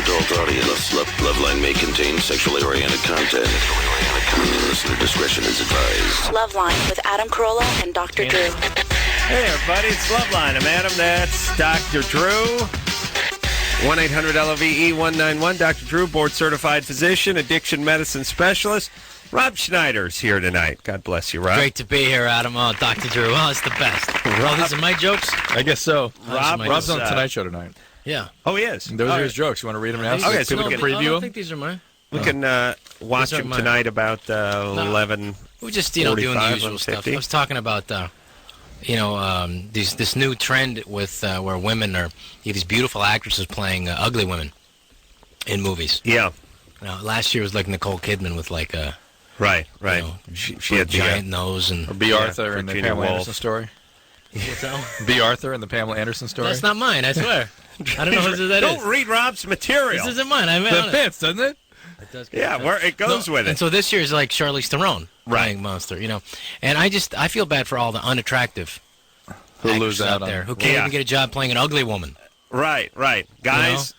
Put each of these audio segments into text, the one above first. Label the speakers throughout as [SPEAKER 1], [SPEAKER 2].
[SPEAKER 1] adult audience. Loveline may contain sexually oriented content. Listener discretion is advised.
[SPEAKER 2] Loveline with Adam Carolla and Dr. Drew.
[SPEAKER 3] Hey, everybody, it's Loveline. I'm Adam. That's Dr. Drew. 1-800-LOVE-191. Dr. Drew, board-certified physician, addiction medicine specialist. Rob Schneider's here tonight. God bless you, Rob.
[SPEAKER 4] Great to be here, Adam. Oh, Dr. Drew. Oh, it's the best. Oh, these are my jokes?
[SPEAKER 5] I guess so.
[SPEAKER 3] Rob's
[SPEAKER 5] on the Tonight Show tonight.
[SPEAKER 4] Yeah.
[SPEAKER 3] Oh, he is.
[SPEAKER 5] Those are his jokes. You want to read them now?
[SPEAKER 3] Okay, so we can
[SPEAKER 5] preview
[SPEAKER 4] I don't think these are mine.
[SPEAKER 3] We can watch him tonight about 11.
[SPEAKER 4] We're just, doing the usual stuff. I was talking about, this new trend with where women are, these beautiful actresses playing ugly women in movies.
[SPEAKER 3] Yeah.
[SPEAKER 4] Last year was like Nicole Kidman with like a...
[SPEAKER 3] Right. She had
[SPEAKER 4] giant nose and...
[SPEAKER 5] Or B. Arthur in the Pamela Anderson story.
[SPEAKER 4] What's that?
[SPEAKER 5] B. Arthur in the Pamela Anderson story.
[SPEAKER 4] That's not mine, I swear. I don't know who that is.
[SPEAKER 3] Don't read Rob's material.
[SPEAKER 4] This isn't mine.
[SPEAKER 5] That fits, doesn't it?
[SPEAKER 4] It does.
[SPEAKER 3] Yeah, it goes with it.
[SPEAKER 4] And so this year is like Charlize Theron playing Monster, And I feel bad for all the unattractive
[SPEAKER 5] who lose
[SPEAKER 4] out there who can't even get a job playing an ugly woman.
[SPEAKER 3] Right. Guys...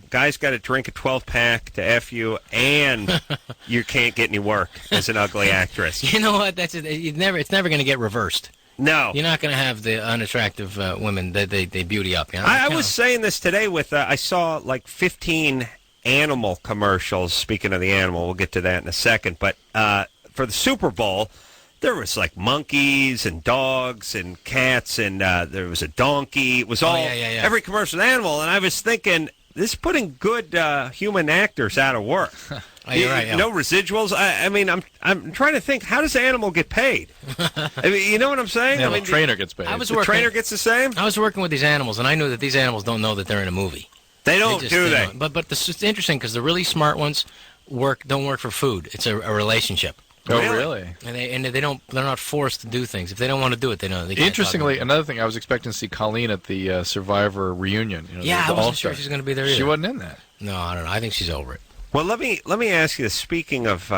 [SPEAKER 3] guys got to drink a 12-pack to F you, and you can't get any work as an ugly actress.
[SPEAKER 4] You know what? It's never going to get reversed.
[SPEAKER 3] No.
[SPEAKER 4] You're not going to have the unattractive women that they beauty up.
[SPEAKER 3] I was saying this today with, I saw like 15 animal commercials. Speaking of the animal, we'll get to that in a second. But for the Super Bowl, there was like monkeys and dogs and cats, and there was a donkey. It was all, every commercial animal. And I was thinking... This is putting good human actors out of work.
[SPEAKER 4] You're right. Yeah.
[SPEAKER 3] No residuals. I mean, I'm trying to think. How does the animal get paid? I mean, you know what I'm saying?
[SPEAKER 5] Yeah, the trainer gets paid.
[SPEAKER 3] The trainer gets the same.
[SPEAKER 4] I was working with these animals, and I knew that these animals don't know that they're in a movie.
[SPEAKER 3] They don't, do they?
[SPEAKER 4] But it's interesting because the really smart ones don't work for food. It's a relationship.
[SPEAKER 5] Oh, really?
[SPEAKER 4] And they're not forced to do things. If they don't want to do it, they can't.
[SPEAKER 5] Interestingly, another thing, I was expecting to see Colleen at the Survivor reunion.
[SPEAKER 4] I wasn't sure she's going to be there either.
[SPEAKER 5] She wasn't in that.
[SPEAKER 4] No, I don't know. I think she's over it.
[SPEAKER 3] Well, let me ask you this. Speaking of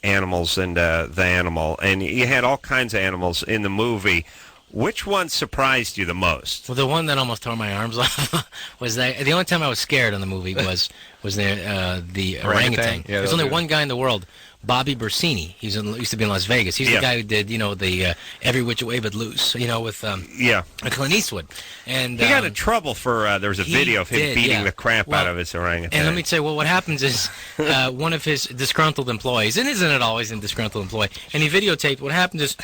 [SPEAKER 3] animals and the animal, and you had all kinds of animals in the movie. Which one surprised you the most?
[SPEAKER 4] Well, the one that almost tore my arms off was that. The only time I was scared on the movie was the orangutan.
[SPEAKER 5] Yeah,
[SPEAKER 4] There's only one guy in the world, Bobby Bersini. He used to be in Las Vegas. He's the guy who did the Every Which Way But Loose. With Clint Eastwood. And
[SPEAKER 3] he got in trouble for there was a video of him beating the crap out of his orangutan.
[SPEAKER 4] And let me say, what happens is one of his disgruntled employees, and isn't it always a disgruntled employee? And he videotaped. What happens is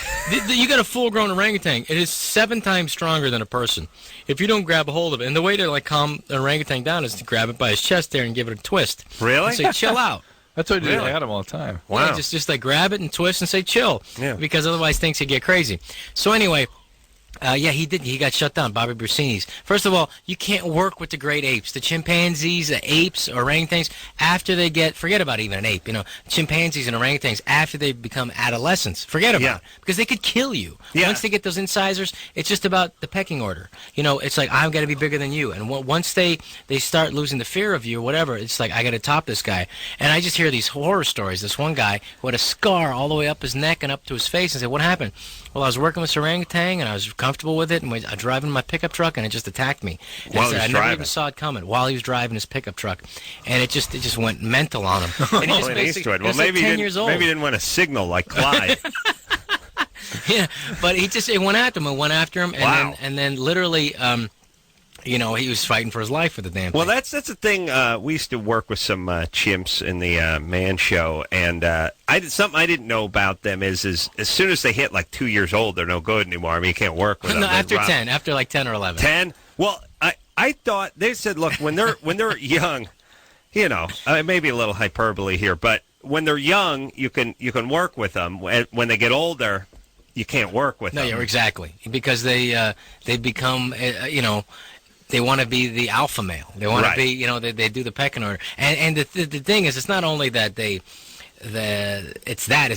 [SPEAKER 4] you got a full-grown orangutan. It is 7 times stronger than a person. If you don't grab a hold of it, and the way to calm an orangutan down is to grab it by his chest there and give it a twist.
[SPEAKER 3] Really?
[SPEAKER 4] And say, chill out.
[SPEAKER 5] That's what I do to Adam all the time.
[SPEAKER 3] Wow.
[SPEAKER 4] Yeah, just grab it and twist and say chill.
[SPEAKER 3] Yeah.
[SPEAKER 4] Because otherwise things could get crazy. So anyway, he did. He got shut down, Bobby Bersini's. First of all, you can't work with the great apes. The chimpanzees, the apes, orangutans, after they forget about even an ape, chimpanzees and orangutans, after they become adolescents, forget about it. Because they could kill you.
[SPEAKER 3] Yeah.
[SPEAKER 4] Once they get those incisors, it's just about the pecking order. It's like, I've got to be bigger than you. And once they start losing the fear of you or whatever, it's like, I got to top this guy. And I just hear these horror stories. This one guy who had a scar all the way up his neck and up to his face and said, what happened? Well, I was working with this orangutan, and I was comfortable with it, and I was driving my pickup truck, and it just attacked me. And I never even saw it coming while he was driving his pickup truck, and it just went mental on him. And he just
[SPEAKER 3] Eastwood. Well, maybe
[SPEAKER 4] like 10 years old.
[SPEAKER 3] Maybe he didn't want to signal like Clyde.
[SPEAKER 4] Yeah, but it went after him and went after him, and
[SPEAKER 3] Wow.
[SPEAKER 4] then literally. He was fighting for his life for the damn thing.
[SPEAKER 3] Well, that's the thing. We used to work with some chimps in the man show, and something I didn't know about them is as soon as they hit like 2 years old, they're no good anymore. I mean, you can't work with them.
[SPEAKER 4] No, after 10, after like 10 or 11.
[SPEAKER 3] 10? Well, I thought they said, look, when they're young, maybe a little hyperbole here, but when they're young, you can work with them. When they get older, you can't work with them.
[SPEAKER 4] No, yeah, exactly, because they become They want to be the alpha male. They want to be, they do the pecking order. And the thing is, it's not only that it's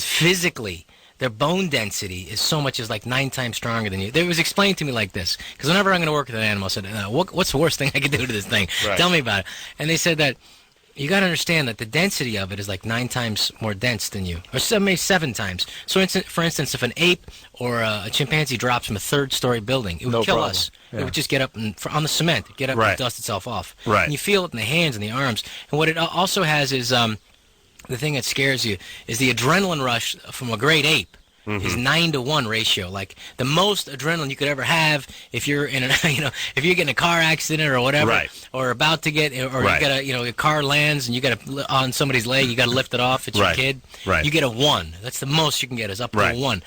[SPEAKER 4] physically, their bone density is so much as like 9 times stronger than you. It was explained to me like this, because whenever I'm going to work with an animal, I said, what's the worst thing I could do to this thing?
[SPEAKER 3] Right.
[SPEAKER 4] Tell me about it. And they said that you got to understand that the density of it is like 9 times more dense than you, or maybe 7 times. So, for instance, if an ape or a chimpanzee drops from a 3rd-story building, it would kill
[SPEAKER 5] problem.
[SPEAKER 4] us.
[SPEAKER 5] Yeah.
[SPEAKER 4] It would just get up on the cement, get up
[SPEAKER 3] Right.
[SPEAKER 4] and dust itself off.
[SPEAKER 3] Right.
[SPEAKER 4] And you feel it in the hands and the arms. And what it also has is the thing that scares you is the adrenaline rush from a great ape. Is 9-to-1 ratio, like the most adrenaline you could ever have if you're in if you're getting a car accident or whatever,
[SPEAKER 3] Right.
[SPEAKER 4] or about to get, or
[SPEAKER 3] Right.
[SPEAKER 4] you gotta, your car lands and you gotta on somebody's leg, you gotta lift it off. It's
[SPEAKER 3] Right.
[SPEAKER 4] your kid.
[SPEAKER 3] Right.
[SPEAKER 4] You get a 1. That's the most you can get is up to
[SPEAKER 3] Right.
[SPEAKER 4] a 1.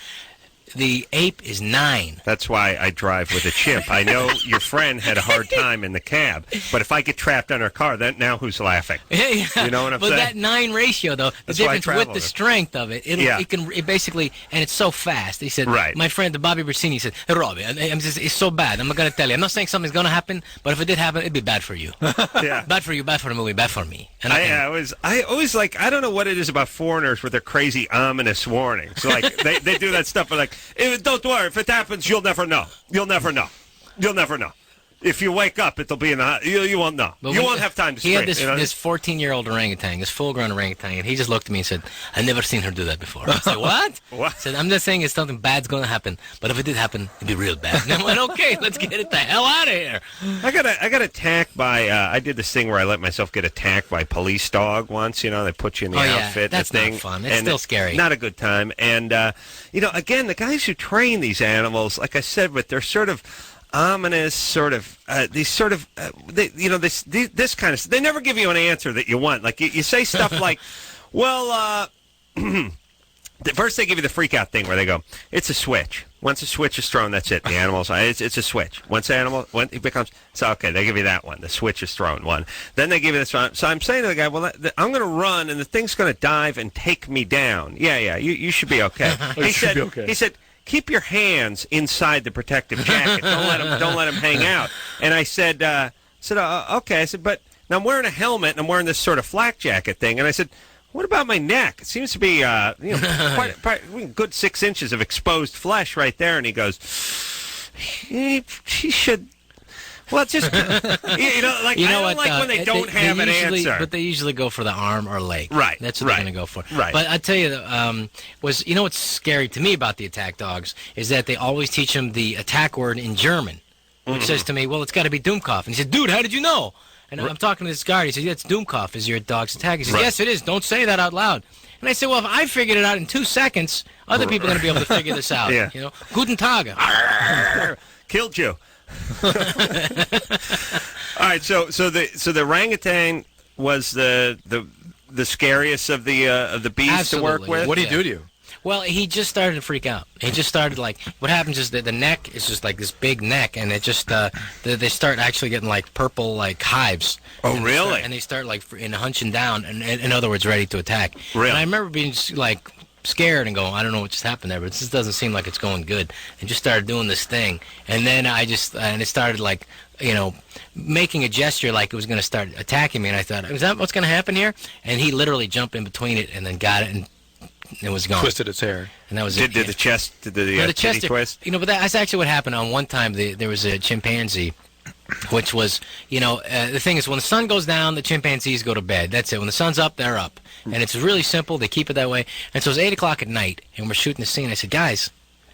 [SPEAKER 4] The ape is 9.
[SPEAKER 3] That's why I drive with a chimp. I know your friend had a hard time in the cab, but if I get trapped on her car, then now who's laughing?
[SPEAKER 4] Yeah.
[SPEAKER 3] You know what I'm
[SPEAKER 4] but
[SPEAKER 3] saying?
[SPEAKER 4] that 9 ratio, though, the
[SPEAKER 3] That's why I
[SPEAKER 4] difference
[SPEAKER 3] travel
[SPEAKER 4] with the
[SPEAKER 3] with it.
[SPEAKER 4] strength of it, it basically, and it's so fast. He said,
[SPEAKER 3] Right.
[SPEAKER 4] my friend, Bobby Bersini, said, hey, Robbie, it's so bad. I'm not going to tell you. I'm not saying something's going to happen, but if it did happen, it'd be bad for you.
[SPEAKER 3] Yeah.
[SPEAKER 4] Bad for you, bad for the movie, bad for me. And
[SPEAKER 3] I always like, I don't know what it is about foreigners with their crazy ominous warnings. Like they do that stuff, but like, don't worry, if it happens, you'll never know. You'll never know. You'll never know. If you wake up, it'll be in the you won't know.
[SPEAKER 4] But
[SPEAKER 3] You won't have time to
[SPEAKER 4] He had
[SPEAKER 3] sprint,
[SPEAKER 4] this 14-year-old orangutan, this full-grown orangutan, and he just looked at me and said, I've never seen her do that before. I said, what?
[SPEAKER 3] What?
[SPEAKER 4] I said, I'm just saying it's something bad's going to happen, but if it did happen, it'd be real bad. And I went, okay, let's get it the hell out of here.
[SPEAKER 3] I got attacked by. I did this thing where I let myself get attacked by a police dog once. They put you in the outfit.
[SPEAKER 4] That's
[SPEAKER 3] and the thing,
[SPEAKER 4] not fun. It's
[SPEAKER 3] and
[SPEAKER 4] still scary.
[SPEAKER 3] Not a good time. And again, the guys who train these animals, like I said, but they're sort of ominous, this kind of. They never give you an answer that you want. Like you say stuff like, well. First, they give you the freak out thing where they go, it's a switch. Once a switch is thrown, that's it. The animal's, it's a switch. Once the animal, when it becomes, so okay, they give you that one. The switch is thrown one. Then they give you this one. So I'm saying to the guy, well, I'm going to run, and the thing's going to dive and take me down. Yeah, you should be okay. He said, keep your hands inside the protective jacket. Don't let them hang out. And I said, okay. I said, but now I'm wearing a helmet, and I'm wearing this sort of flak jacket thing. And I said, what about my neck? It seems to be, quite good 6 inches of exposed flesh right there. And he goes, he should. Well, just I don't like when they don't have an answer.
[SPEAKER 4] But they usually go for the arm or leg.
[SPEAKER 3] Right.
[SPEAKER 4] That's what they're going to go for.
[SPEAKER 3] Right.
[SPEAKER 4] But I tell you, what's scary to me about the attack dogs is that they always teach them the attack word in German, which says to me, well, it's got to be Dummkopf. And he said, dude, how did you know? And I'm talking to this guard. He said, yeah, it's Dummkopf is your dog's attack. He said, yes, it is. Don't say that out loud. And I said, well, if I figured it out in 2 seconds, other people are going to be able to figure this out.
[SPEAKER 3] Yeah.
[SPEAKER 4] Guten Tag.
[SPEAKER 3] Killed you. All right, so the orangutan was the scariest of the beasts
[SPEAKER 4] Absolutely.
[SPEAKER 3] to work with.
[SPEAKER 5] What did he do to you?
[SPEAKER 4] Well, he just started to freak out. He just started what happens is that the neck is just like this big neck, and it just they start actually getting like purple like hives.
[SPEAKER 3] Oh, really?
[SPEAKER 4] And they start like hunching down, and in other words, ready to attack.
[SPEAKER 3] Really?
[SPEAKER 4] And I remember being like scared and going, I don't know what just happened there, but this doesn't seem like it's going good. And just started doing this thing, and then and it started like making a gesture like it was going to start attacking me, and I thought, is that what's going to happen here? And he literally jumped in between it and then got it and it was gone.
[SPEAKER 5] Twisted its hair.
[SPEAKER 4] And that was
[SPEAKER 3] Did the chest, did the titty twist?
[SPEAKER 4] But that's actually what happened on one time. There was a chimpanzee, which was, the thing is when the sun goes down, the chimpanzees go to bed. That's it. When the sun's up, they're up. And it's really simple. They keep it that way. And so it's 8 o'clock at night, and we're shooting the scene. I said, guys,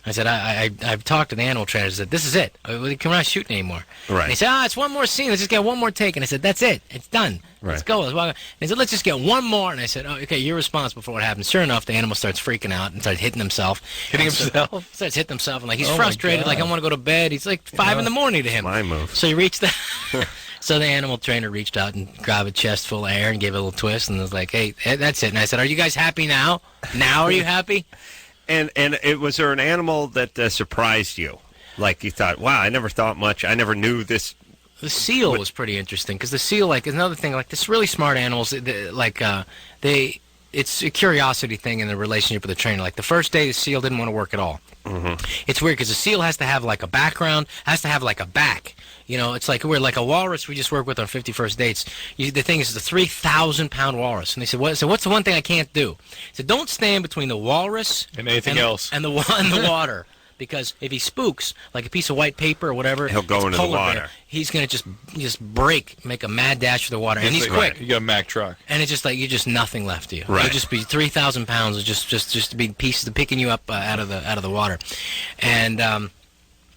[SPEAKER 4] I've talked to the animal trainers. I said, this is it. We're not shooting anymore.
[SPEAKER 3] Right.
[SPEAKER 4] And he said, it's one more scene. Let's just get one more take. And I said, that's it. It's done.
[SPEAKER 3] Right.
[SPEAKER 4] Let's go. Let's walk. And he said, let's just get one more. And I said, okay, you're responsible for what happened. Sure enough, the animal starts freaking out and starts hitting himself. Starts hitting himself. And like he's frustrated. Like, I want to go to bed. He's like 5 in the morning to him.
[SPEAKER 3] My move.
[SPEAKER 4] So he reached the... So the animal trainer reached out and grabbed a chest full of air and gave it a little twist and was like, hey, that's it. And I said, are you guys happy now? Now are you happy?
[SPEAKER 3] And was there an animal that surprised you? Like you thought, wow, I never thought much. I never knew this.
[SPEAKER 4] The seal was pretty interesting because the seal, like, is another thing. Like, this really smart animals, it's a curiosity thing in the relationship with the trainer. Like, the first day, the seal didn't want to work at all. Mm-hmm. It's weird because the seal has to have, like, a background, has to have, like, a back. It's like we're like a walrus we just work with on 51st Dates. The thing is, it's a 3,000-pound walrus. And they said, what's the one thing I can't do? He said, don't stand between the walrus
[SPEAKER 5] and anything else.
[SPEAKER 4] And the water. because if he spooks, like a piece of white paper or whatever,
[SPEAKER 3] He'll go
[SPEAKER 4] it's
[SPEAKER 3] into the
[SPEAKER 4] polar
[SPEAKER 3] water.
[SPEAKER 4] bear. He's going to just break, make a mad dash for the water, and he's quick.
[SPEAKER 5] You got a Mack truck.
[SPEAKER 4] And it's just like, you're just nothing left to you.
[SPEAKER 3] Right.
[SPEAKER 4] It'll just be 3,000 pounds of just to be pieces of picking you up out of the water. And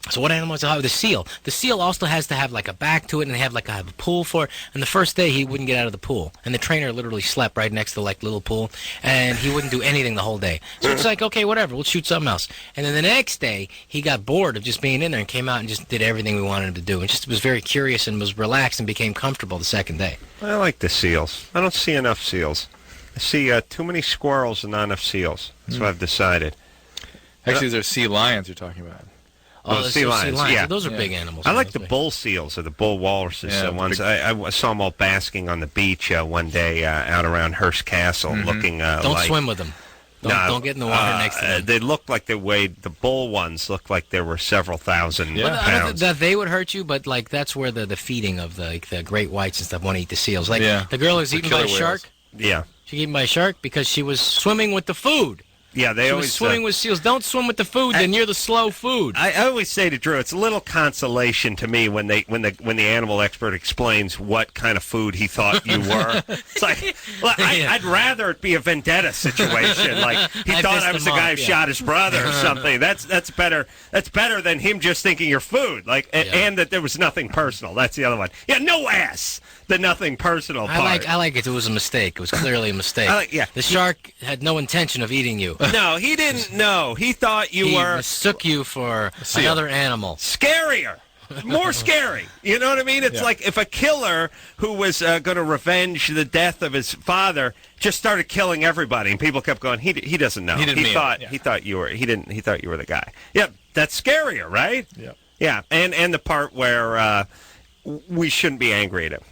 [SPEAKER 4] so what animal is it? The seal. The seal also has to have like a back to it, and they have like a pool for it. And the first day he wouldn't get out of the pool, and the trainer literally slept right next to like little pool, and he wouldn't do anything the whole day. So it's like, okay, whatever, we'll shoot something else. And then the next day he got bored of just being in there and came out and just did everything we wanted him to do, and just was very curious and was relaxed and became comfortable the second day.
[SPEAKER 3] I like the seals. I don't see enough seals. I see too many squirrels and not enough seals. That's what I've decided.
[SPEAKER 5] Actually, there's sea lions you're talking about.
[SPEAKER 3] Oh,
[SPEAKER 4] the
[SPEAKER 3] sea lions, yeah.
[SPEAKER 4] Those are big animals.
[SPEAKER 3] I like the bull seals or the bull walruses.
[SPEAKER 5] Yeah,
[SPEAKER 3] Ones I saw them all basking on the beach one day out around Hearst Castle, looking.
[SPEAKER 4] Don't swim with them. Don't get in the water next to them.
[SPEAKER 3] They looked like they weighed. The bull ones looked like there were several thousand pounds.
[SPEAKER 4] That they would hurt you, but like that's where the feeding of the great whites and stuff want to eat the seals. Like the girl who's eaten by a shark.
[SPEAKER 3] Yeah,
[SPEAKER 4] she eaten by a shark because she was swimming with the food.
[SPEAKER 3] Yeah, they
[SPEAKER 4] she
[SPEAKER 3] always
[SPEAKER 4] was swimming with seals. Don't swim with the food, then you're the slow food.
[SPEAKER 3] I always say to Drew, it's a little consolation to me when the animal expert explains what kind of food he thought you were. It's like, well, I'd rather it be a vendetta situation. Like he thought I was the guy who shot his brother or something. That's better. That's better than him just thinking you're food. Like and that there was nothing personal. That's the other one. Yeah, no ass. The nothing personal part.
[SPEAKER 4] I like it. It was a mistake. It was clearly a mistake. The shark had no intention of eating you.
[SPEAKER 3] No, he didn't know. He thought you were...
[SPEAKER 4] He mistook you for another animal.
[SPEAKER 3] Scarier. More scary. You know what I mean? It's like if a killer who was going to revenge the death of his father just started killing everybody, and people kept going, he doesn't know. He thought you were the guy. Yep, that's scarier, right?
[SPEAKER 5] Yep.
[SPEAKER 3] Yeah, and the part where we shouldn't be angry at him.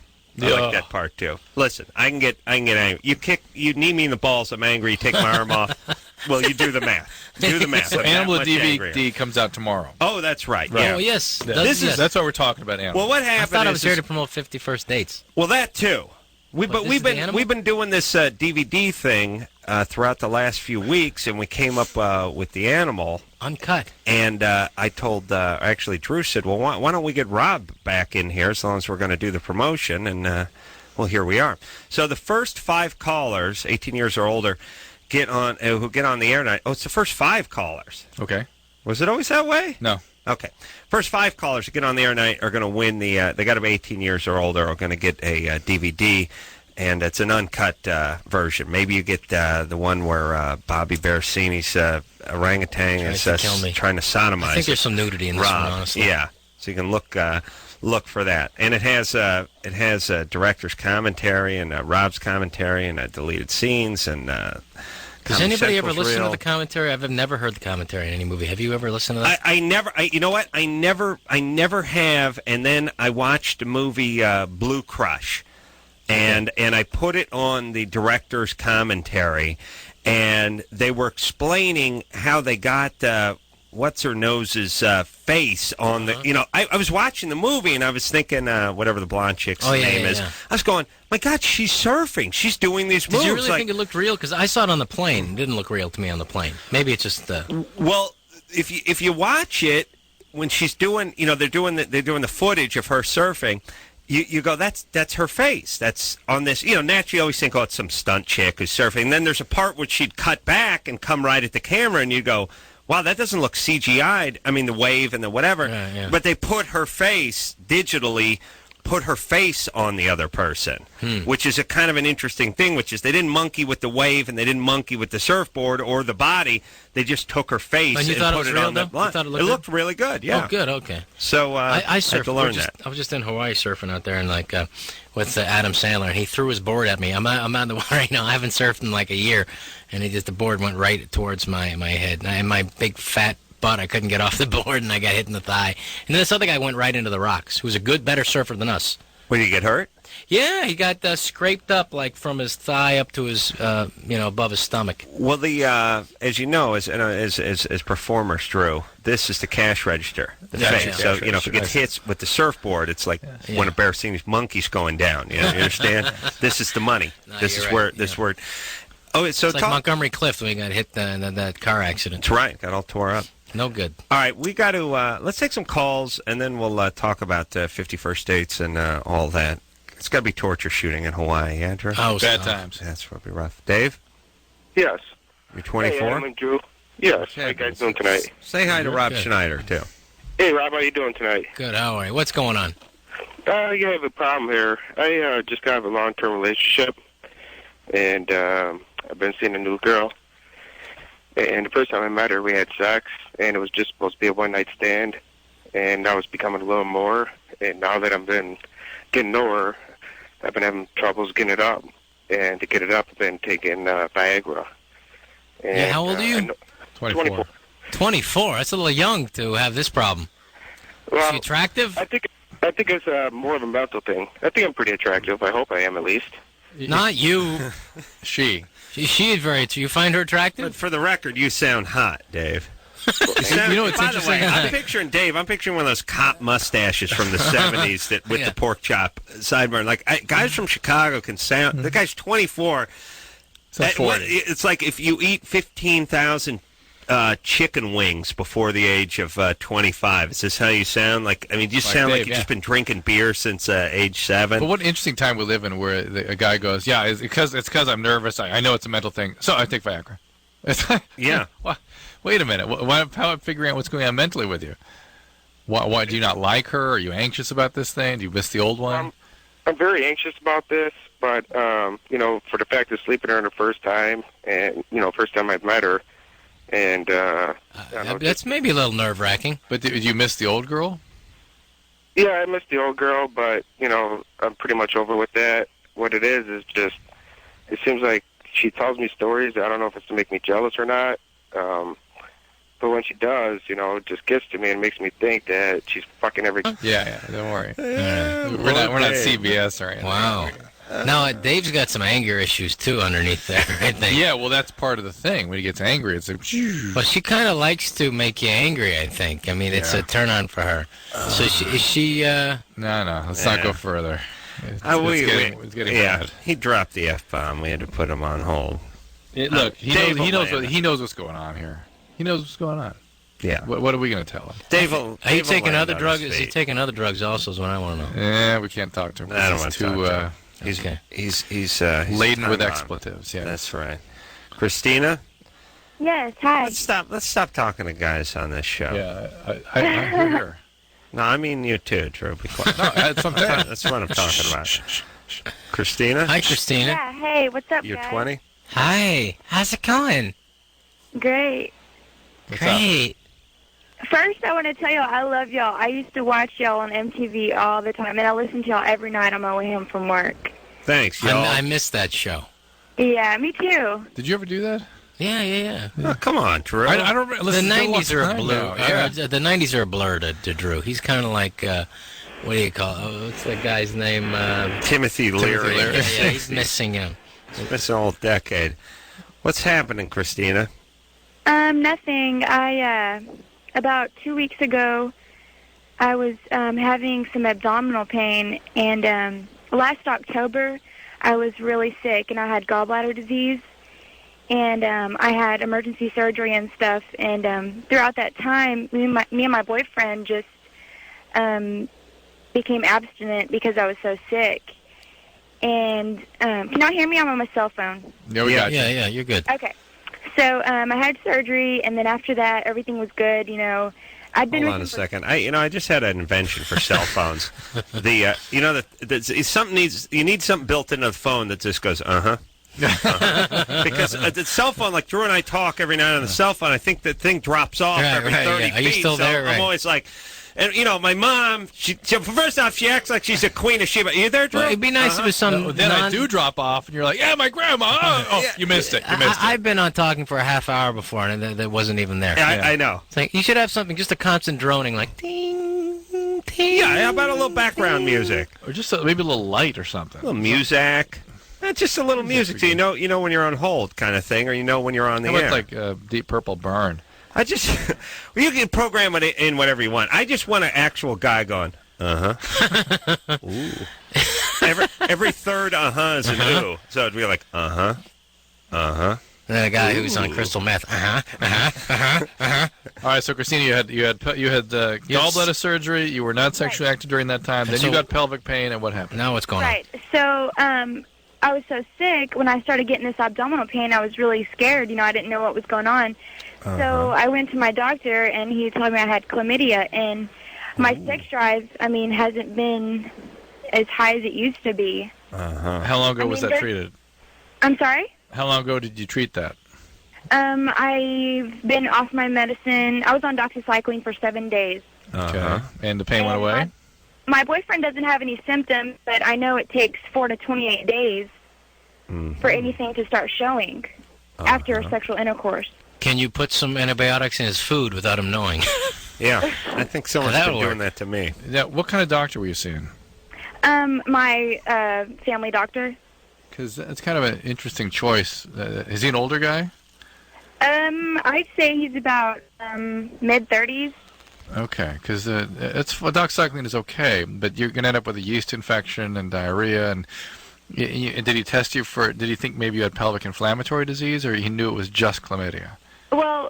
[SPEAKER 3] I like that part too. Listen, I can get angry. You knee me in the balls, I'm angry. You take my arm off. Well, you do the math. Do the math.
[SPEAKER 5] So Animal DVD comes out tomorrow.
[SPEAKER 3] Oh, that's right.
[SPEAKER 5] Right.
[SPEAKER 3] Yeah.
[SPEAKER 4] Oh, yes.
[SPEAKER 5] That's what we're talking about. Animal.
[SPEAKER 3] Well, what happened?
[SPEAKER 4] I thought I was here to promote 51st Dates.
[SPEAKER 3] Well, that too. We've been doing this DVD thing throughout the last few weeks, and we came up with the animal
[SPEAKER 4] uncut.
[SPEAKER 3] And I told actually Drew said, well, why don't we get Rob back in here as long as we're going to do the promotion? And well, here we are. So the first 5 callers, 18 years or older, who get on the air tonight. Oh, it's the first 5 callers.
[SPEAKER 5] Okay.
[SPEAKER 3] Was it always that way?
[SPEAKER 5] No.
[SPEAKER 3] Okay. First 5 callers to get on the air tonight are going to win the. They got to be 18 years or older. Are going to get a DVD, and it's an uncut version. Maybe you get the one where Bobby Berasini's orangutan is trying to sodomize.
[SPEAKER 4] I think there's some nudity in this
[SPEAKER 3] Rob.
[SPEAKER 4] one, honestly.
[SPEAKER 3] Yeah. So you can look for that, and it has director's commentary and Rob's commentary and deleted scenes and.
[SPEAKER 4] Does anybody ever listen to the commentary? I've never heard the commentary in any movie. Have you ever listened to that?
[SPEAKER 3] I never. You know what? I never have. And then I watched the movie Blue Crush, and I put it on the director's commentary, and they were explaining how they got what's her nose's face on the. You know, I was watching the movie and I was thinking whatever the blonde chick's name is. I was going, my God, she's surfing. She's doing these moves.
[SPEAKER 4] Did you really think it looked real? Because I saw it on the plane. It didn't look real to me on the plane. Maybe it's just the.
[SPEAKER 3] Well, if you watch it when she's doing, they're doing the footage of her surfing. You go, that's her face. That's on this. Naturally, you always think, oh, it's some stunt chick who's surfing. And then there's a part where she'd cut back and come right at the camera, and you go, wow, that doesn't look CGI'd. I mean, the wave and the whatever.
[SPEAKER 4] Yeah.
[SPEAKER 3] But they put her face digitally. Put her face on the other person, which is a kind of an interesting thing, which is they didn't monkey with the wave and they didn't monkey with the surfboard or the body. They just took her face and put it on the blind.
[SPEAKER 4] It
[SPEAKER 3] looked really good, yeah.
[SPEAKER 4] Oh, good, okay.
[SPEAKER 3] So I
[SPEAKER 4] surfed.
[SPEAKER 3] had to learn that.
[SPEAKER 4] I was just in Hawaii surfing out there and with Adam Sandler, and he threw his board at me. I'm out in the water right now. I haven't surfed in like a year, and the board went right towards my head. And my big fat butt, I couldn't get off the board, and I got hit in the thigh. And then this other guy went right into the rocks, who was a better surfer than us.
[SPEAKER 3] Did he get hurt?
[SPEAKER 4] Yeah, he got scraped up like from his thigh up to his, above his stomach.
[SPEAKER 3] Well, as you know, as performers, Drew, this is the cash register, the face.
[SPEAKER 4] Yeah.
[SPEAKER 3] So if it gets hit with the surfboard, it's like when a Berasini's monkey's going down. You understand? This is the money.
[SPEAKER 4] No,
[SPEAKER 3] this is
[SPEAKER 4] right.
[SPEAKER 3] where. Oh, so
[SPEAKER 4] it's like Montgomery Clift when he got hit in that car accident.
[SPEAKER 3] That's right. Got all tore up.
[SPEAKER 4] No good.
[SPEAKER 3] All right, we got to let's take some calls, and then we'll talk about 51st dates and all that. It's got to be torture shooting in Hawaii, yeah, Drew?
[SPEAKER 4] Oh,
[SPEAKER 5] Bad times.
[SPEAKER 3] That's going to be rough. Dave?
[SPEAKER 6] Yes.
[SPEAKER 3] You're 24?
[SPEAKER 6] Hey, I'm Drew. Yes. How you guys doing tonight?
[SPEAKER 3] Say hi to
[SPEAKER 4] You're
[SPEAKER 3] Rob
[SPEAKER 4] good.
[SPEAKER 3] Schneider, too.
[SPEAKER 6] Hey, Rob, how you doing tonight?
[SPEAKER 4] Good. How are you? What's going on?
[SPEAKER 6] You have a problem here. I just got a long-term relationship, and I've been seeing a new girl. And the first time I met her, we had sex, and it was just supposed to be a one-night stand. And now it's becoming a little more. And now that I've been getting to know her, I've been having troubles getting it up. And to get it up, I've been taking Viagra. And,
[SPEAKER 4] Yeah, how old are you?
[SPEAKER 5] 24.
[SPEAKER 4] 24. That's a little young to have this problem. Is
[SPEAKER 6] Well,
[SPEAKER 4] she attractive?
[SPEAKER 6] I think it's more of a mental thing. I think I'm pretty attractive. I hope I am, at least.
[SPEAKER 4] Not you.
[SPEAKER 5] She.
[SPEAKER 4] She is very. You find her
[SPEAKER 3] But
[SPEAKER 4] attractive?
[SPEAKER 3] for the record, you sound hot, Dave. You
[SPEAKER 5] know what's
[SPEAKER 3] by
[SPEAKER 5] interesting?
[SPEAKER 3] The way, I'm picturing Dave. I'm picturing one of those cop mustaches from the 70s that with
[SPEAKER 4] Yeah.
[SPEAKER 3] the pork chop sideburn. Like guys from Chicago can sound. The guy's 24.
[SPEAKER 5] Sounds 40.
[SPEAKER 3] It's like if you eat 15,000 chicken wings before the age of 25. Is this how you sound? Like, I mean, you
[SPEAKER 5] Like
[SPEAKER 3] sound
[SPEAKER 5] Dave,
[SPEAKER 3] like you've
[SPEAKER 5] yeah.
[SPEAKER 3] just been drinking beer since age 7.
[SPEAKER 5] But what an interesting time we live in where a guy goes, yeah, it's because I'm nervous. I know it's a mental thing, so I take Viagra. It's like,
[SPEAKER 3] Yeah.
[SPEAKER 5] Wait a minute. How am figuring out what's going on mentally with you? Why do you not like her? Are you anxious about this thing? Do you miss the old one?
[SPEAKER 6] I'm very anxious about this, but, for the fact of sleeping her the first time, and, first time I've met her, and, I don't know,
[SPEAKER 4] That's maybe a little nerve-wracking.
[SPEAKER 5] But do you miss the old girl?
[SPEAKER 6] yeah, I miss the old girl, but, I'm pretty much over with that. What it is just, it seems like she tells me stories. I don't know if it's to make me jealous or not. But when she does, it just gets to me and makes me think that she's fucking every...
[SPEAKER 5] Yeah, don't worry. We're not CBS or anything.
[SPEAKER 4] Wow. Now, Dave's got some anger issues, too, underneath there, I think.
[SPEAKER 5] Yeah, well, that's part of the thing. When he gets angry, it's like...
[SPEAKER 4] Well, she kind of likes to make you angry, I think. I mean, it's a turn-on for her. So is she...
[SPEAKER 5] No, let's not go further. It's getting bad.
[SPEAKER 3] He dropped the F-bomb. We had to put him on hold.
[SPEAKER 5] Look, he
[SPEAKER 3] Dave
[SPEAKER 5] knows what's going on here. He knows what's going on.
[SPEAKER 3] Yeah.
[SPEAKER 5] What are we going to tell him?
[SPEAKER 3] Dave
[SPEAKER 4] Are you taking other drugs? Is he taking other drugs also is what I want to know.
[SPEAKER 5] Yeah, we can't talk to him.
[SPEAKER 3] I don't
[SPEAKER 5] He's
[SPEAKER 3] want to talk to him. He's
[SPEAKER 4] Okay.
[SPEAKER 3] he's
[SPEAKER 5] laden with
[SPEAKER 3] turned on.
[SPEAKER 5] expletives. Yeah.
[SPEAKER 3] That's right. Christina,
[SPEAKER 7] Yes, hi.
[SPEAKER 3] let's stop talking to guys on this show.
[SPEAKER 5] Yeah, I hear her.
[SPEAKER 3] No, I mean you too, Drew. Be quiet.
[SPEAKER 5] No, that's what I'm saying.
[SPEAKER 3] That's what I'm talking about. Christina,
[SPEAKER 4] Hi, Christina.
[SPEAKER 7] Yeah, hey, what's up,
[SPEAKER 3] you're
[SPEAKER 7] guys?
[SPEAKER 3] 20.
[SPEAKER 4] Hi. How's it going?
[SPEAKER 7] Great.
[SPEAKER 5] What's up?
[SPEAKER 4] Great.
[SPEAKER 7] First, I want to tell y'all I love y'all. I used to watch y'all on MTV all the time, and I listen to y'all every night on my way home from work.
[SPEAKER 3] Thanks, y'all.
[SPEAKER 4] I missed that show.
[SPEAKER 7] Yeah, me too.
[SPEAKER 5] Did you ever do that?
[SPEAKER 4] Yeah.
[SPEAKER 3] Oh, come on, Drew.
[SPEAKER 5] I don't remember.
[SPEAKER 4] The
[SPEAKER 5] Listen, it's been a long
[SPEAKER 4] 90s are a
[SPEAKER 5] time
[SPEAKER 4] blur.
[SPEAKER 5] now. Yeah.
[SPEAKER 4] The 90s are a blur to Drew. He's kind of like, what do you call it? Oh, what's that guy's name?
[SPEAKER 3] Timothy Leary.
[SPEAKER 5] Leary.
[SPEAKER 4] Yeah, he's missing him.
[SPEAKER 3] This whole decade. What's happening, Christina?
[SPEAKER 7] Nothing. About 2 weeks ago, I was having some abdominal pain, and last October, I was really sick, and I had gallbladder disease, and I had emergency surgery and stuff, and throughout that time, me and my boyfriend just became abstinent because I was so sick. And can y'all hear me? I'm on my cell phone.
[SPEAKER 5] Yeah, we got you.
[SPEAKER 4] Yeah, you're good.
[SPEAKER 7] Okay. So I had surgery, and then after that, everything was good. I'd been
[SPEAKER 3] Hold on a second. I just had an invention for cell phones. You need something built into the phone that just goes, uh-huh. Because the cell phone, like Drew and I talk every night on the cell phone, I think the thing drops off every 30 feet.
[SPEAKER 4] Are you still
[SPEAKER 3] so
[SPEAKER 4] there?
[SPEAKER 3] I'm
[SPEAKER 4] Right.
[SPEAKER 3] always like, and my mom, first off, she acts like she's a queen of Sheba. Are you there, Drew?
[SPEAKER 4] Well, it'd be nice if it was some.
[SPEAKER 5] No, then I do drop off, and you're like, yeah, my grandma. Oh, you missed it. You missed it.
[SPEAKER 4] I've been on talking for a half hour before, and that wasn't even there.
[SPEAKER 3] I know.
[SPEAKER 4] It's like, you should have something, just a constant droning, like ding, ding.
[SPEAKER 3] Yeah, how about a little background music?
[SPEAKER 5] Or just maybe a little light or something.
[SPEAKER 3] A little music. Just a little music, so you know when you're on hold, kind of thing, or you know when you're on the
[SPEAKER 5] How
[SPEAKER 3] air.
[SPEAKER 5] about like Deep Purple Burn?
[SPEAKER 3] Well, you can program it in whatever you want. I just want an actual guy going, uh-huh. Ooh. Every third uh-huh is an ooh. So it'd be like, uh-huh, uh-huh.
[SPEAKER 4] And then a guy who's on crystal meth.
[SPEAKER 5] All right, so Christina, you had gallbladder surgery. You were not sexually active during that time. Then you got pelvic pain, and what happened?
[SPEAKER 4] Now what's going on?
[SPEAKER 7] Right. So I was so sick when I started getting this abdominal pain. I was really scared. I didn't know what was going on. So I went to my doctor, and he told me I had chlamydia. And my sex drive, hasn't been as high as it used to be.
[SPEAKER 5] How long ago was that treated?
[SPEAKER 7] I'm sorry?
[SPEAKER 5] How long ago did you treat that?
[SPEAKER 7] I've been off my medicine. I was on doxycycline for 7 days.
[SPEAKER 5] Okay. And the pain went away?
[SPEAKER 7] My boyfriend doesn't have any symptoms, but I know it takes 4 to 28 days for anything to start showing after sexual intercourse.
[SPEAKER 4] Can you put some antibiotics in his food without him knowing?
[SPEAKER 3] Yeah, I think someone's been doing that to me.
[SPEAKER 5] Now, what kind of doctor were you seeing?
[SPEAKER 7] My family doctor.
[SPEAKER 5] Because it's kind of an interesting choice. Is he an older guy?
[SPEAKER 7] I'd say he's about mid-30s.
[SPEAKER 5] Okay, because doxycycline is okay, but you're going to end up with a yeast infection and diarrhea. And did he test you for? Did he think maybe you had pelvic inflammatory disease, or he knew it was just chlamydia?
[SPEAKER 7] Well,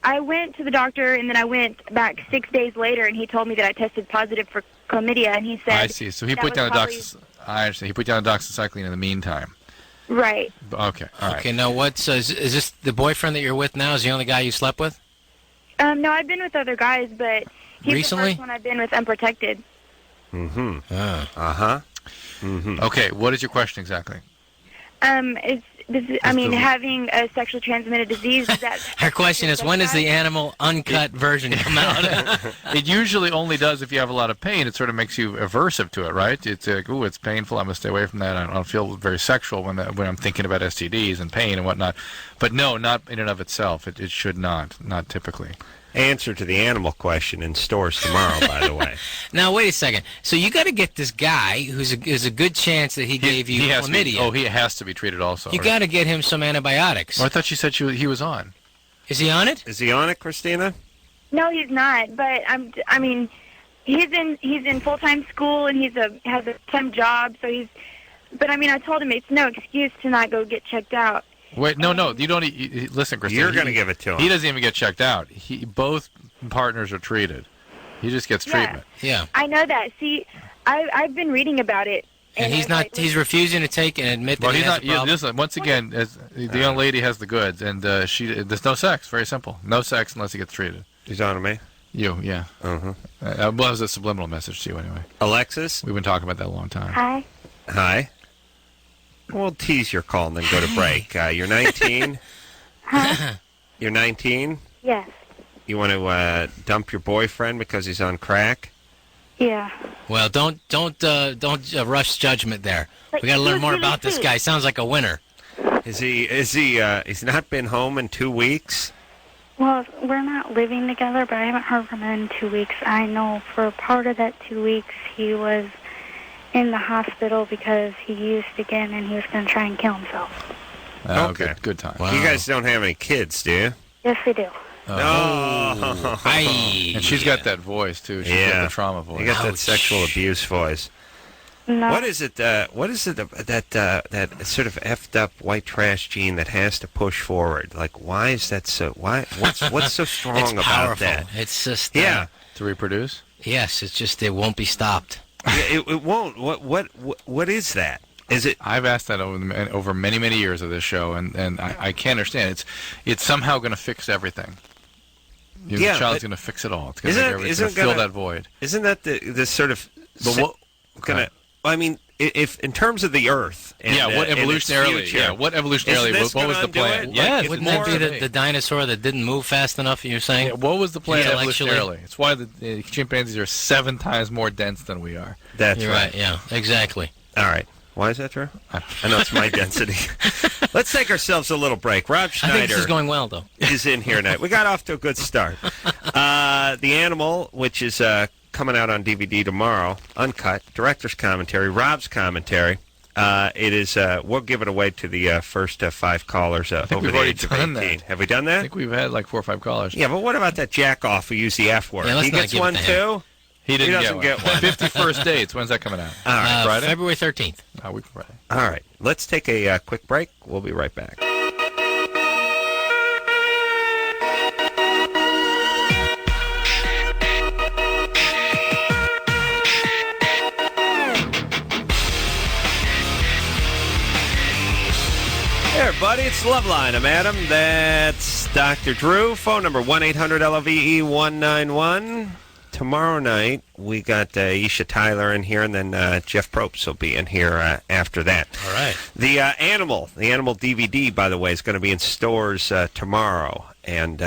[SPEAKER 7] I went to the doctor, and then I went back 6 days later, and he told me that I tested positive for chlamydia, and he said...
[SPEAKER 5] I see. So he put down I understand. He put down a doxycycline in the meantime.
[SPEAKER 7] Right.
[SPEAKER 5] Okay. All right.
[SPEAKER 4] Okay. Now, is this the boyfriend that you're with now? Is he the only guy you slept with?
[SPEAKER 7] No, I've been with other guys, but he's
[SPEAKER 4] Recently?
[SPEAKER 7] the first one I've been with unprotected.
[SPEAKER 5] Okay. What is your question exactly?
[SPEAKER 7] Having a sexually transmitted disease, is that...
[SPEAKER 4] Her question is, when does the animal uncut version come out?
[SPEAKER 5] It usually only does if you have a lot of pain. It sort of makes you aversive to it, right? It's like, ooh, it's painful. I'm going to stay away from that. I don't feel very sexual when I'm thinking about STDs and pain and whatnot. But no, not in and of itself. It should not typically.
[SPEAKER 3] Answer to the animal question in stores tomorrow, by the way.
[SPEAKER 4] Now, wait a second. So you got to get this guy who's a good chance that he gave you chlamydia.
[SPEAKER 5] He has to be treated also.
[SPEAKER 4] You got to get him some antibiotics.
[SPEAKER 5] Oh, I thought you said he was on.
[SPEAKER 4] Is he on it?
[SPEAKER 3] Is he on it, Christina?
[SPEAKER 7] No, he's not. But he's in full-time school, and has a temp job. So he's. But I told him it's no excuse to not go get checked out.
[SPEAKER 5] Wait, no, you don't. Listen, Christina.
[SPEAKER 3] You're going to give it to him.
[SPEAKER 5] He doesn't even get checked out. Both partners are treated. He just gets treatment.
[SPEAKER 4] Yeah.
[SPEAKER 7] I know that. See, I've been reading about it.
[SPEAKER 4] And he's not. He's refusing to take and admit that he has a problem.
[SPEAKER 5] Listen, once again, the young lady has the goods, and there's no sex. Very simple. No sex unless he gets treated.
[SPEAKER 3] He's on to me?
[SPEAKER 5] You, yeah.
[SPEAKER 3] Uh-huh.
[SPEAKER 5] Well, it was a subliminal message to you anyway.
[SPEAKER 3] Alexis?
[SPEAKER 5] We've been talking about that a long time.
[SPEAKER 7] Hi.
[SPEAKER 3] Hi. We'll tease your call and then go to break. You're 19?
[SPEAKER 7] Huh?
[SPEAKER 3] You're 19?
[SPEAKER 7] Yes.
[SPEAKER 3] You want to dump your boyfriend because he's on crack?
[SPEAKER 7] Yeah.
[SPEAKER 4] Well, don't rush judgment there. We got to learn more about this guy. Sounds like a winner.
[SPEAKER 3] He's not been home in 2 weeks?
[SPEAKER 8] Well, we're not living together, but I haven't heard from him in 2 weeks. I know for part of that 2 weeks he was in the hospital because he used again and he was going to try and kill himself.
[SPEAKER 3] Okay.
[SPEAKER 5] Good time.
[SPEAKER 4] Wow.
[SPEAKER 3] You guys don't have any kids, do you?
[SPEAKER 8] Yes, we do.
[SPEAKER 3] Oh.
[SPEAKER 5] And she's got that voice, too. She's got the trauma voice.
[SPEAKER 3] You got that sexual abuse voice.
[SPEAKER 8] No.
[SPEAKER 3] What is it that sort of effed up white trash gene that has to push forward? Like, why is that so? What's so strong
[SPEAKER 4] It's
[SPEAKER 3] about
[SPEAKER 4] powerful.
[SPEAKER 3] that?
[SPEAKER 4] It's just
[SPEAKER 5] To reproduce?
[SPEAKER 4] Yes, it's just it won't be stopped.
[SPEAKER 3] It won't. What is that? Is it?
[SPEAKER 5] I've asked that over many, many years of this show, and I can't understand. It's somehow going to fix everything. The child's going to fix it all. It's going to fill that void.
[SPEAKER 3] Isn't that the sort of?
[SPEAKER 5] But what?
[SPEAKER 3] I mean, if in terms of the Earth. And,
[SPEAKER 5] what evolutionarily?
[SPEAKER 3] future,
[SPEAKER 5] What evolutionarily? What was the plan?
[SPEAKER 3] Yeah,
[SPEAKER 4] Wouldn't that be the dinosaur that didn't move fast enough? You're saying?
[SPEAKER 5] Yeah, what was the plan
[SPEAKER 4] Intellectually?
[SPEAKER 5] evolutionarily? It's why the chimpanzees are 7 times more dense than we are.
[SPEAKER 3] That's
[SPEAKER 4] You're right. Yeah, exactly.
[SPEAKER 3] All right. Why is that true? I know it's my density. Let's take ourselves a little break. Rob Schneider.
[SPEAKER 4] I think this is going well, though.
[SPEAKER 3] Is in here tonight. We got off to a good start. The Animal, which is coming out on DVD tomorrow, uncut, director's commentary, Rob's commentary. It is. We'll give it away to the first 5 callers over
[SPEAKER 5] we've
[SPEAKER 3] the
[SPEAKER 5] already
[SPEAKER 3] age of
[SPEAKER 5] done
[SPEAKER 3] 18.
[SPEAKER 5] that.
[SPEAKER 3] Have we done
[SPEAKER 5] I
[SPEAKER 3] that?
[SPEAKER 5] think we've had like 4 or 5 callers.
[SPEAKER 3] Yeah, but what about that jack-off who used the F word?
[SPEAKER 4] Yeah, let's
[SPEAKER 3] He
[SPEAKER 4] not
[SPEAKER 3] gets
[SPEAKER 4] give it
[SPEAKER 3] one,
[SPEAKER 4] to him.
[SPEAKER 3] too?
[SPEAKER 5] He
[SPEAKER 3] doesn't get one.
[SPEAKER 5] 51st dates. When's that coming out?
[SPEAKER 3] All right,
[SPEAKER 5] Friday?
[SPEAKER 4] February 13th.
[SPEAKER 5] Oh, we can Friday.
[SPEAKER 3] All right. Let's take a quick break. We'll be right back. Hey, everybody, it's Loveline. I'm Adam. That's Dr. Drew. Phone number 1-800-LOVE-191. Tomorrow night, we got Isha Tyler in here, and then Jeff Probst will be in here after that.
[SPEAKER 4] All right.
[SPEAKER 3] The Animal DVD, by the way, is going to be in stores tomorrow. And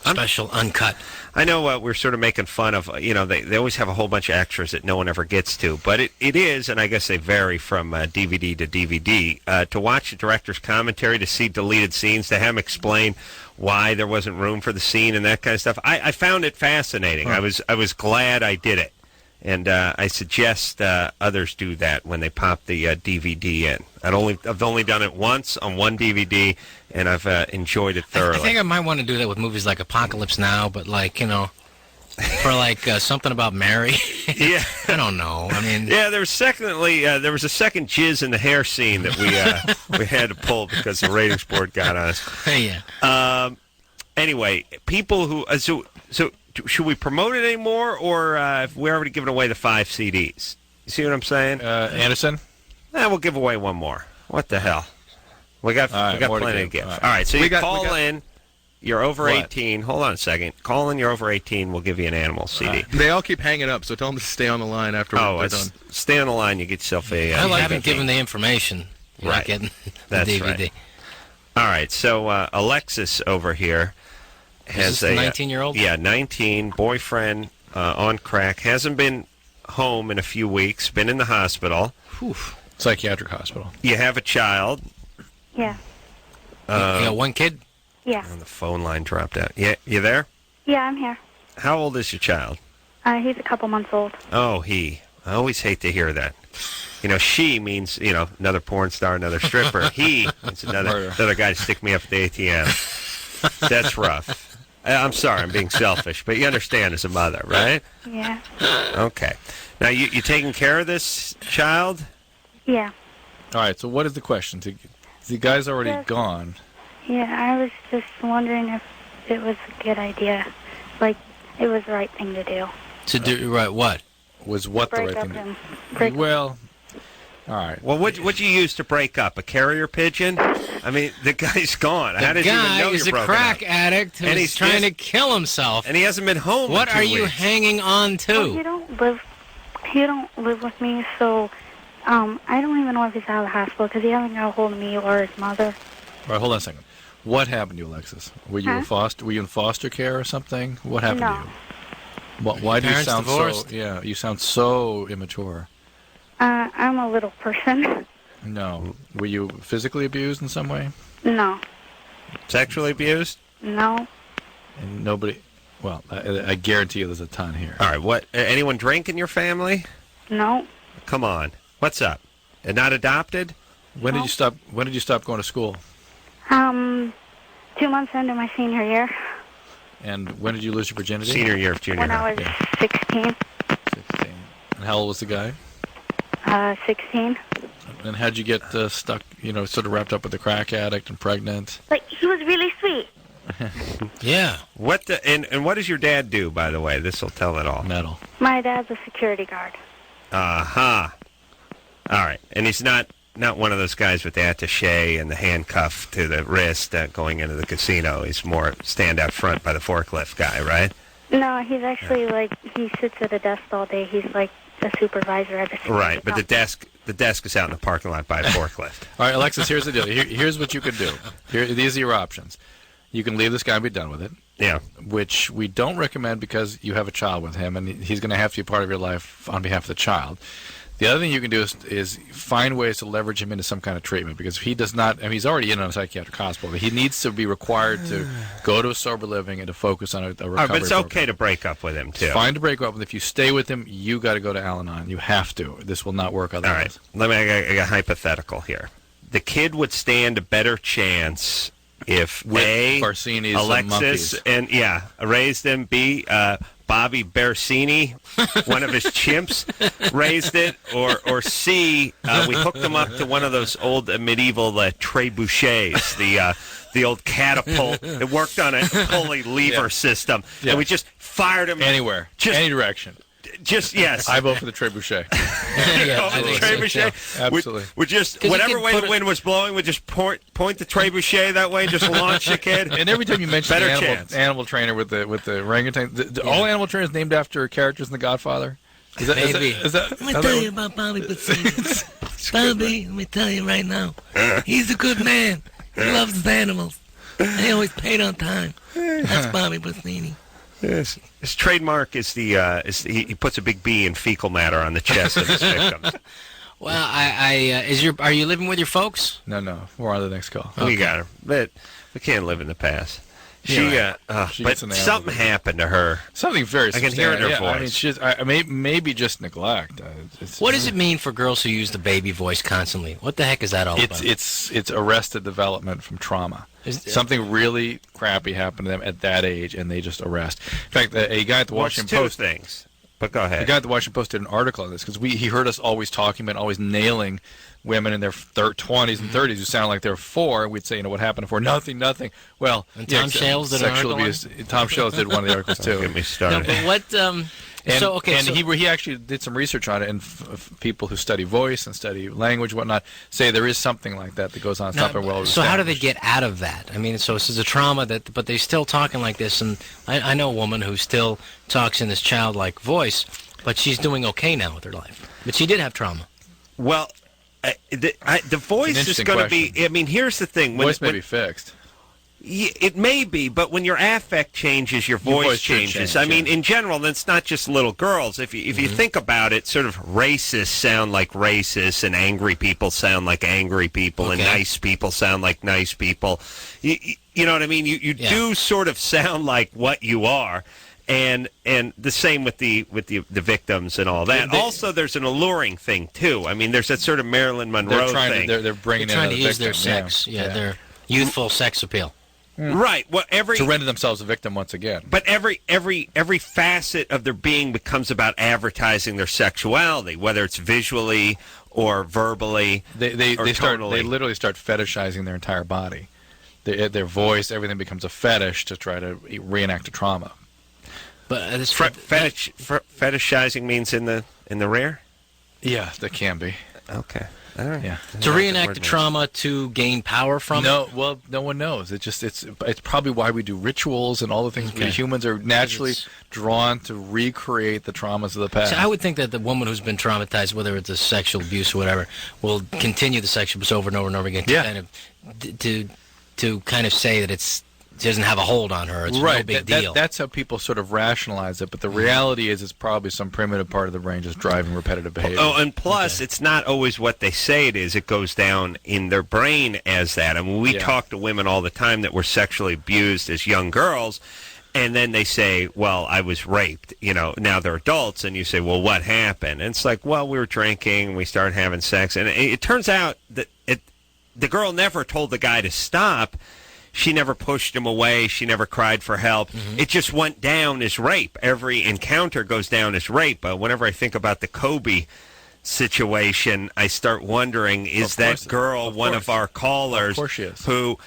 [SPEAKER 4] Special uncut.
[SPEAKER 3] I know we're sort of making fun of, they always have a whole bunch of extras that no one ever gets to. But it is, and I guess they vary from DVD to DVD. To watch the director's commentary, to see deleted scenes, to have him explain why there wasn't room for the scene and that kind of stuff, I found it fascinating.
[SPEAKER 5] Huh.
[SPEAKER 3] I was glad I did it. And I suggest others do that when they pop the DVD in. I've only done it once on one DVD, and I've enjoyed it thoroughly.
[SPEAKER 4] I think I might want to do that with movies like Apocalypse Now, but for something about Mary.
[SPEAKER 3] Yeah.
[SPEAKER 4] I don't know. I mean,
[SPEAKER 3] yeah, there was a second jizz in the hair scene that we had to pull because the ratings board got on us.
[SPEAKER 4] Yeah.
[SPEAKER 3] Anyway, people who so should we promote it anymore, or have we already given away the 5 CDs? You see what I'm saying?
[SPEAKER 5] Anderson?
[SPEAKER 3] We'll give away one more. What the hell? We got plenty of gifts. All right, so you call in. You're over 18. Hold on a second. Call in. You're over 18. We'll give you an Animal CD.
[SPEAKER 9] They all keep hanging up, so tell them to stay on the line after we're done.
[SPEAKER 3] Stay on the line. You get yourself a.
[SPEAKER 4] I haven't given the information. You're not getting the DVD.
[SPEAKER 3] Right. All right, so Alexis over here has
[SPEAKER 4] a 19-year-old.
[SPEAKER 3] Yeah, 19, boyfriend on crack. Hasn't been home in a few weeks. Been in the hospital.
[SPEAKER 4] Whew.
[SPEAKER 5] Psychiatric hospital.
[SPEAKER 3] You have a child.
[SPEAKER 8] Yeah.
[SPEAKER 4] You got one kid?
[SPEAKER 8] Yeah.
[SPEAKER 3] And the phone line dropped out. Yeah, you there?
[SPEAKER 8] Yeah, I'm here.
[SPEAKER 3] How old is your child?
[SPEAKER 8] He's a couple months old.
[SPEAKER 3] Oh, he. I always hate to hear that. She means, another porn star, another stripper. He means another guy to stick me up at the ATM. That's rough. I'm sorry, I'm being selfish, but you understand as a mother, right?
[SPEAKER 8] Yeah.
[SPEAKER 3] Okay. Now, you taking care of this child?
[SPEAKER 8] Yeah.
[SPEAKER 5] All right, so what is the question? The guy's already gone.
[SPEAKER 8] Yeah, I was just wondering if it was a good idea. Like, it was the right thing to do.
[SPEAKER 4] To do right what?
[SPEAKER 5] Was what the right thing to do? Well, all right.
[SPEAKER 3] Well, what'd you use to break up? A carrier pigeon? I mean, the guy's gone. How did you even know
[SPEAKER 4] is a
[SPEAKER 3] you're broken
[SPEAKER 4] crack
[SPEAKER 3] up?
[SPEAKER 4] addict who's
[SPEAKER 3] And he's
[SPEAKER 4] trying to kill himself.
[SPEAKER 3] And he hasn't been home
[SPEAKER 4] What
[SPEAKER 3] in 2
[SPEAKER 4] are you
[SPEAKER 3] weeks.
[SPEAKER 4] hanging on to?
[SPEAKER 8] Well, he don't live with me, so I don't even know if he's out of the hospital because he hasn't got a hold of me or his mother.
[SPEAKER 5] All right, hold on a second. What happened to you, Alexis? Were you Were you in foster care or something? What happened to you? Why do you sound
[SPEAKER 4] divorced?
[SPEAKER 5] so? Yeah, you sound so immature.
[SPEAKER 8] I'm a little person.
[SPEAKER 5] No. Were you physically abused in some way?
[SPEAKER 8] No.
[SPEAKER 3] Sexually abused?
[SPEAKER 8] No.
[SPEAKER 5] And nobody. Well, I guarantee you, there's a ton here.
[SPEAKER 3] All right. What? Anyone drink in your family?
[SPEAKER 8] No.
[SPEAKER 3] Come on. What's up? Not adopted?
[SPEAKER 5] When did you stop? When did you stop going to school?
[SPEAKER 8] 2 months into my senior year.
[SPEAKER 5] And when did you lose your virginity?
[SPEAKER 3] Senior year of junior
[SPEAKER 8] When
[SPEAKER 3] high.
[SPEAKER 8] I was 16.
[SPEAKER 5] 16. And how old was the guy?
[SPEAKER 8] 16.
[SPEAKER 5] And how'd you get stuck, sort of wrapped up with the crack addict and pregnant?
[SPEAKER 8] Like, he was really sweet.
[SPEAKER 4] Yeah.
[SPEAKER 3] And what does your dad do, by the way? This will tell it all.
[SPEAKER 5] Metal.
[SPEAKER 8] My dad's a security guard.
[SPEAKER 3] All right. And he's not one of those guys with the attaché and the handcuff to the wrist going into the casino. He's more stand out front by the forklift guy, right?
[SPEAKER 8] No, he's actually he sits at a desk all day. He's like a supervisor at a security
[SPEAKER 3] Right, but the desk is out in the parking lot by a forklift.
[SPEAKER 5] All right, Alexis, here's the deal. Here's what you could do. These are your options. You can leave this guy and be done with it.
[SPEAKER 3] Yeah.
[SPEAKER 5] Which we don't recommend because you have a child with him, and he's going to have to be part of your life on behalf of the child. The other thing you can do is find ways to leverage him into some kind of treatment, because he does not. I mean, he's already in a psychiatric hospital, but he needs to be required to go to a sober living and to focus on a recovery
[SPEAKER 3] But it's
[SPEAKER 5] program.
[SPEAKER 3] okay to break up with him, too.
[SPEAKER 5] It's fine to break up with him. If you stay with him, you got to go to Al-Anon. You have to. This will not work otherwise.
[SPEAKER 3] All right. I got a hypothetical here. The kid would stand a better chance if
[SPEAKER 5] With
[SPEAKER 3] A,
[SPEAKER 5] Barcini's
[SPEAKER 3] Alexis, and raised him, B, Bobby Bersini, one of his chimps, raised it, or C, we hooked him up to one of those old medieval trebuchets, the old catapult. It worked on a pulley lever system, and we just fired him
[SPEAKER 5] anywhere, any direction.
[SPEAKER 3] yes.
[SPEAKER 5] I vote for the trebuchet.
[SPEAKER 4] Yeah, I think so,
[SPEAKER 3] trebuchet.
[SPEAKER 4] too.
[SPEAKER 5] Absolutely.
[SPEAKER 3] Would just
[SPEAKER 4] 'Cause you
[SPEAKER 3] whatever
[SPEAKER 4] can
[SPEAKER 3] way
[SPEAKER 4] put
[SPEAKER 3] the
[SPEAKER 4] it-
[SPEAKER 3] wind was blowing, would just point the trebuchet that way, and just launch the kid.
[SPEAKER 5] And every time you mention
[SPEAKER 3] Better
[SPEAKER 5] the
[SPEAKER 3] chance.
[SPEAKER 5] animal trainer with the orangutan, all animal trainers named after characters in The Godfather. Is that,
[SPEAKER 4] Maybe.
[SPEAKER 5] Is that,
[SPEAKER 4] Let me tell you about Bobby Basini. Bobby, let me tell you right now. He's a good man. He loves his animals. He always paid on time. That's Bobby Basini.
[SPEAKER 3] Yes. His trademark is he puts a big B in fecal matter on the chest of his victims.
[SPEAKER 4] Well, are you living with your folks?
[SPEAKER 5] No. We're on to the next call.
[SPEAKER 3] We got her, but we can't live in the past. She
[SPEAKER 5] She
[SPEAKER 3] but
[SPEAKER 5] gets in the
[SPEAKER 3] something
[SPEAKER 5] animal.
[SPEAKER 3] happened to her.
[SPEAKER 5] Something very
[SPEAKER 3] I can hear it in her
[SPEAKER 5] substantial. I mean,
[SPEAKER 3] voice.
[SPEAKER 5] she's maybe just neglect.
[SPEAKER 4] What does it mean for girls who use the baby voice constantly? What the heck is that all about?
[SPEAKER 5] It's arrested development from trauma. Something really crappy happened to them at that age, and they just arrest. In fact, a guy at the Washington Post.
[SPEAKER 3] Things. But go ahead.
[SPEAKER 5] The guy at the Washington Post did an article on this because he heard us always talking about always nailing women in their 20s and 30s who sound like they're 4. And we'd say, what happened to 4? Nothing. Well,
[SPEAKER 4] And Tom Shales did an
[SPEAKER 5] sexual
[SPEAKER 4] article
[SPEAKER 5] abuse. Tom Shales did one of the articles too.
[SPEAKER 3] Get me
[SPEAKER 4] No,
[SPEAKER 3] started.
[SPEAKER 4] but what?
[SPEAKER 5] He actually did some research on it, and people who study voice and study language, and whatnot, say there is something like that goes on. It's not very well
[SPEAKER 4] So how do they
[SPEAKER 5] established.
[SPEAKER 4] get out of that? I mean, so this is a trauma but they're still talking like this, and I know a woman who still talks in this childlike voice, but she's doing okay now with her life. But she did have trauma.
[SPEAKER 3] Well, the voice is
[SPEAKER 5] interesting
[SPEAKER 3] going to be.
[SPEAKER 5] question.
[SPEAKER 3] I mean, here's the thing.
[SPEAKER 5] Voice may be fixed.
[SPEAKER 3] It may be, but when your affect changes, your voice
[SPEAKER 5] should
[SPEAKER 3] changes.
[SPEAKER 5] change,
[SPEAKER 3] I mean, in general, that's not just little girls. If you think about it, sort of racists sound like racists, and angry people sound like angry people, and nice people sound like nice people. You know what I mean? You do sort of sound like what you are. And the same with the victims and all that. Also, there's an alluring thing too. I mean, there's that sort of Marilyn Monroe thing.
[SPEAKER 5] They're bringing
[SPEAKER 4] They're trying
[SPEAKER 5] in
[SPEAKER 4] to
[SPEAKER 5] a
[SPEAKER 4] use their
[SPEAKER 5] victim.
[SPEAKER 4] sex. Yeah, their youthful sex appeal.
[SPEAKER 3] Right. Well,
[SPEAKER 5] to render themselves a victim once again.
[SPEAKER 3] But every facet of their being becomes about advertising their sexuality, whether it's visually or verbally.
[SPEAKER 5] They literally start fetishizing their entire body. Their voice, everything becomes a fetish to try to reenact a trauma.
[SPEAKER 4] But this
[SPEAKER 3] fetishizing means in the rear.
[SPEAKER 5] Yeah, that can be.
[SPEAKER 3] Okay. All right.
[SPEAKER 5] Yeah.
[SPEAKER 4] To reenact the trauma to gain power from
[SPEAKER 5] it? Well, no one knows. It's probably why we do rituals and all the things.
[SPEAKER 4] Okay.
[SPEAKER 5] Humans are naturally drawn to recreate the traumas of the past.
[SPEAKER 4] So I would think that the woman who's been traumatized, whether it's a sexual abuse or whatever, will continue the sexual abuse over and over and over again to kind of say that it doesn't have a hold on her. It's no big deal.
[SPEAKER 5] That's how people sort of rationalize it, but the reality is it's probably some primitive part of the brain just driving repetitive behavior.
[SPEAKER 3] Oh, and plus, it's not always what they say it is. It goes down in their brain as that. I mean, we talk to women all the time that were sexually abused as young girls, and then they say, well, I was raped. Now they're adults, and you say, well, what happened? And it's like, well, we were drinking, we started having sex, and it turns out that the girl never told the guy to stop. She never pushed him away. She never cried for help. Mm-hmm. It just went down as rape. Every encounter goes down as rape. Whenever I think about the Kobe situation, I start wondering, is that girl one of our callers?
[SPEAKER 5] Of course she is.
[SPEAKER 3] Who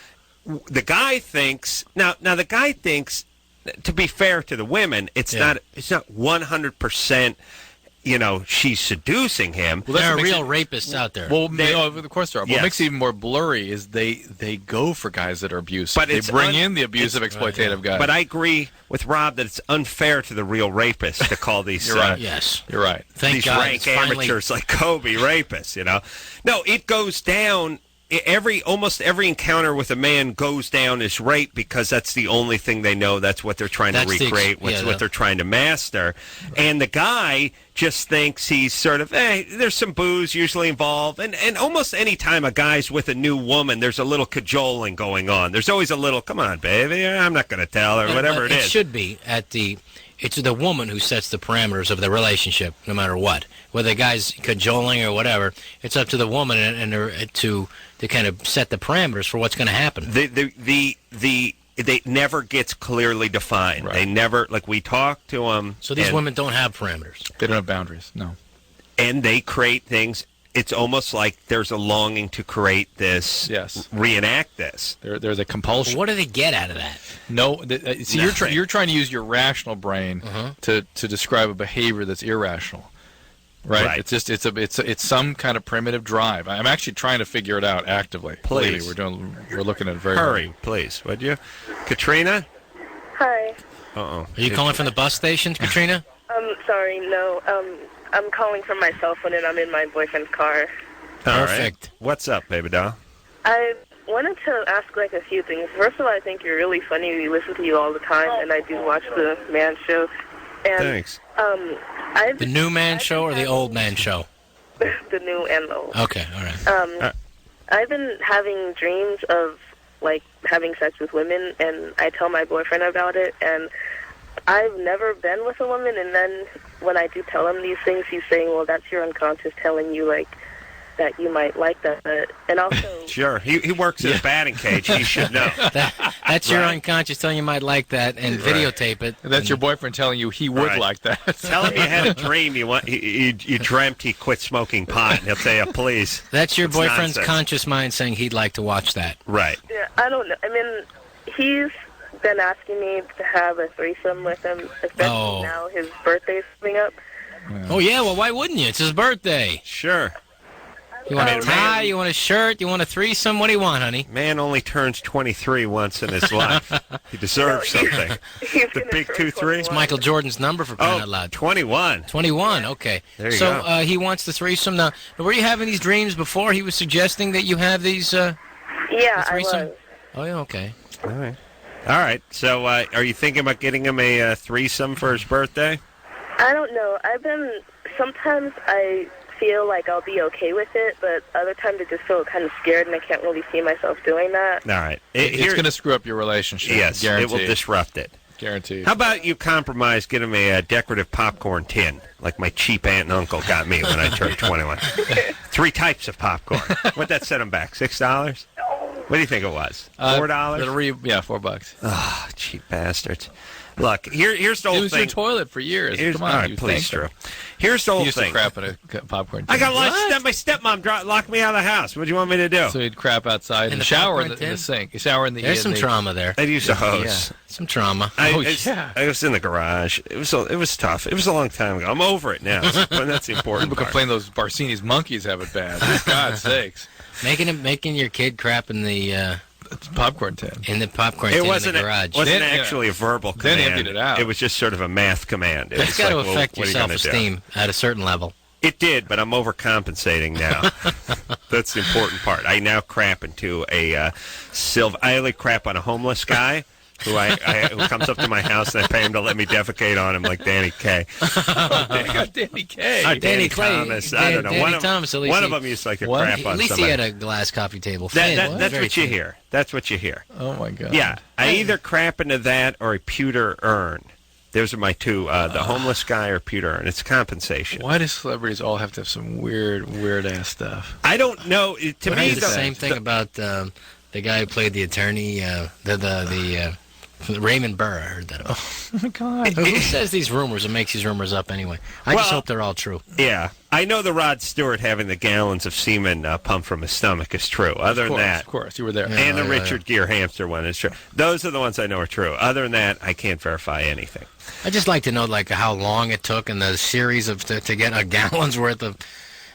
[SPEAKER 3] the guy thinks, now the guy thinks, to be fair to the women, it's not 100%, she's seducing him.
[SPEAKER 4] Well, there are real rapists out there.
[SPEAKER 5] Well, of course there are. What makes it even more blurry is they go for guys that are abusive.
[SPEAKER 3] But
[SPEAKER 5] they bring in the abusive, exploitative guys.
[SPEAKER 3] But I agree with Rob that it's unfair to the real rapists to call these.
[SPEAKER 5] You're right.
[SPEAKER 4] Yes,
[SPEAKER 5] you're right.
[SPEAKER 3] These rank amateurs like Kobe rapists. No, it goes down. Almost every encounter with a man goes down as rape because that's the only thing they know. That's what they're trying to recreate. What they're trying to master. And the guy just thinks he's sort of, there's some booze usually involved. And almost any time a guy's with a new woman, there's a little cajoling going on. There's always a little, come on, baby, I'm not going to tell her, whatever it is.
[SPEAKER 4] It should be it's the woman who sets the parameters of the relationship, no matter what. Whether the guy's cajoling or whatever, it's up to the woman and to kind of set the parameters for what's going to happen. It
[SPEAKER 3] never gets clearly defined.
[SPEAKER 5] Right.
[SPEAKER 3] They never, like we talk to them.
[SPEAKER 4] So these women don't have parameters.
[SPEAKER 5] They don't have boundaries, no.
[SPEAKER 3] And they create things it's almost like there's a longing to create this, reenact this.
[SPEAKER 5] There's a compulsion.
[SPEAKER 4] What do they get out of that?
[SPEAKER 5] No, see, you're trying to use your rational brain to describe a behavior that's irrational. Right. It's just it's some kind of primitive drive. I'm actually trying to figure it out actively.
[SPEAKER 3] Please.
[SPEAKER 5] We're looking at it very
[SPEAKER 3] hurry,
[SPEAKER 5] hard.
[SPEAKER 3] please, would you? Katrina?
[SPEAKER 10] Hi.
[SPEAKER 3] Uh-oh.
[SPEAKER 4] Are you calling from the bus station, Katrina?
[SPEAKER 10] Sorry, no. I'm calling from my cell phone and I'm in my boyfriend's car.
[SPEAKER 4] Perfect.
[SPEAKER 3] Right. What's up, baby doll?
[SPEAKER 10] I wanted to ask a few things. First of all, I think you're really funny. We listen to you all the time, and I do watch the Man Show. And,
[SPEAKER 3] thanks.
[SPEAKER 4] The new Man Show or the old Man Show?
[SPEAKER 10] The new and the old.
[SPEAKER 4] Okay, all right.
[SPEAKER 10] I've been having dreams of having sex with women, and I tell my boyfriend about it, and I've never been with a woman, and then when I do tell him these things, he's saying, well, that's your unconscious telling you, that you might like that. And also...
[SPEAKER 3] Sure. He works in a batting cage. He should know.
[SPEAKER 4] That's your unconscious telling you might like that, and videotape it.
[SPEAKER 5] And that's your boyfriend telling you he would like that.
[SPEAKER 3] Tell him you had a dream. You dreamt he quit smoking pot, and he'll say, please.
[SPEAKER 4] That's your boyfriend's
[SPEAKER 3] nonsense.
[SPEAKER 4] Conscious mind saying he'd like to watch that.
[SPEAKER 3] Right.
[SPEAKER 10] Yeah, I don't know. I mean, he's been asking me to have a threesome with him, especially now his birthday's coming up.
[SPEAKER 4] Oh, yeah, well, why wouldn't you? It's his birthday.
[SPEAKER 3] Sure.
[SPEAKER 4] You want a tie? You want a shirt? You want a threesome? What do you want, honey?
[SPEAKER 3] Man only turns 23 once in his life. He deserves something.
[SPEAKER 10] The
[SPEAKER 3] big 2-3?
[SPEAKER 4] It's Michael Jordan's number for crying out loud.
[SPEAKER 3] 21.
[SPEAKER 4] 21, okay.
[SPEAKER 3] There you go.
[SPEAKER 4] So he wants the threesome. Now, were you having these dreams before he was suggesting that you have these
[SPEAKER 10] Yeah, I was.
[SPEAKER 4] Oh, yeah, okay.
[SPEAKER 3] All right. So are you thinking about getting him a threesome for his birthday?
[SPEAKER 10] I don't know. Sometimes I feel like I'll be okay with it, but other times I just feel kind of scared and I can't really see myself doing that.
[SPEAKER 3] All right.
[SPEAKER 5] It's going to screw up your relationship.
[SPEAKER 3] Yes,
[SPEAKER 5] guaranteed.
[SPEAKER 3] it will disrupt it.
[SPEAKER 5] Guaranteed.
[SPEAKER 3] How about you compromise, get him a decorative popcorn tin, like my cheap aunt and uncle got me when I turned 21. 3 types of popcorn. What'd that set him back, $6? What do you think it was? $4?
[SPEAKER 5] Yeah, $4.
[SPEAKER 3] Oh, cheap bastards. Look, here's the whole thing.
[SPEAKER 5] It was your toilet for years. Come on,
[SPEAKER 3] all right, please, Drew. Here's the whole
[SPEAKER 5] used
[SPEAKER 3] thing.
[SPEAKER 5] To crap in a popcorn tin.
[SPEAKER 3] I got lunch. My stepmom locked me out of the house. What do you want me to do?
[SPEAKER 5] So he'd crap outside in the shower in the sink. You shower in the.
[SPEAKER 4] There's some trauma there.
[SPEAKER 3] I'd use a hose.
[SPEAKER 4] Yeah. Some trauma.
[SPEAKER 3] I was in the garage. It was tough. It was a long time ago. I'm over it now. But that's the important
[SPEAKER 5] People
[SPEAKER 3] part.
[SPEAKER 5] complain those Barsini's monkeys have it bad. For God's sakes.
[SPEAKER 4] Making your kid crap in the
[SPEAKER 5] popcorn tin.
[SPEAKER 4] In the popcorn tin in the garage.
[SPEAKER 3] It wasn't actually a verbal command.
[SPEAKER 5] Then emptied it out.
[SPEAKER 3] It was just sort of a math command.
[SPEAKER 4] It's got to affect your self-esteem at a certain level.
[SPEAKER 3] It did, but I'm overcompensating now. That's the important part. I now crap into a silver. I only crap on a homeless guy who who comes up to my house and I pay him to let me defecate on him like Danny Kaye.
[SPEAKER 5] Danny Kaye.
[SPEAKER 3] Danny Thomas. I don't know. One of them used to like to crap on somebody.
[SPEAKER 4] At least he had a glass coffee table.
[SPEAKER 3] That's what you hear. That's what you hear.
[SPEAKER 5] Oh, my God.
[SPEAKER 3] Yeah. I either crap into that or a pewter urn. Those are my two, the homeless guy or pewter urn. It's compensation.
[SPEAKER 5] Why do celebrities all have to have some weird-ass stuff?
[SPEAKER 3] I don't know. To me,
[SPEAKER 4] the same thing about the guy who played the attorney, the Raymond Burr. I heard that about.
[SPEAKER 5] Oh, my God.
[SPEAKER 4] Who says these rumors and makes these rumors up anyway? I just hope they're all true.
[SPEAKER 3] Yeah. I know the Rod Stewart having the gallons of semen pumped from his stomach is true. Other than that.
[SPEAKER 5] Of course. You were there.
[SPEAKER 3] And the Richard Gere hamster one is true. Those are the ones I know are true. Other than that, I can't verify anything.
[SPEAKER 4] I'd just like to know how long it took and the series of to get a gallon's worth of...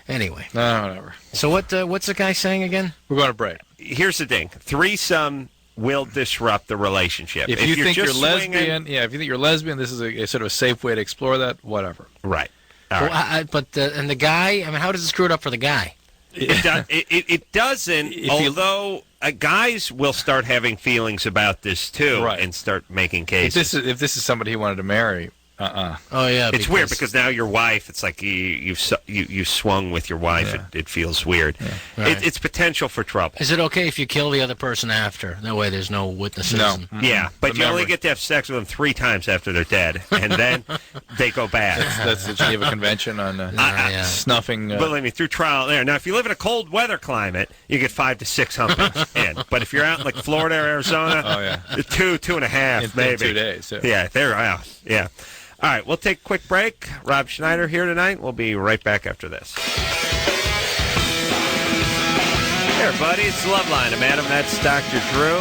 [SPEAKER 4] Anyway.
[SPEAKER 5] No, whatever.
[SPEAKER 4] So what's the guy saying again?
[SPEAKER 5] We're going to break.
[SPEAKER 3] Here's the thing. Threesome will disrupt the relationship.
[SPEAKER 5] If you think you're lesbian, if you think you're lesbian, this is a sort of a safe way to explore that. Whatever.
[SPEAKER 3] Right.
[SPEAKER 4] But and the guy, I mean, how does it screw it up for the guy?
[SPEAKER 3] It doesn't. Although guys will start having feelings about this too, and start making cases.
[SPEAKER 5] If this is somebody he wanted to marry.
[SPEAKER 4] Oh yeah,
[SPEAKER 3] it's weird because now your wife. It's like you swung with your wife.
[SPEAKER 5] Yeah.
[SPEAKER 3] It feels weird.
[SPEAKER 5] Yeah.
[SPEAKER 4] Right.
[SPEAKER 3] It's potential for trouble.
[SPEAKER 4] Is it okay if you kill the other person after? That way, there's no witnesses.
[SPEAKER 5] No.
[SPEAKER 3] Yeah, but you only get to have sex with them 3 times after they're dead, and then they go bad.
[SPEAKER 5] That's the Geneva Convention on snuffing.
[SPEAKER 3] Believe me, through trial there. Now, if you live in a cold weather climate, you get 5 to 6 humpings in. But if you're out in like Florida or Arizona, 2.5 maybe.
[SPEAKER 5] In 2 days.
[SPEAKER 3] Yeah, they're out. Yeah. All right, we'll take a quick break. Rob Schneider here tonight. We'll be right back after this. Hey, everybody, it's Loveline. I'm Adam. That's Dr. Drew.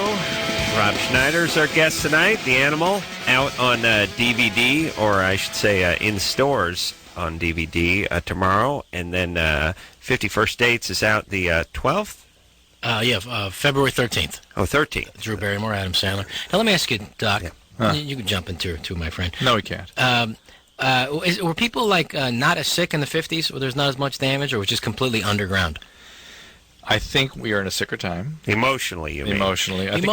[SPEAKER 3] Rob Schneider's our guest tonight. The Animal out on DVD, or I should say in stores on DVD tomorrow. And then 51st Dates is out the 12th?
[SPEAKER 4] February 13th.
[SPEAKER 3] Oh, 13th.
[SPEAKER 4] Drew Barrymore, Adam Sandler. Now, let me ask you, Doc.
[SPEAKER 3] Yeah.
[SPEAKER 4] You can jump into it, too, my friend.
[SPEAKER 5] No, we can't.
[SPEAKER 4] Were people, not as sick in the 50s, where there's not as much damage, or was it just completely underground?
[SPEAKER 5] I think we are in a sicker time.
[SPEAKER 3] Emotionally, you mean?
[SPEAKER 5] Emotionally.
[SPEAKER 4] As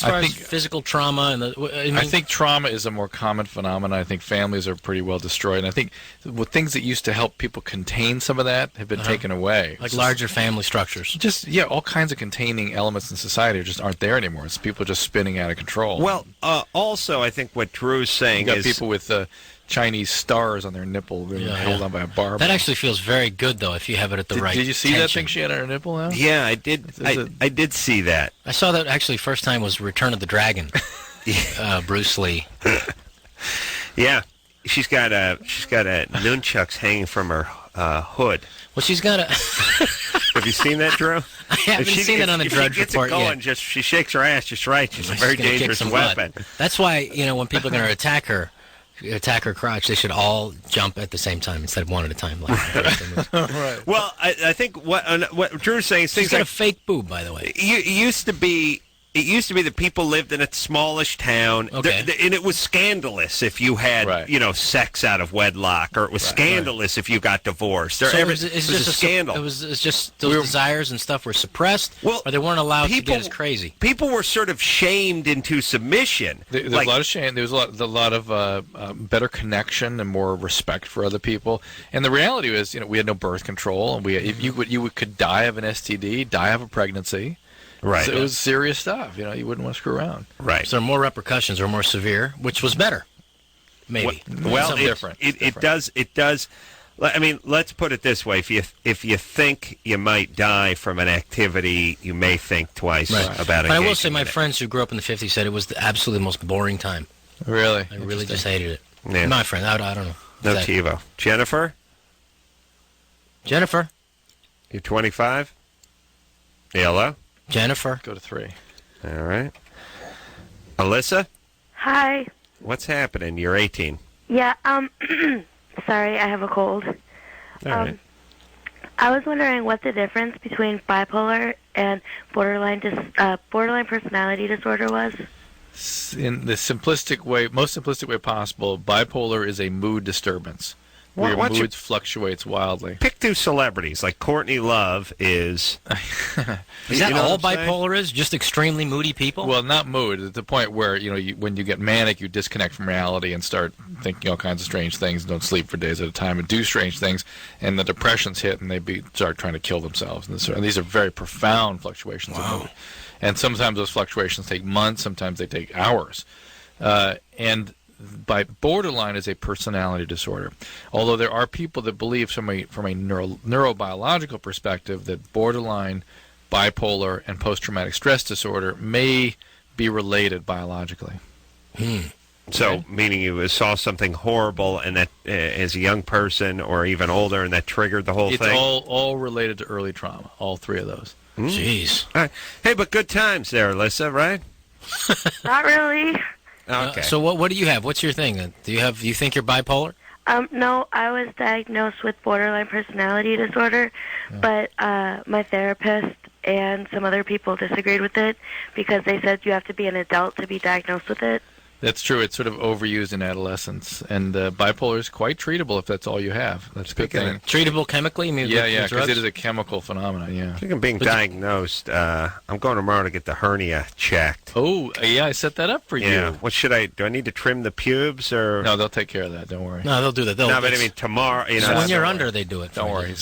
[SPEAKER 4] far as physical trauma and
[SPEAKER 5] I think trauma is a more common phenomenon. I think families are pretty well destroyed. And I think things that used to help people contain some of that have been taken away.
[SPEAKER 4] Like larger family structures.
[SPEAKER 5] All kinds of containing elements in society just aren't there anymore. It's people just spinning out of control.
[SPEAKER 3] Well, also, I think what Drew's saying
[SPEAKER 5] you got
[SPEAKER 3] is...
[SPEAKER 5] people with Chinese stars on their nipple being held on by a barb.
[SPEAKER 4] That actually feels very good, though, if you have it at the right
[SPEAKER 5] Did you see
[SPEAKER 4] tension.
[SPEAKER 5] that thing she had on her nipple now?
[SPEAKER 3] Yeah, I did. I did see that.
[SPEAKER 4] I saw that actually first time was Return of the Dragon. Bruce Lee.
[SPEAKER 3] Yeah, she's got nunchucks hanging from her hood.
[SPEAKER 4] Well, she's got a...
[SPEAKER 3] Have you seen that, Drew?
[SPEAKER 4] I haven't seen that on the Drudge Report
[SPEAKER 3] yet. If she gets it going,
[SPEAKER 4] yet.
[SPEAKER 3] she shakes her ass just right. She's a very dangerous weapon.
[SPEAKER 4] That's why, when people are going to attack her crotch, they should all jump at the same time instead of one at a time.
[SPEAKER 5] Right.
[SPEAKER 3] Well, I think what Drew's saying is
[SPEAKER 4] she's got a fake boob, by the way.
[SPEAKER 3] It used to be that people lived in a smallish town,
[SPEAKER 4] okay.
[SPEAKER 3] And it was scandalous if you had, sex out of wedlock, or it was scandalous if you got divorced.
[SPEAKER 4] It was just
[SPEAKER 3] a scandal.
[SPEAKER 4] It's just those desires and stuff were suppressed, or they weren't allowed to get as crazy.
[SPEAKER 3] People were sort of shamed into submission.
[SPEAKER 5] There's a lot of shame. There was a lot of better connection and more respect for other people. And the reality was, we had no birth control, and you could die of an STD, die of a pregnancy.
[SPEAKER 3] Right.
[SPEAKER 5] So it was serious stuff. You wouldn't want to screw around.
[SPEAKER 3] Right.
[SPEAKER 4] So more repercussions are more severe, which was better. Maybe.
[SPEAKER 3] Well,
[SPEAKER 5] different.
[SPEAKER 3] It does. I mean, let's put it this way: if you think you might die from an activity, you may think twice about it.
[SPEAKER 4] But I will say, my friends who grew up in the '50s said it was the absolutely most boring time.
[SPEAKER 5] Really?
[SPEAKER 4] I really just hated it.
[SPEAKER 3] Yeah.
[SPEAKER 4] My friend, I don't know.
[SPEAKER 3] No TiVo. Jennifer, you're 25. Hello.
[SPEAKER 4] Jennifer.
[SPEAKER 5] Go to 3.
[SPEAKER 3] All right. Alyssa?
[SPEAKER 7] Hi.
[SPEAKER 3] What's happening? You're 18.
[SPEAKER 7] Yeah, sorry, I have a cold.
[SPEAKER 3] All right.
[SPEAKER 7] I was wondering what the difference between bipolar and borderline personality disorder was.
[SPEAKER 5] In the most simplistic way possible, bipolar is a mood disturbance. Where your mood fluctuates wildly.
[SPEAKER 3] Pick 2 celebrities, like Courtney Love is...
[SPEAKER 4] Is that all bipolar is? Just extremely moody people?
[SPEAKER 5] Well, not mood. At the point where, when you get manic, you disconnect from reality and start thinking all kinds of strange things, and don't sleep for days at a time, and do strange things, and the depressions hit, and they start trying to kill themselves. And these are very profound fluctuations of mood. And sometimes those fluctuations take months, sometimes they take hours. And by borderline is a personality disorder. Although there are people that believe from a neurobiological perspective that borderline, bipolar, and post-traumatic stress disorder may be related biologically.
[SPEAKER 3] So, meaning you saw something horrible, and that as a young person or even older, and that triggered the whole thing?
[SPEAKER 5] It's all related to early trauma, all 3 of those.
[SPEAKER 4] Jeez.
[SPEAKER 3] All right. Hey, but good times there, Alyssa, right?
[SPEAKER 7] Not really.
[SPEAKER 3] Okay.
[SPEAKER 4] So what do you have? What's your thing? Do you think you're bipolar?
[SPEAKER 7] No, I was diagnosed with borderline personality disorder, but my therapist and some other people disagreed with it because they said you have to be an adult to be diagnosed with it.
[SPEAKER 5] That's true. It's sort of overused in adolescence, and bipolar is quite treatable if that's all you have. That's a good thing.
[SPEAKER 4] Treatable chemically?
[SPEAKER 5] Yeah, because it is a chemical phenomenon. Yeah.
[SPEAKER 3] Speaking of being diagnosed, I'm going tomorrow to get the hernia checked.
[SPEAKER 5] Oh, yeah, I set that up for you.
[SPEAKER 3] Yeah. What should I do? I need to trim the pubes, or
[SPEAKER 5] no? They'll take care of that. Don't worry.
[SPEAKER 4] No, they'll do that.
[SPEAKER 3] No, but I mean tomorrow.
[SPEAKER 4] When you're under, they do it.
[SPEAKER 5] Don't worry.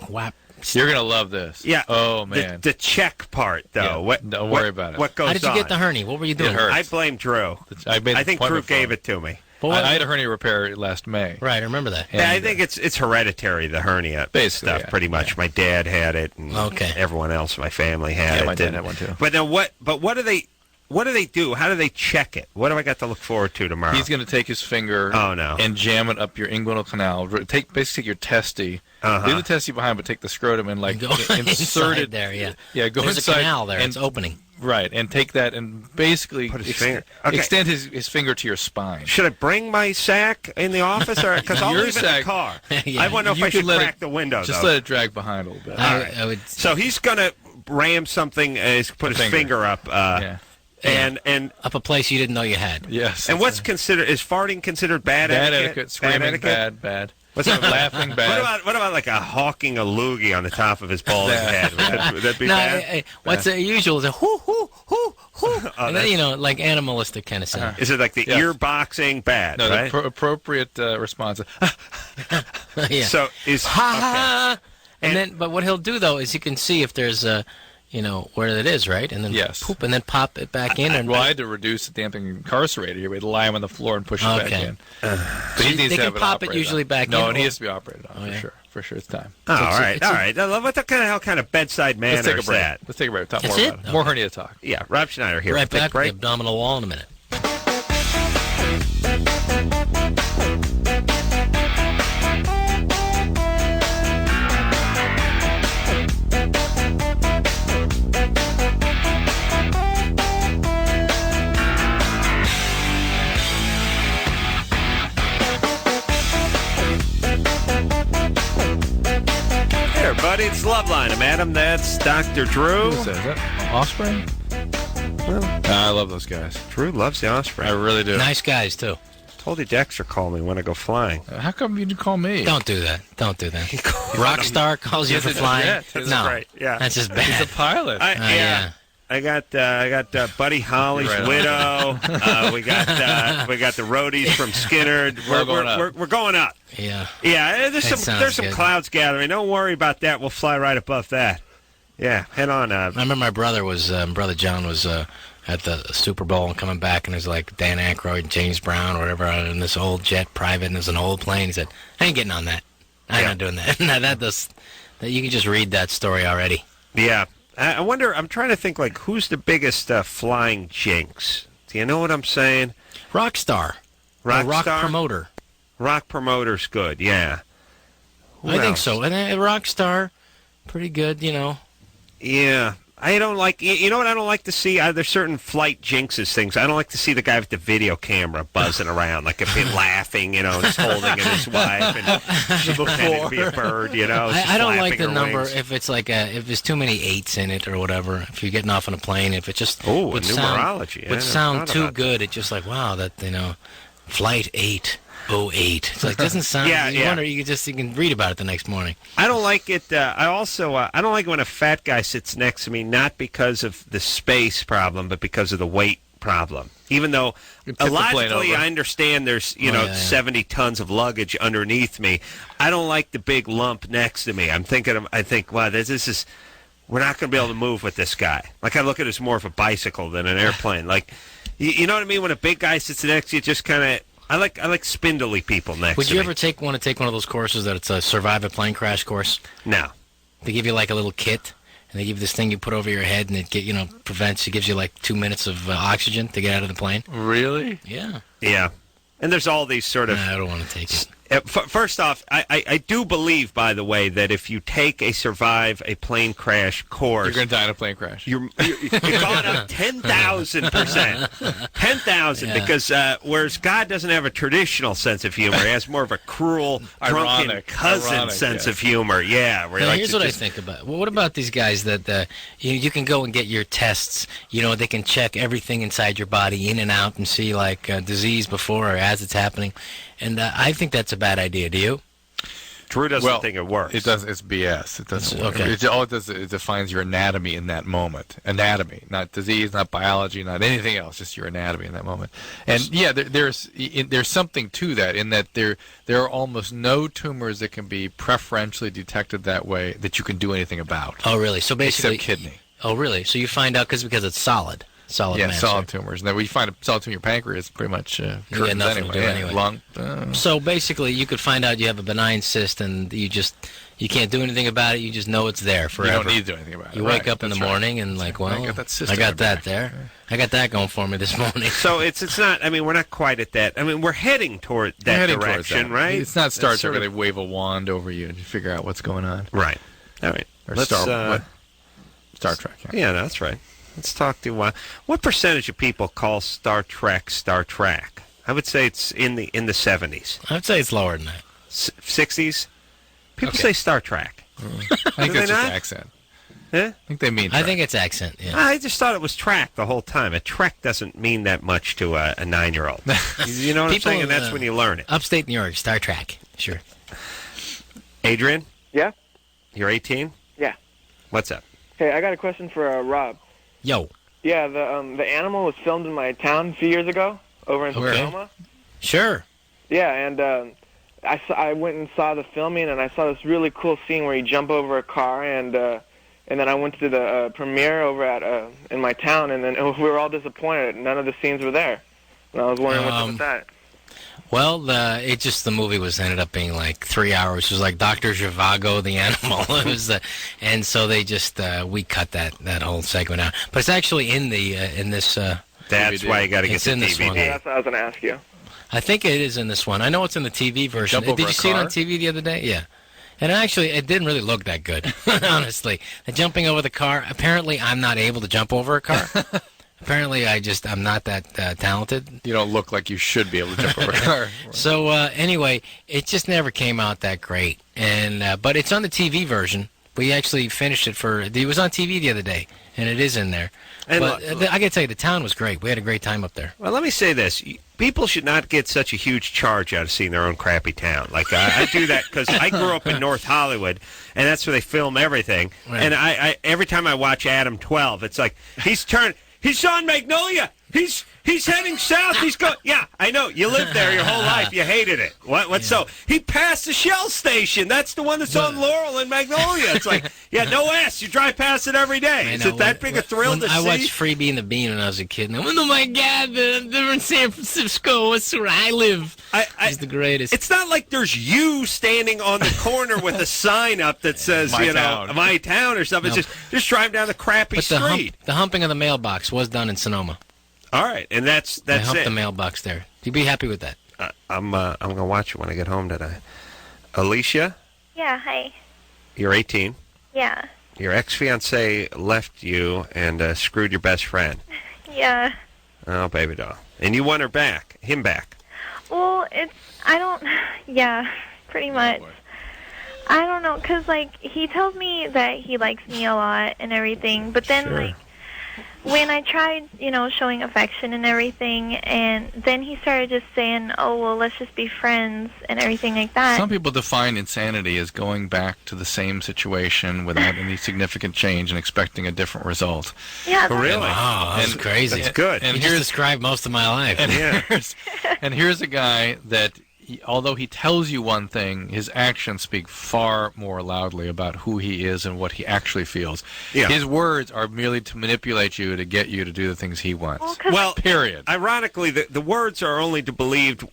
[SPEAKER 4] Whap.
[SPEAKER 5] You're gonna love this.
[SPEAKER 3] Yeah.
[SPEAKER 5] Oh man.
[SPEAKER 3] The check part, though.
[SPEAKER 5] Yeah, don't worry about it.
[SPEAKER 3] What goes on?
[SPEAKER 4] How did you get the hernia? What were you doing?
[SPEAKER 5] It hurts.
[SPEAKER 3] I blame Drew. I think Drew gave it to me.
[SPEAKER 5] I had a hernia repair last May.
[SPEAKER 4] Right, I remember that.
[SPEAKER 3] Yeah, I think it's hereditary, the hernia stuff, pretty much. Yeah. My dad had it, and everyone else in my family had it.
[SPEAKER 5] My dad had one too.
[SPEAKER 3] But then what do they? what do they do? How do they check it? What do I got to look forward to tomorrow?
[SPEAKER 5] He's going to take his finger and jam it up your inguinal canal. Basically your testy. Leave the testy behind, but take the scrotum and insert it
[SPEAKER 4] there. Yeah,
[SPEAKER 5] go
[SPEAKER 4] There's
[SPEAKER 5] inside.
[SPEAKER 4] There's a canal there. It's opening.
[SPEAKER 5] Right, and take that and basically extend his finger to your spine.
[SPEAKER 3] Should I bring my sack in the office, or because I'll leave it in the car? I want to know if I should crack the window.
[SPEAKER 5] Just let it drag behind a little bit.
[SPEAKER 3] I would, so he's going to ram something. Put his finger up. And
[SPEAKER 4] up a place you didn't know you had.
[SPEAKER 5] Yes.
[SPEAKER 3] And what's considered? Is farting considered bad etiquette?
[SPEAKER 5] Bad etiquette. Screaming bad. What's up? Laughing bad.
[SPEAKER 3] What about like a hawking a loogie on the top of his bald head? Would that be bad?
[SPEAKER 4] What's usual is a hoo hoo hoo hoo, and then, like animalistic kind of sound.
[SPEAKER 3] Is it like the ear boxing bad?
[SPEAKER 5] No,
[SPEAKER 3] right?
[SPEAKER 5] the appropriate response.
[SPEAKER 4] Yeah.
[SPEAKER 3] So is
[SPEAKER 4] ha, and then, but what he'll do though is he can see if there's a. Where it is, right? And then poop, and then pop it back in. And
[SPEAKER 5] I had to reduce the damn thing incarcerated here. We had to lie him on the floor and push it back in. But he needs to have it
[SPEAKER 4] pop it usually back in.
[SPEAKER 5] No, and he has to be operated on, for sure. It's time.
[SPEAKER 3] Oh, all right. What kind of bedside manner
[SPEAKER 5] is that? Let's take a break. Talk more about it. More hernia talk.
[SPEAKER 3] Yeah, Rob Schneider here.
[SPEAKER 4] Right back with the abdominal wall in a minute.
[SPEAKER 3] Everybody, it's Loveline. I'm Adam. That's Dr. Drew.
[SPEAKER 5] Is that Osprey? Well, I love those guys.
[SPEAKER 3] Drew loves the Osprey.
[SPEAKER 5] I really do.
[SPEAKER 4] Nice guys, too.
[SPEAKER 3] Told you Dexter called me when I go flying.
[SPEAKER 5] How come you didn't call me?
[SPEAKER 4] Don't do that. Rockstar calls you for flying? No,
[SPEAKER 3] right. Yeah.
[SPEAKER 4] That's just bad.
[SPEAKER 5] He's a pilot.
[SPEAKER 3] Yeah. I got Buddy Holly's widow. We got the roadies from Skinner. We're going up.
[SPEAKER 4] Yeah.
[SPEAKER 3] Yeah. There's some clouds gathering. Don't worry about that. We'll fly right above that. Yeah. Head on.
[SPEAKER 4] I remember my brother John was at the Super Bowl and coming back, and there's like Dan Aykroyd and James Brown or whatever in this old jet private, and there's an old plane. He said, "I ain't getting on that. I'm not doing that." That you can just read that story already.
[SPEAKER 3] Yeah. I wonder, I'm trying to think, like, who's the biggest flying jinx? Do you know what I'm saying?
[SPEAKER 4] Rockstar. Rock promoter.
[SPEAKER 3] Rock promoter's good, yeah.
[SPEAKER 4] I think so. And Rockstar, pretty good,
[SPEAKER 3] Yeah. I don't like, you know what I don't like to see? There's certain flight jinxes things. I don't like to see the guy with the video camera buzzing around, like if he's laughing, just holding at his wife and pretending to be a bird,
[SPEAKER 4] I don't like the number if it's like if there's too many 8s in it or whatever. If you're getting off on a plane, if it just would sound too good, it's just like, wow, that, flight 808. It's like, doesn't sound. You wonder. You can read about it the next morning.
[SPEAKER 3] I don't like it. I don't like when a fat guy sits next to me, not because of the space problem, but because of the weight problem. Even though logically I understand there's 70 tons of luggage underneath me, I don't like the big lump next to me. I think, wow, this is. We're not going to be able to move with this guy. Like, I look at it as more of a bicycle than an airplane. Like, you know what I mean? When a big guy sits next to you, just kind of. I like spindly people next to me.
[SPEAKER 4] Would you ever want to take one of those courses that it's a survive a plane crash course?
[SPEAKER 3] No.
[SPEAKER 4] They give you like a little kit, and they give you this thing you put over your head, and it gives you like 2 minutes of oxygen to get out of the plane.
[SPEAKER 5] Really?
[SPEAKER 4] Yeah.
[SPEAKER 3] Yeah. And there's all these sort of...
[SPEAKER 4] I don't want to take it.
[SPEAKER 3] First off, I do believe, by the way, that if you take a survive a plane crash course...
[SPEAKER 5] You're going to die in a plane crash.
[SPEAKER 3] You're gone up 10,000%. 10,000, because whereas God doesn't have a traditional sense of humor, he has more of a cruel, drunken cousin sense of humor. Yeah.
[SPEAKER 4] Here's what I think about. Well, what about these guys that you can go and get your tests, they can check everything inside your body in and out and see like disease before or as it's happening. And I think that's a bad idea. Do you?
[SPEAKER 3] Drew doesn't think it works.
[SPEAKER 5] It does. It's BS. It doesn't work.
[SPEAKER 4] Okay.
[SPEAKER 5] All it does is it defines your anatomy in that moment. Anatomy, not disease, not biology, not anything else. Just your anatomy in that moment. And yeah, there's something to that in that there are almost no tumors that can be preferentially detected that way that you can do anything about.
[SPEAKER 4] Oh, really? So basically,
[SPEAKER 5] except kidney.
[SPEAKER 4] Oh, really? So you find out because it's solid. solid
[SPEAKER 5] Yeah,
[SPEAKER 4] mass.
[SPEAKER 5] solid tumors. Now, we find a solid tumor in your pancreas, pretty much curtains
[SPEAKER 4] nothing to do anyway.
[SPEAKER 5] Lung,
[SPEAKER 4] So basically, you could find out you have a benign cyst, and you can't do anything about it. You just know it's there forever.
[SPEAKER 5] you don't need to do anything about it.
[SPEAKER 4] You wake up in the morning and like, well,
[SPEAKER 5] I got that cyst
[SPEAKER 4] I
[SPEAKER 5] on
[SPEAKER 4] got
[SPEAKER 5] my
[SPEAKER 4] that
[SPEAKER 5] back.
[SPEAKER 4] there. I got that going for me this morning.
[SPEAKER 3] So it's not. I mean, we're not quite at that. I mean, we're heading toward that
[SPEAKER 5] We're heading towards
[SPEAKER 3] direction,
[SPEAKER 5] that.
[SPEAKER 3] right?
[SPEAKER 5] It's not Star
[SPEAKER 3] It's
[SPEAKER 5] Trek where
[SPEAKER 3] sort
[SPEAKER 5] they wave a wand over you and you figure out what's going on.
[SPEAKER 3] Right. All right.
[SPEAKER 5] Or
[SPEAKER 3] Let's,
[SPEAKER 5] Star Trek.
[SPEAKER 3] Yeah, that's right. Let's talk to what percentage of people call Star Trek Star Trek? I would say it's in the 70s.
[SPEAKER 4] I'd say it's lower than that.
[SPEAKER 3] 60s. People
[SPEAKER 4] Okay.
[SPEAKER 3] say Star Trek.
[SPEAKER 5] I think
[SPEAKER 3] Do
[SPEAKER 5] it's
[SPEAKER 3] they
[SPEAKER 5] just
[SPEAKER 3] not?
[SPEAKER 5] accent.
[SPEAKER 3] Yeah?
[SPEAKER 5] I think they mean
[SPEAKER 4] I
[SPEAKER 5] Trek.
[SPEAKER 4] think it's accent. Yeah.
[SPEAKER 3] I just thought it was track the whole time. A trek doesn't mean that much to a 9-year-old. You know what I'm saying? And that's when you learn it.
[SPEAKER 4] Upstate New York, Star Trek. Sure.
[SPEAKER 3] Adrian,
[SPEAKER 11] Yeah?
[SPEAKER 3] you're 18?
[SPEAKER 11] Yeah.
[SPEAKER 3] What's up?
[SPEAKER 11] Hey, I got a question for Rob.
[SPEAKER 4] Yo.
[SPEAKER 11] Yeah, the animal was filmed in my town a few years ago over in Sonoma.
[SPEAKER 4] Sure.
[SPEAKER 11] Yeah, and I went and saw the filming, and I saw this really cool scene where you jump over a car, and then I went to the premiere over at in my town, and then we were all disappointed. None of the scenes were there, and I was wondering what's up with that.
[SPEAKER 4] Well, the movie ended up being like 3 hours. It was like Dr. Zhivago, the animal. It was and so they just we cut that whole segment out. But it's actually in this.
[SPEAKER 3] That's
[SPEAKER 4] DVD.
[SPEAKER 3] why you got to get
[SPEAKER 4] It's
[SPEAKER 3] the
[SPEAKER 4] in this
[SPEAKER 3] DVD.
[SPEAKER 4] one.
[SPEAKER 11] Yeah, that's what I was going to ask you.
[SPEAKER 4] I think it is in this one. I know it's in the TV version.
[SPEAKER 5] Jump over
[SPEAKER 4] Did you
[SPEAKER 5] a
[SPEAKER 4] see it
[SPEAKER 5] car?
[SPEAKER 4] on TV the other day? Yeah. And actually, it didn't really look that good, honestly. The jumping over the car, apparently I'm not able to jump over a car. Apparently I'm not that talented.
[SPEAKER 5] You don't look like you should be able to jump over a car.
[SPEAKER 4] So anyway, it just never came out that great. And but it's on the TV version. We actually finished it it was on TV the other day, and it is in there.
[SPEAKER 3] And
[SPEAKER 4] but
[SPEAKER 3] look-
[SPEAKER 4] I got to tell you, the town was great. We had a great time up there.
[SPEAKER 3] Well, let me say this. People should not get such a huge charge out of seeing their own crappy town. Like, I do that because I grew up in North Hollywood, and that's where they film everything.
[SPEAKER 4] Right.
[SPEAKER 3] And I every time I watch Adam 12, it's like, he's on Magnolia. He's heading south. He's going. Yeah, I know. You lived there your whole life. You hated it. What? So he passed the Shell station. That's the one that's on Laurel and Magnolia. It's like, yeah, no S. You drive past it every day. Is it that big a thrill to
[SPEAKER 4] I
[SPEAKER 3] see?
[SPEAKER 4] watched Freebie and the Bean when I was a kid. And I went, oh my God, they're in San Francisco. That's where I live. It's the greatest.
[SPEAKER 3] It's not like there's you standing on the corner with a sign up that says,
[SPEAKER 5] My town.
[SPEAKER 3] my town or something.
[SPEAKER 4] No.
[SPEAKER 3] It's just drive down the crappy
[SPEAKER 4] But
[SPEAKER 3] street.
[SPEAKER 4] the humping of the mailbox was done in Sonoma.
[SPEAKER 3] All right, and that's
[SPEAKER 4] They humped
[SPEAKER 3] it.
[SPEAKER 4] the mailbox there. You'd be happy with that.
[SPEAKER 3] I'm gonna watch it when I get home today. Alicia,
[SPEAKER 12] Yeah, hi.
[SPEAKER 3] you're 18.
[SPEAKER 12] Yeah.
[SPEAKER 3] Your ex-fiance left you and screwed your best friend.
[SPEAKER 12] Yeah.
[SPEAKER 3] Oh, baby doll. And you want him back.
[SPEAKER 12] Well, yeah, pretty much. I don't know, because, like, he tells me that he likes me a lot and everything, but then,
[SPEAKER 3] Sure.
[SPEAKER 12] like, when I tried, showing affection and everything, and then he started just saying, oh, well, let's just be friends and everything like that.
[SPEAKER 5] Some people define insanity as going back to the same situation without any significant change and expecting a different result.
[SPEAKER 12] Yeah.
[SPEAKER 3] Really?
[SPEAKER 4] Wow, that's crazy.
[SPEAKER 3] That's good.
[SPEAKER 5] And
[SPEAKER 4] You
[SPEAKER 5] here's
[SPEAKER 4] just described most of my life.
[SPEAKER 5] and here's a guy that, although he tells you one thing, his actions speak far more loudly about who he is and what he actually feels.
[SPEAKER 3] Yeah.
[SPEAKER 5] His words are merely to manipulate you to get you to do the things he wants.
[SPEAKER 3] Well,
[SPEAKER 5] period.
[SPEAKER 3] Ironically, the words are only to be believed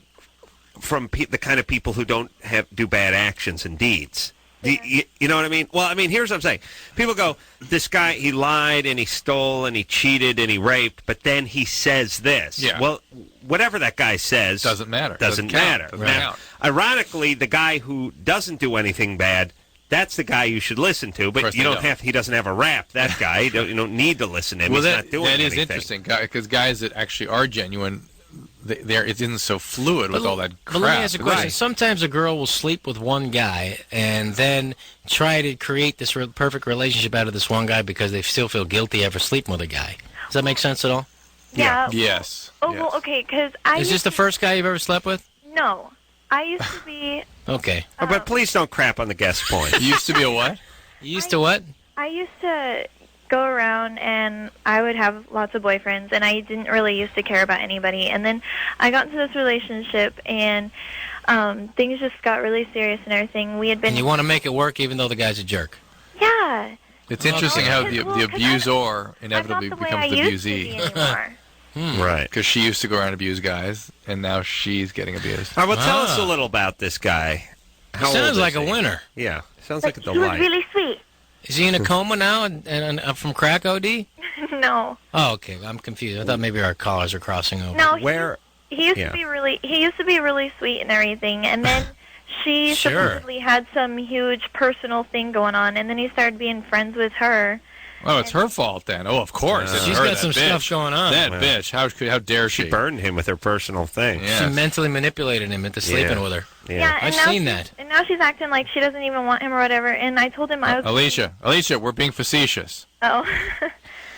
[SPEAKER 3] from the kind of people who don't do bad actions and deeds. You know what I mean? Well, I mean, here's what I'm saying. People go, this guy, he lied and he stole and he cheated and he raped, but then he says this.
[SPEAKER 5] Yeah.
[SPEAKER 3] Well, whatever that guy says
[SPEAKER 5] Doesn't matter.
[SPEAKER 3] Doesn't
[SPEAKER 5] Doesn't
[SPEAKER 3] matter.
[SPEAKER 5] count. Doesn't
[SPEAKER 3] Now,
[SPEAKER 5] count.
[SPEAKER 3] ironically, the guy who doesn't do anything bad, that's the guy you should listen to, but
[SPEAKER 5] course
[SPEAKER 3] you
[SPEAKER 5] they
[SPEAKER 3] don't have. He doesn't have a rap. That guy, you don't need to listen to him.
[SPEAKER 5] Well,
[SPEAKER 3] He's
[SPEAKER 5] that
[SPEAKER 3] not doing
[SPEAKER 5] is
[SPEAKER 3] anything.
[SPEAKER 5] interesting, because guys that actually are genuine, it isn't so fluid with all that crap.
[SPEAKER 4] But let me ask you a question.
[SPEAKER 3] Right.
[SPEAKER 4] Sometimes a girl will sleep with one guy and then try to create this perfect relationship out of this one guy because they still feel guilty ever sleeping with a guy. Does that make sense at all?
[SPEAKER 12] Yeah.
[SPEAKER 5] Yes.
[SPEAKER 12] Oh,
[SPEAKER 5] yes.
[SPEAKER 12] well, okay, because
[SPEAKER 4] Is this the first guy you've ever slept with?
[SPEAKER 12] No. I used to be...
[SPEAKER 4] Okay.
[SPEAKER 3] But please don't crap on the guest point.
[SPEAKER 5] You used to be a what?
[SPEAKER 4] You used to what?
[SPEAKER 12] I used to go around and I would have lots of boyfriends, and I didn't really used to care about anybody. And then I got into this relationship, and things just got really serious and everything. We had been...
[SPEAKER 4] And you want to make it work even though the guy's a jerk.
[SPEAKER 12] Yeah.
[SPEAKER 5] It's interesting how the abuser inevitably
[SPEAKER 12] I'm not the way
[SPEAKER 5] becomes
[SPEAKER 12] I
[SPEAKER 5] the
[SPEAKER 12] used to
[SPEAKER 5] abusee.
[SPEAKER 12] be anymore.
[SPEAKER 3] Right.
[SPEAKER 5] Because she used to go around and abuse guys, and now she's getting abused.
[SPEAKER 3] All right, well, tell us a little about this guy. How old
[SPEAKER 4] Sounds
[SPEAKER 3] is
[SPEAKER 4] like a
[SPEAKER 3] he?
[SPEAKER 4] winner.
[SPEAKER 3] Yeah, sounds like a
[SPEAKER 12] He was
[SPEAKER 3] delight.
[SPEAKER 12] really sweet.
[SPEAKER 4] Is he in a coma now and from crack OD?
[SPEAKER 12] No.
[SPEAKER 4] Oh, okay. I'm confused. I thought maybe our callers are crossing over.
[SPEAKER 12] No.
[SPEAKER 3] Where?
[SPEAKER 12] He used
[SPEAKER 3] Yeah.
[SPEAKER 12] to be really sweet and everything, and then she
[SPEAKER 4] Sure.
[SPEAKER 12] supposedly had some huge personal thing going on, and then he started being friends with her.
[SPEAKER 5] Oh, it's her fault then. Oh, of course. It's
[SPEAKER 4] She's
[SPEAKER 5] her,
[SPEAKER 4] got
[SPEAKER 5] that
[SPEAKER 4] some
[SPEAKER 5] bitch.
[SPEAKER 4] stuff going on.
[SPEAKER 5] That bitch. How dare she?
[SPEAKER 3] She burdened him with her personal thing.
[SPEAKER 5] Yeah.
[SPEAKER 4] She mentally manipulated him into sleeping with her.
[SPEAKER 12] Yeah, and
[SPEAKER 4] I've
[SPEAKER 12] now
[SPEAKER 4] seen
[SPEAKER 12] she's-
[SPEAKER 4] that.
[SPEAKER 12] And now she's acting like she doesn't even want him or whatever. And I told him I was.
[SPEAKER 5] Alicia, we're being facetious.
[SPEAKER 12] Oh.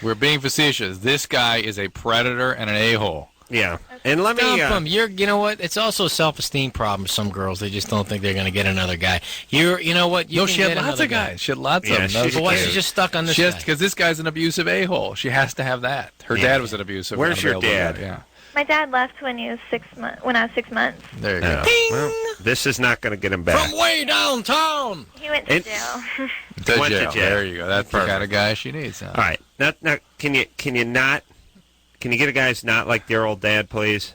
[SPEAKER 5] We're being facetious. This guy is a predator and an a-hole.
[SPEAKER 3] Yeah. And let me...
[SPEAKER 4] Dump him. You know what? It's also a self-esteem problem for some girls. They just don't think they're going to get another guy. You know what? You
[SPEAKER 5] No,
[SPEAKER 4] can
[SPEAKER 5] she had
[SPEAKER 4] get
[SPEAKER 5] lots
[SPEAKER 4] another
[SPEAKER 5] of guys. She had lots of them.
[SPEAKER 4] So why is she just stuck on this guy?
[SPEAKER 5] Because this guy's an abusive a-hole. She has to have that. Her dad was an abusive.
[SPEAKER 3] Where's your
[SPEAKER 5] unavailable
[SPEAKER 3] dad?
[SPEAKER 5] guy, Yeah.
[SPEAKER 12] My dad left when he was 6 months. When I was 6 months.
[SPEAKER 5] There you go.
[SPEAKER 3] Well, this is not going to get him back.
[SPEAKER 4] From way downtown.
[SPEAKER 12] He went to jail.
[SPEAKER 5] To
[SPEAKER 3] Went to
[SPEAKER 5] jail.
[SPEAKER 3] jail.
[SPEAKER 5] There you go. That's the kind of guy she needs. Huh?
[SPEAKER 3] All right. Now, can you get a guy who's not like your old dad, please?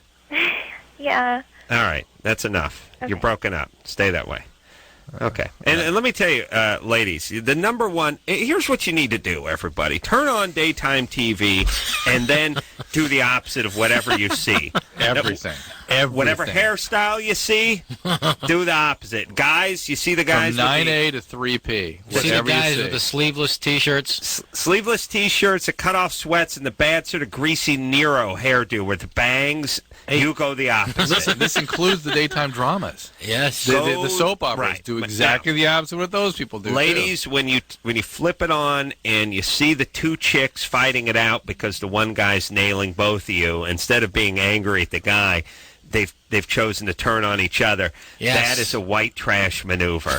[SPEAKER 12] Yeah.
[SPEAKER 3] All right. That's enough.
[SPEAKER 12] Okay.
[SPEAKER 3] You're broken up. Stay that way. Okay. And let me tell you, ladies, the number one, here's what you need to do, everybody. Turn on daytime TV and then do the opposite of whatever you see.
[SPEAKER 5] Everything.
[SPEAKER 3] Whatever hairstyle you see, do the opposite. Guys, you see the guys
[SPEAKER 5] From 9A to 3P.
[SPEAKER 4] See the guys with the sleeveless T-shirts?
[SPEAKER 3] Sleeveless T-shirts, the cut-off sweats, and the bad sort of greasy Nero hairdo with the bangs. You go the opposite.
[SPEAKER 5] Listen, this includes the daytime dramas.
[SPEAKER 4] Yes.
[SPEAKER 5] The soap operas
[SPEAKER 3] right.
[SPEAKER 5] do exactly the opposite of what those people do.
[SPEAKER 3] Ladies, when you flip it on and you see the two chicks fighting it out because the one guy's nailing both of you, instead of being angry at the guy, they've chosen to turn on each other.
[SPEAKER 4] Yes.
[SPEAKER 3] That is a white trash maneuver.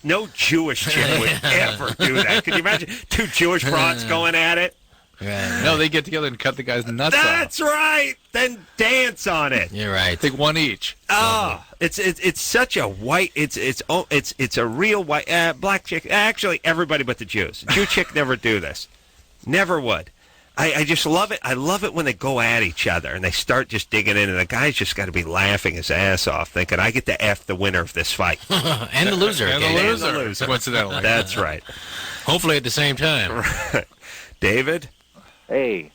[SPEAKER 3] No Jewish chick would ever do that. Could you imagine two Jewish broads going at it?
[SPEAKER 4] Right.
[SPEAKER 5] No, they get together and cut the guy's nuts off.
[SPEAKER 3] That's right. Then dance on it.
[SPEAKER 4] You're right.
[SPEAKER 5] Take one each.
[SPEAKER 3] Oh, it's such a white. It's a real white black chick. Actually, everybody but the Jews. Jew chick never do this. Never would. I just love it. I love it when they go at each other and they start just digging in, and the guy's just got to be laughing his ass off, thinking, "I get to F the winner of this fight."
[SPEAKER 4] And the loser.
[SPEAKER 5] And
[SPEAKER 4] okay?
[SPEAKER 5] the loser. Coincidentally.
[SPEAKER 3] That's right.
[SPEAKER 4] Hopefully at the same time.
[SPEAKER 3] Right. David,
[SPEAKER 13] Hey,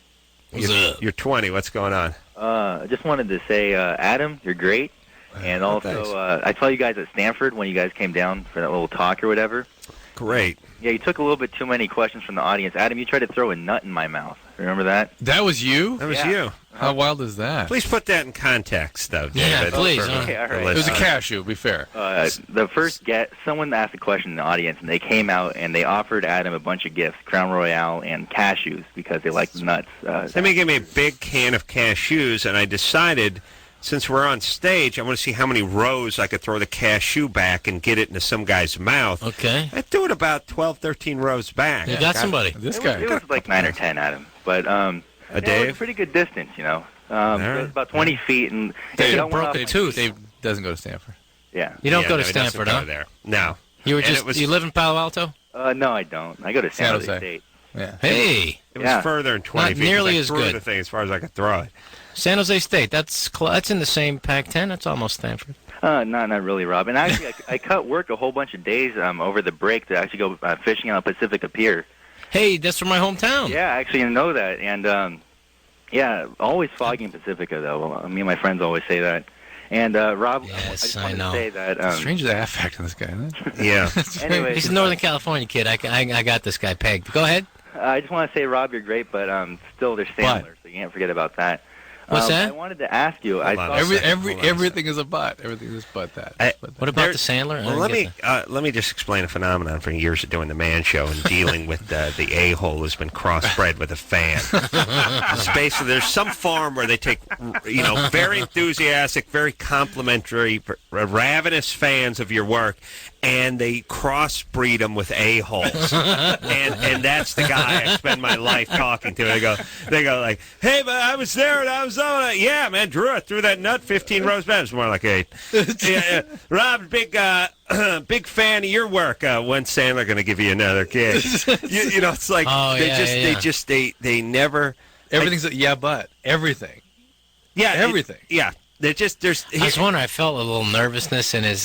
[SPEAKER 3] you're 20. What's going on?
[SPEAKER 13] I just wanted to say, Adam, you're great. And also, I saw you guys at Stanford when you guys came down for that little talk or whatever.
[SPEAKER 3] Great.
[SPEAKER 13] Yeah, you took a little bit too many questions from the audience. Adam, you tried to throw a nut in my mouth. Remember that?
[SPEAKER 5] That was you?
[SPEAKER 3] That was
[SPEAKER 13] Yeah.
[SPEAKER 3] you.
[SPEAKER 5] How wild is that?
[SPEAKER 3] Please put that in context, though, David.
[SPEAKER 4] Yeah, please.
[SPEAKER 13] Okay, all right.
[SPEAKER 5] It was a cashew, be fair.
[SPEAKER 13] The first someone asked a question in the audience, and they came out and they offered Adam a bunch of gifts, Crown Royale and cashews, because they like nuts.
[SPEAKER 3] Somebody gave me a big can of cashews, and I decided, since we're on stage, I want to see how many rows I could throw the cashew back and get it into some guy's mouth.
[SPEAKER 4] Okay.
[SPEAKER 3] I threw it about 12, 13 rows back.
[SPEAKER 4] You got somebody.
[SPEAKER 5] This
[SPEAKER 13] It
[SPEAKER 5] guy.
[SPEAKER 13] was like 9 or 10, Adam. But it was a
[SPEAKER 3] Dave?
[SPEAKER 13] pretty good distance, you know. It was about 20 feet, and
[SPEAKER 5] Dave,
[SPEAKER 13] got one
[SPEAKER 4] broke
[SPEAKER 13] off
[SPEAKER 4] a
[SPEAKER 13] my-
[SPEAKER 4] tooth.
[SPEAKER 5] Dave doesn't go to Stanford.
[SPEAKER 13] Yeah.
[SPEAKER 4] You don't
[SPEAKER 3] Yeah,
[SPEAKER 4] go
[SPEAKER 3] no,
[SPEAKER 4] to
[SPEAKER 3] he doesn't
[SPEAKER 4] Stanford,
[SPEAKER 3] go
[SPEAKER 4] huh?
[SPEAKER 3] there. No.
[SPEAKER 4] You were
[SPEAKER 3] And
[SPEAKER 4] just.
[SPEAKER 3] it was-
[SPEAKER 4] You live in Palo Alto?
[SPEAKER 13] No, I don't. I go to San Jose
[SPEAKER 5] Jose.
[SPEAKER 13] State.
[SPEAKER 5] Yeah.
[SPEAKER 4] Hey,
[SPEAKER 3] It was
[SPEAKER 13] Yeah.
[SPEAKER 3] further than 20
[SPEAKER 4] Not
[SPEAKER 3] feet. 'cause
[SPEAKER 4] nearly
[SPEAKER 3] I
[SPEAKER 4] as
[SPEAKER 3] threw
[SPEAKER 4] good.
[SPEAKER 3] the thing as far as I could throw it.
[SPEAKER 4] San Jose State. That's in the same Pac-10. That's almost Stanford.
[SPEAKER 13] Not really, Rob. And actually, I cut work a whole bunch of days over the break to actually go fishing on Pacifica Pier.
[SPEAKER 4] Hey, that's from my hometown.
[SPEAKER 13] Yeah, actually, I know that. And, yeah, always foggy in Pacifica, though. Me and my friends always say that. And, Rob, I
[SPEAKER 4] Yes,
[SPEAKER 13] just
[SPEAKER 4] I
[SPEAKER 13] wanted
[SPEAKER 4] know.
[SPEAKER 13] to say that...
[SPEAKER 5] Strange the affect on this guy, isn't it?
[SPEAKER 3] Yeah.
[SPEAKER 13] Anyway,
[SPEAKER 4] He's a Northern California kid. I got this guy pegged. Go ahead.
[SPEAKER 13] I just want to say, Rob, you're great, but still there's Sandler, so you can't forget about that.
[SPEAKER 4] What's that?
[SPEAKER 13] I wanted to ask you. I
[SPEAKER 3] Hold on
[SPEAKER 13] saw
[SPEAKER 3] a second.
[SPEAKER 5] Everything is a butt. Everything is but that.
[SPEAKER 4] What about the Sandler? I
[SPEAKER 3] Well,
[SPEAKER 4] didn't get
[SPEAKER 3] let me just explain a phenomenon from years of doing the Man Show and dealing with the a-hole who's been crossbred with a fan. It's basically, there's some farm where they take, very enthusiastic, very complimentary, ravenous fans of your work, and they crossbreed them with a-holes. and that's the guy I spend my life talking to. They go like, hey, but I was there and I was Arizona. Yeah, man, Drew, I threw that nut 15 rows back. It's more like 8. Yeah. Rob, big fan of your work. When's Sandler going to give you another gig? you know, it's like they never.
[SPEAKER 5] Everything's but everything.
[SPEAKER 3] Yeah,
[SPEAKER 5] everything.
[SPEAKER 3] They just there's.
[SPEAKER 4] I was wondering. I felt a little nervousness in his.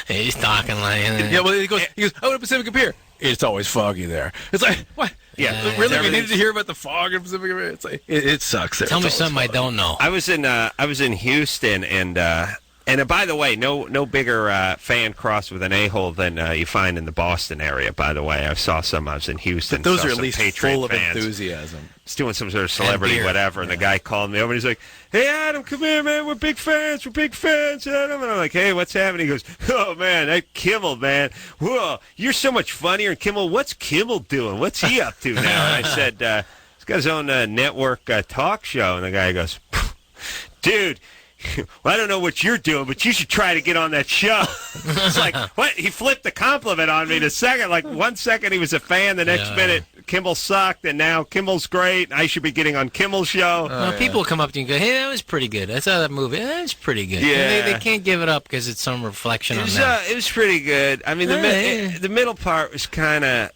[SPEAKER 4] He's talking like.
[SPEAKER 5] Yeah, well, he goes. Oh, the Pacific Pier. It's always foggy there. It's like what?
[SPEAKER 3] Yeah,
[SPEAKER 5] really? We needed to hear about the fog in Pacific Pier. It's like it sucks there.
[SPEAKER 4] Tell me something I don't know.
[SPEAKER 3] I was in Houston and by the way, no bigger fan cross with an a-hole than you find in the Boston area. By the way, I saw some. I was in Houston.
[SPEAKER 5] But those
[SPEAKER 3] saw
[SPEAKER 5] are at
[SPEAKER 3] some
[SPEAKER 5] least
[SPEAKER 3] Patriot
[SPEAKER 5] full of
[SPEAKER 3] fans.
[SPEAKER 5] enthusiasm.
[SPEAKER 3] He's doing some sort of celebrity whatever, and the guy called me over and he's like, "Hey Adam, come here, man. We're big fans, Adam." And I'm like, "Hey, what's happening?" He goes, "Oh man, that Kimmel, man. Whoa, you're so much funnier than Kimmel. What's Kimmel doing? What's he up to now?" And I said, "He's got his own network talk show." And the guy goes, "Dude, well, I don't know what you're doing, but you should try to get on that show." It's like, what? He flipped the compliment on me in a second. Like, 1 second he was a fan, the next minute Kimmel sucked, and now Kimmel's great, and I should be getting on Kimmel's show.
[SPEAKER 4] People come up to you and go, "Hey, that was pretty good. I saw that movie. That's pretty good."
[SPEAKER 3] Yeah.
[SPEAKER 4] They can't give it up because it's some reflection on them.
[SPEAKER 3] It was pretty good. I mean, the middle part was kind of...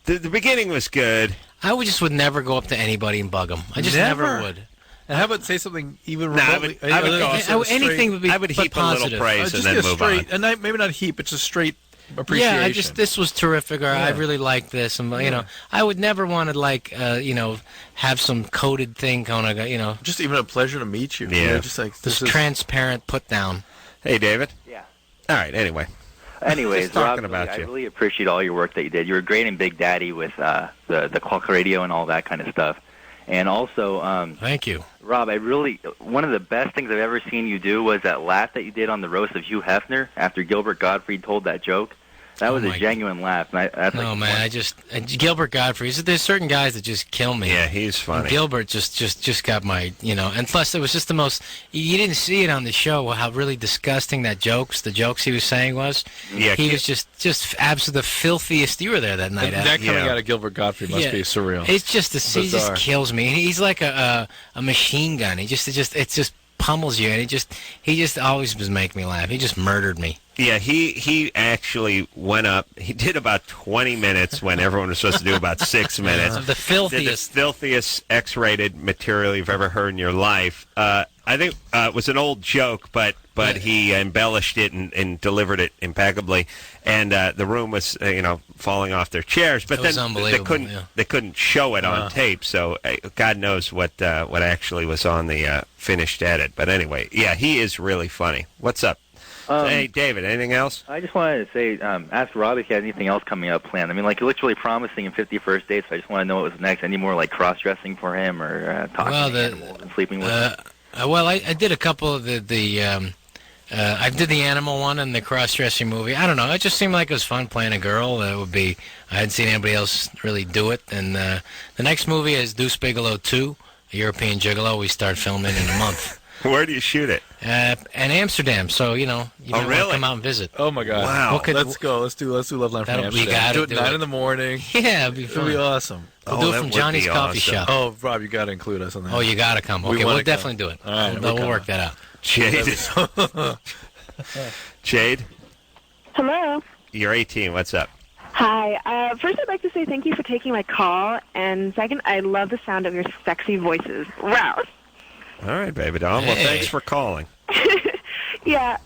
[SPEAKER 3] The beginning was good.
[SPEAKER 4] I would never go up to anybody and bug them. I just never would.
[SPEAKER 5] And how about say something even remotely?
[SPEAKER 4] I would anything would be.
[SPEAKER 3] I would heap
[SPEAKER 4] positive.
[SPEAKER 3] a little praise and then move on.
[SPEAKER 5] And maybe not heap, but just straight appreciation.
[SPEAKER 4] Yeah, this was terrific, or I really like this, and I would never want to have some coded thing kind of
[SPEAKER 5] just even a pleasure to meet you.
[SPEAKER 3] Yeah,
[SPEAKER 5] just like
[SPEAKER 4] this transparent put down.
[SPEAKER 3] Hey, David.
[SPEAKER 13] Yeah.
[SPEAKER 3] All right.
[SPEAKER 13] Anyways,
[SPEAKER 3] talking
[SPEAKER 13] Rob,
[SPEAKER 3] about
[SPEAKER 13] I
[SPEAKER 3] you.
[SPEAKER 13] really appreciate all your work that you did. You were great in Big Daddy with the clock radio and all that kind of stuff. And also,
[SPEAKER 4] thank you,
[SPEAKER 13] Rob. One of the best things I've ever seen you do was that laugh that you did on the roast of Hugh Hefner after Gilbert Gottfried told that joke. That was a genuine laugh. And
[SPEAKER 4] Gilbert Gottfried. There's certain guys that just kill me.
[SPEAKER 3] Yeah, he's funny.
[SPEAKER 4] And Gilbert just got my, and plus it was just the most. You didn't see it on the show how really disgusting the jokes he was saying was.
[SPEAKER 3] Yeah,
[SPEAKER 4] he was just absolutely the filthiest. You were there that night.
[SPEAKER 5] That coming out of Gilbert Gottfried must be surreal.
[SPEAKER 4] It's just he just kills me. He's like a machine gun. It just pummels you, and he just always was making me laugh. He just murdered me.
[SPEAKER 3] Yeah, he actually went up. He did about 20 minutes when everyone was supposed to do about 6 minutes.
[SPEAKER 4] The filthiest.
[SPEAKER 3] The filthiest X-rated material you've ever heard in your life. I think it was an old joke, but he embellished it and delivered it impeccably. And the room was, falling off their chairs. But then they couldn't show it on tape. So God knows what actually was on the finished edit. But anyway, yeah, he is really funny. What's up? Hey, David, anything else?
[SPEAKER 13] I just wanted to say, ask Rob if he had anything else coming up planned. I mean, it looks really promising in 51st Dates, so I just want to know what was next. Any more, cross-dressing for him or talking to animals and sleeping with him?
[SPEAKER 4] I did a couple of I did the animal one and the cross-dressing movie. I don't know. It just seemed like it was fun playing a girl. I hadn't seen anybody else really do it. And the next movie is Deuce Bigelow 2, a European Gigolo. We start filming in a month.
[SPEAKER 3] Where do you shoot it?
[SPEAKER 4] In Amsterdam. So you might want to come out and visit.
[SPEAKER 5] Oh my God!
[SPEAKER 3] Wow.
[SPEAKER 5] Let's go. Let's do Loveline from Amsterdam. Do it 9 in the morning.
[SPEAKER 4] Yeah, it'll be fun.
[SPEAKER 5] It'll be awesome.
[SPEAKER 4] We'll do it from Johnny's Coffee Shop.
[SPEAKER 5] Oh, Rob, you got to include us on that.
[SPEAKER 4] Oh, you got to come. Okay, we'll definitely do it.
[SPEAKER 5] All right,
[SPEAKER 4] we'll work that out.
[SPEAKER 3] Jade. Jade.
[SPEAKER 14] Hello.
[SPEAKER 3] You're 18. What's up?
[SPEAKER 14] Hi. First, I'd like to say thank you for taking my call, and second, I love the sound of your sexy voices. Wow.
[SPEAKER 3] All right, baby doll. Well, thanks for calling.
[SPEAKER 14] Yeah.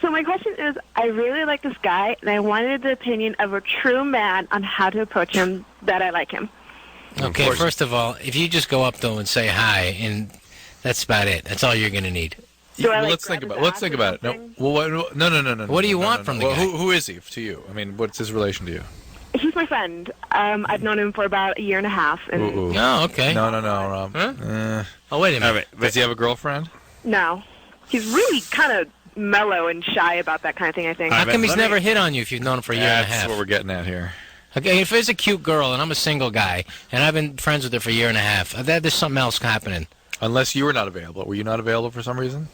[SPEAKER 14] So my question is, I really like this guy, and I wanted the opinion of a true man on how to approach him that I like him.
[SPEAKER 4] Okay, first of all, if you just go up to him and say hi, and that's about it. That's all you're going to need.
[SPEAKER 5] Let's think about it. No. No.
[SPEAKER 4] What do you want from the guy?
[SPEAKER 5] Who is he to you? I mean, what's his relation to you?
[SPEAKER 14] He's my friend. I've known him for about a year and a half. And
[SPEAKER 4] Oh, okay.
[SPEAKER 5] No, Rob.
[SPEAKER 4] Huh? Oh, wait a minute.
[SPEAKER 5] Does he have a girlfriend?
[SPEAKER 14] No. He's really kind of mellow and shy about that kind of thing, I think.
[SPEAKER 4] How come he's never hit on you if you've known him for a year and a half?
[SPEAKER 5] That's what we're getting at here.
[SPEAKER 4] Okay, if it's a cute girl and I'm a single guy and I've been friends with her for a year and a half, there's something else happening.
[SPEAKER 5] Unless you were not available. Were you not available for some reason?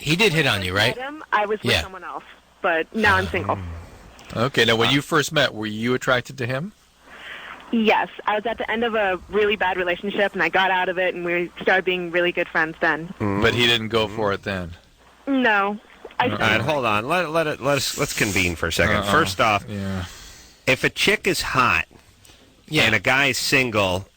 [SPEAKER 4] He did hit on you, right?
[SPEAKER 14] I was with someone else, but now I'm single.
[SPEAKER 5] Okay, now when you first met, were you attracted to him?
[SPEAKER 14] Yes, I was at the end of a really bad relationship, and I got out of it, and we started being really good friends then.
[SPEAKER 5] But he didn't go for it then.
[SPEAKER 14] No.
[SPEAKER 3] All right, hold on. Let's convene for a second. First off, if a chick is hot and a guy is single,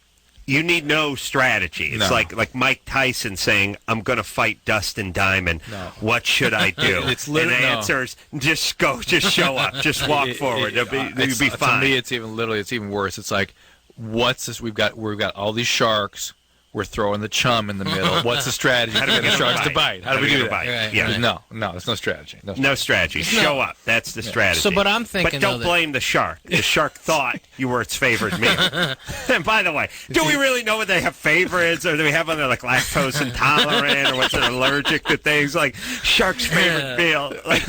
[SPEAKER 3] you need no strategy. It's like Mike Tyson saying, "I'm going to fight Dustin Diamond.
[SPEAKER 5] No.
[SPEAKER 3] What should I do?"
[SPEAKER 5] It's
[SPEAKER 3] and
[SPEAKER 5] literally
[SPEAKER 3] the answer is, just go, just show up, just walk forward. You'll be fine.
[SPEAKER 5] To me, it's even worse. It's like, what's this? We've got all these sharks. We're throwing the chum in the middle. What's the strategy?
[SPEAKER 3] How do we
[SPEAKER 5] get the
[SPEAKER 3] get
[SPEAKER 5] sharks
[SPEAKER 3] a
[SPEAKER 5] to bite? How do we do that?
[SPEAKER 4] Right,
[SPEAKER 3] yeah.
[SPEAKER 4] right.
[SPEAKER 5] No, there's no strategy.
[SPEAKER 3] No strategy. Show up. That's the strategy.
[SPEAKER 4] So, but I'm thinking,
[SPEAKER 3] but don't
[SPEAKER 4] though,
[SPEAKER 3] blame the shark. The shark thought you were its favorite meal. And by the way, do we really know what they have favorites, or do we have one that's like lactose intolerant, or what's it, allergic to things like shark's favorite meal? Like,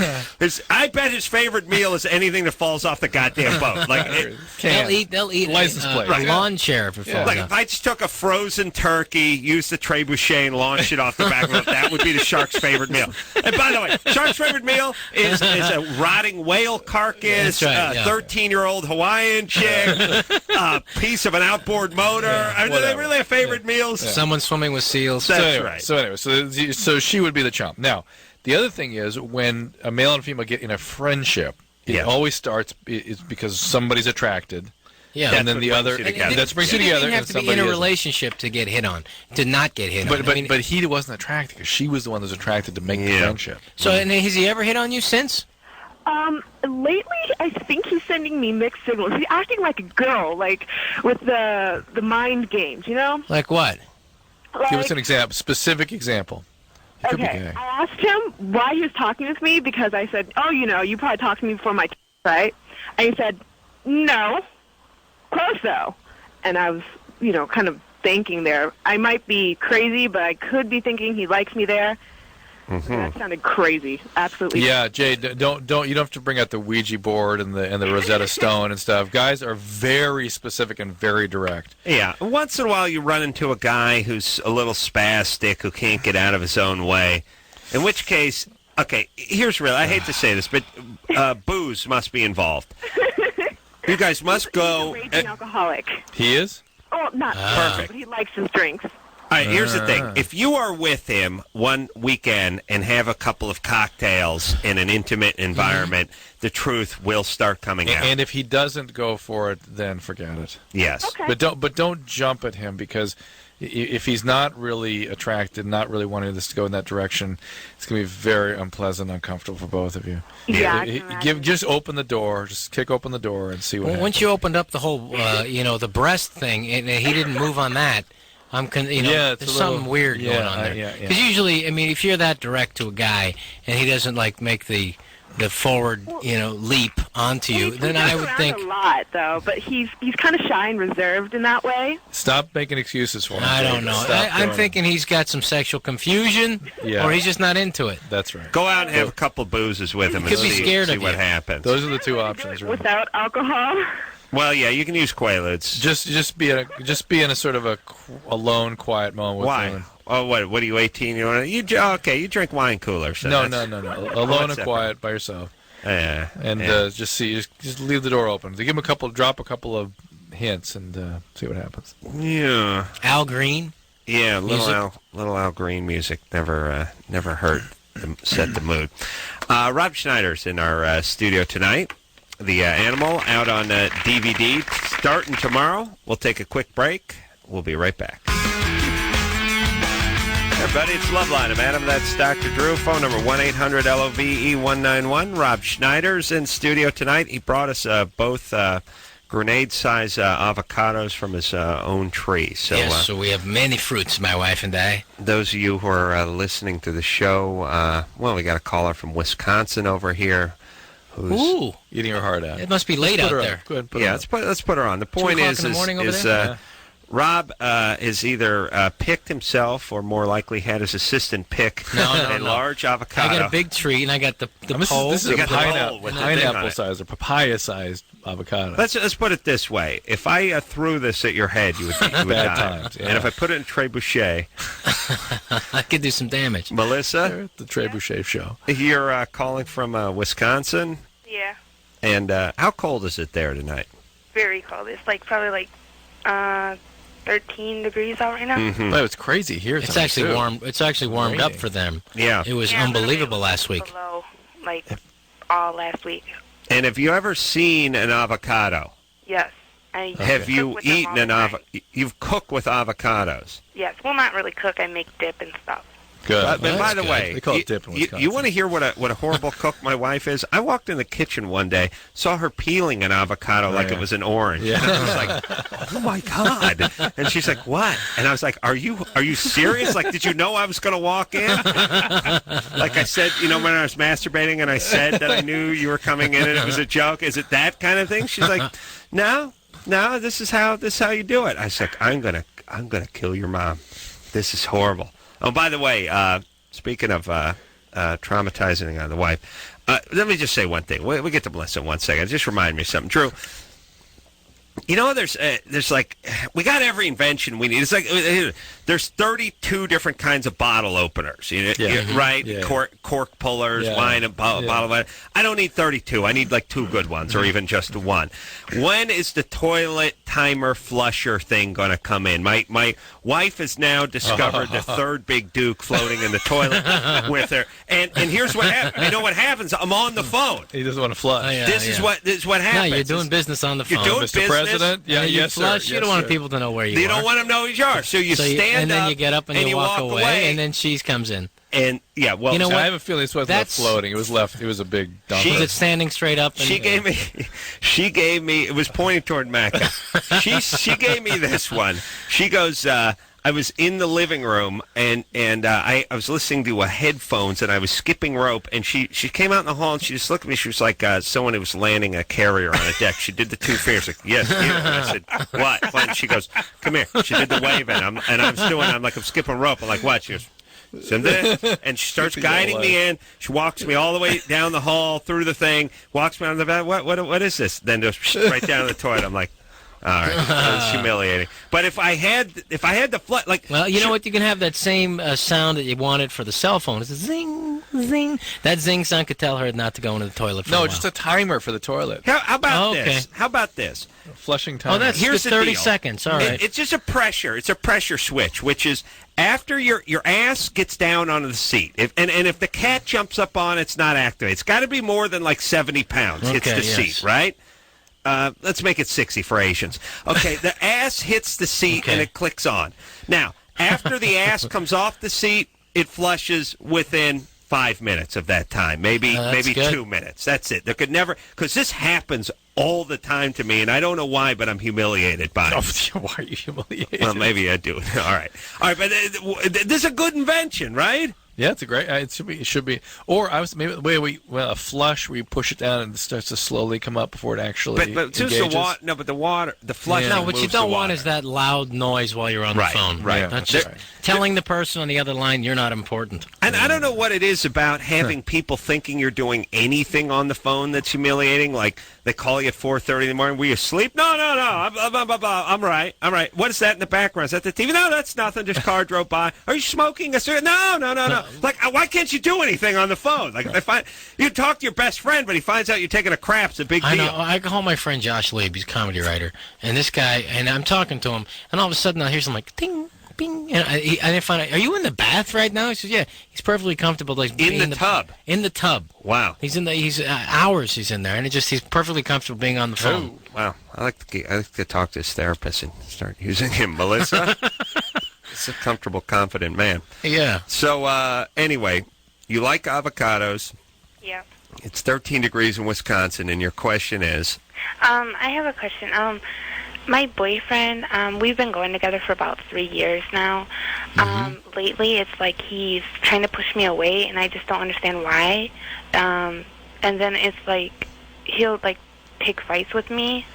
[SPEAKER 3] I bet his favorite meal is anything that falls off the goddamn boat. Like,
[SPEAKER 4] they'll eat
[SPEAKER 5] license plate.
[SPEAKER 4] A lawn chair if it falls
[SPEAKER 3] like
[SPEAKER 4] off.
[SPEAKER 3] if I just took a frozen turkey, used the trebuchet, and launched it off the back of it, that would be the shark's favorite meal. And by the way, shark's favorite meal is a rotting whale carcass, 13-year-old Hawaiian chick, a piece of an outboard motor. Do they really have favorite meals?
[SPEAKER 4] Someone swimming with seals.
[SPEAKER 3] That's right.
[SPEAKER 5] So she would be the chump. Now, the other thing is when a male and female get in a friendship, it always starts is because somebody's attracted.
[SPEAKER 4] Yeah,
[SPEAKER 5] and then the other that brings you together.
[SPEAKER 4] You have to be in a relationship to get hit on, to not get hit on.
[SPEAKER 5] But he wasn't attracted because she was the one that was attracted to make the friendship.
[SPEAKER 4] So, and has he ever hit on you since?
[SPEAKER 14] Lately, I think he's sending me mixed signals. He's acting like a girl, like with the mind games, you know?
[SPEAKER 4] Like what?
[SPEAKER 5] Give us an specific example.
[SPEAKER 14] Okay, I asked him why he was talking with me because I said, "Oh, you probably talked to me before my right?" And he said, "No." Close though, and I was, kind of thinking there. I might be crazy, but I could be thinking he likes me there. Mm-hmm. That sounded crazy, absolutely.
[SPEAKER 5] Yeah, Jay, don't you don't have to bring out the Ouija board and the Rosetta Stone and stuff. Guys are very specific and very direct.
[SPEAKER 3] Yeah, once in a while you run into a guy who's a little spastic who can't get out of his own way. In which case, okay, here's real. I hate to say this, but booze must be involved. You guys must go.
[SPEAKER 14] He's a raging alcoholic.
[SPEAKER 5] He is?
[SPEAKER 14] Oh, not
[SPEAKER 3] perfect.
[SPEAKER 14] But he likes his drinks.
[SPEAKER 3] All right, here's the thing. If you are with him one weekend and have a couple of cocktails in an intimate environment, the truth will start coming out.
[SPEAKER 5] And if he doesn't go for it, then forget it.
[SPEAKER 3] Yes.
[SPEAKER 14] Okay.
[SPEAKER 5] But don't jump at him because if he's not really attracted, not really wanting this to go in that direction, it's going to be very unpleasant, uncomfortable for both of you.
[SPEAKER 14] Yeah.
[SPEAKER 5] Just open the door, just kick open the door and see what happens.
[SPEAKER 4] Once you opened up the whole, the breast thing, and he didn't move on that, there's something weird going on there. Because usually, if you're that direct to a guy and he doesn't make the forward, leap onto you, then I would think
[SPEAKER 14] a lot though. But he's kind of shy and reserved in that way.
[SPEAKER 5] Stop making excuses for him.
[SPEAKER 4] I don't know. I'm thinking he's got some sexual confusion, or he's just not into it.
[SPEAKER 5] That's right.
[SPEAKER 3] Go out and have a couple boozes with him and see what happens.
[SPEAKER 5] Those are the two options. Really.
[SPEAKER 14] Without alcohol.
[SPEAKER 3] Well, yeah, you can use Quaaludes.
[SPEAKER 5] Just be in a sort of a alone, quiet moment.
[SPEAKER 3] Why?
[SPEAKER 5] With
[SPEAKER 3] Oh, what are you, 18? You drink wine cooler. So
[SPEAKER 5] no. Alone and quiet by yourself. And just leave the door open. Give him drop a couple of hints and see what happens.
[SPEAKER 3] Yeah.
[SPEAKER 4] Al Green.
[SPEAKER 3] Yeah, little Al Green music never hurt. Set the mood. Rob Schneider's in our studio tonight. The Animal out on DVD starting tomorrow. We'll take a quick break. We'll be right back. Hey everybody, it's Loveline. I'm Adam. That's Dr. Drew. Phone number 1-800-LOVE-191. Rob Schneider's in studio tonight. He brought us both grenade-sized avocados from his own tree. So,
[SPEAKER 4] yes, so we have many fruits, my wife and I.
[SPEAKER 3] Those of you who are listening to the show, we got a caller from Wisconsin over here who's
[SPEAKER 5] eating her heart out.
[SPEAKER 4] It must be late out there.
[SPEAKER 5] Go ahead, put her on.
[SPEAKER 3] Let's put her on. The point is Rob is either picked himself or more likely had his assistant pick a large avocado.
[SPEAKER 4] I got a big tree and I got the pole.
[SPEAKER 5] This is a pineapple-sized or papaya-sized avocado.
[SPEAKER 3] Let's put it this way. If I threw this at your head, you would die.
[SPEAKER 5] Times, yeah.
[SPEAKER 3] And if I put it in trebuchet...
[SPEAKER 4] I could do some damage.
[SPEAKER 3] Melissa?
[SPEAKER 5] The trebuchet show.
[SPEAKER 3] You're calling from Wisconsin?
[SPEAKER 14] Yeah.
[SPEAKER 3] And how cold is it there tonight?
[SPEAKER 12] very cold. It's like probably like 13 degrees out right now.
[SPEAKER 3] Mm-hmm.
[SPEAKER 5] That was crazy here.
[SPEAKER 4] It's actually warm. It's actually warmed up for them.
[SPEAKER 3] Yeah.
[SPEAKER 4] It was unbelievable last week.
[SPEAKER 12] Below, like all last week.
[SPEAKER 3] And have you ever seen an avocado?
[SPEAKER 12] Yes.
[SPEAKER 3] Have you eaten an avocado? You've cooked with avocados?
[SPEAKER 12] Yes. Well, not really cook. I make dip and stuff.
[SPEAKER 5] Good.
[SPEAKER 3] But by the way,
[SPEAKER 5] they call it dip in Wisconsin.
[SPEAKER 3] You want to hear what a horrible cook my wife is? I walked in the kitchen one day, saw her peeling an avocado like it was an orange.
[SPEAKER 5] Yeah.
[SPEAKER 3] And I was like, oh my God. And she's like, what? And I was like, are you serious? Like, did you know I was going to walk in? Like I said, when I was masturbating and I said that I knew you were coming in and it was a joke. Is it that kind of thing? She's like, no, this is how you do it. I was like, I'm gonna kill your mom. This is horrible. Oh, by the way, speaking of traumatizing on the wife, let me just say one thing. We'll get to Melissa in 1 second. Just remind me of something. Drew, there's like, we got every invention we need. It's like, there's 32 different kinds of bottle openers, right?
[SPEAKER 5] Yeah.
[SPEAKER 3] Cork pullers, wine and bottle of wine. I don't need 32. I need like 2 good ones or even just 1. When is the toilet timer flusher thing going to come in? My wife has now discovered the third big Duke floating in the toilet with her. And here's what happens. You know what happens? I'm on the phone.
[SPEAKER 5] He doesn't want to flush.
[SPEAKER 3] This is what happens.
[SPEAKER 4] No, you're doing business on the phone.
[SPEAKER 3] You're doing
[SPEAKER 5] Mr. President? Yeah,
[SPEAKER 4] you
[SPEAKER 5] yes,
[SPEAKER 4] flush,
[SPEAKER 5] sir.
[SPEAKER 4] you don't want people to know where you are.
[SPEAKER 3] You don't want them to know who you are. So you stand
[SPEAKER 4] and then
[SPEAKER 3] up,
[SPEAKER 4] you get up and you walk away, and then she comes in.
[SPEAKER 3] And I
[SPEAKER 5] have a feeling this wasn't left floating. It was left. It was a big dump.
[SPEAKER 4] Was it standing straight up?
[SPEAKER 3] She gave me. It was pointing toward Mecca. She gave me this one. She goes. I was in the living room and I was listening to headphones and I was skipping rope and she came out in the hall and she just looked at me. She was like someone who was landing a carrier on a deck. She did the 2 fingers like, yes, you. And I said, what? And she goes, come here. She did the wave and I'm skipping rope. I'm like, what? She goes, and she starts guiding me in. She walks me all the way down the hall through the thing, walks me on the bed. What is this? Then goes right down to the toilet. I'm like, all right, that's humiliating. But if I had the flood,
[SPEAKER 4] well, you know what? You can have that same sound that you wanted for the cell phone. It's a zing, zing. That zing sound could tell her not to go into the toilet. For a while.
[SPEAKER 5] Just a timer for the toilet.
[SPEAKER 3] How about this? How about this?
[SPEAKER 5] Flushing timer.
[SPEAKER 4] Oh, here's 30 seconds. All right.
[SPEAKER 3] It's just a pressure. It's a pressure switch, which is after your ass gets down onto the seat. If the cat jumps up on it, it's not activated. It's got to be more than like 70 pounds hits the seat, right? Let's make it 60 for Asians. Okay, the ass hits the seat and it clicks on. Now, after the ass comes off the seat, it flushes within 5 minutes of that time, maybe 2 minutes. That's it. There could never, because this happens all the time to me, and I don't know why, but I'm humiliated by it.
[SPEAKER 5] Why are you humiliated?
[SPEAKER 3] Well, maybe I do. All right, but this is a good invention, right?
[SPEAKER 5] Yeah, it's a great. It should be. Or I was maybe the way a flush where you push it down and it starts to slowly come up before it actually.
[SPEAKER 3] But just
[SPEAKER 5] engages.
[SPEAKER 3] the flush.
[SPEAKER 4] No, what you don't want is that loud noise while you're on the phone.
[SPEAKER 3] Right.
[SPEAKER 4] That's just telling the person on the other line you're not important.
[SPEAKER 3] And I don't know what it is about having people thinking you're doing anything on the phone that's humiliating. Like they call you at 4:30 in the morning. Were you asleep? No. I'm right. What is that in the background? Is that the TV? No, that's nothing. Just car drove by. Are you smoking a cigarette? No. Like, why can't you do anything on the phone? Like, you talk to your best friend, but he finds out you're taking a crap. It's a big deal.
[SPEAKER 4] I know. I call my friend Josh Lieb. He's a comedy writer. And this guy, and I'm talking to him, and all of a sudden I hear something like, ding, bing. And I find out, are you in the bath right now? He says, yeah. He's perfectly comfortable. Like,
[SPEAKER 3] in the tub?
[SPEAKER 4] In the tub.
[SPEAKER 3] Wow.
[SPEAKER 4] He's hours he's in there, and he's perfectly comfortable being on the phone.
[SPEAKER 3] Oh, wow. I like to talk to his therapist and start using him. Melissa? He's a comfortable, confident man.
[SPEAKER 4] Yeah.
[SPEAKER 3] So, anyway, you like avocados.
[SPEAKER 12] Yeah.
[SPEAKER 3] It's 13 degrees in Wisconsin, and your question is?
[SPEAKER 12] I have a question. My boyfriend, we've been going together for about 3 years now. Lately, it's like he's trying to push me away, and I just don't understand why. And then it's like he'll, like, pick fights with me.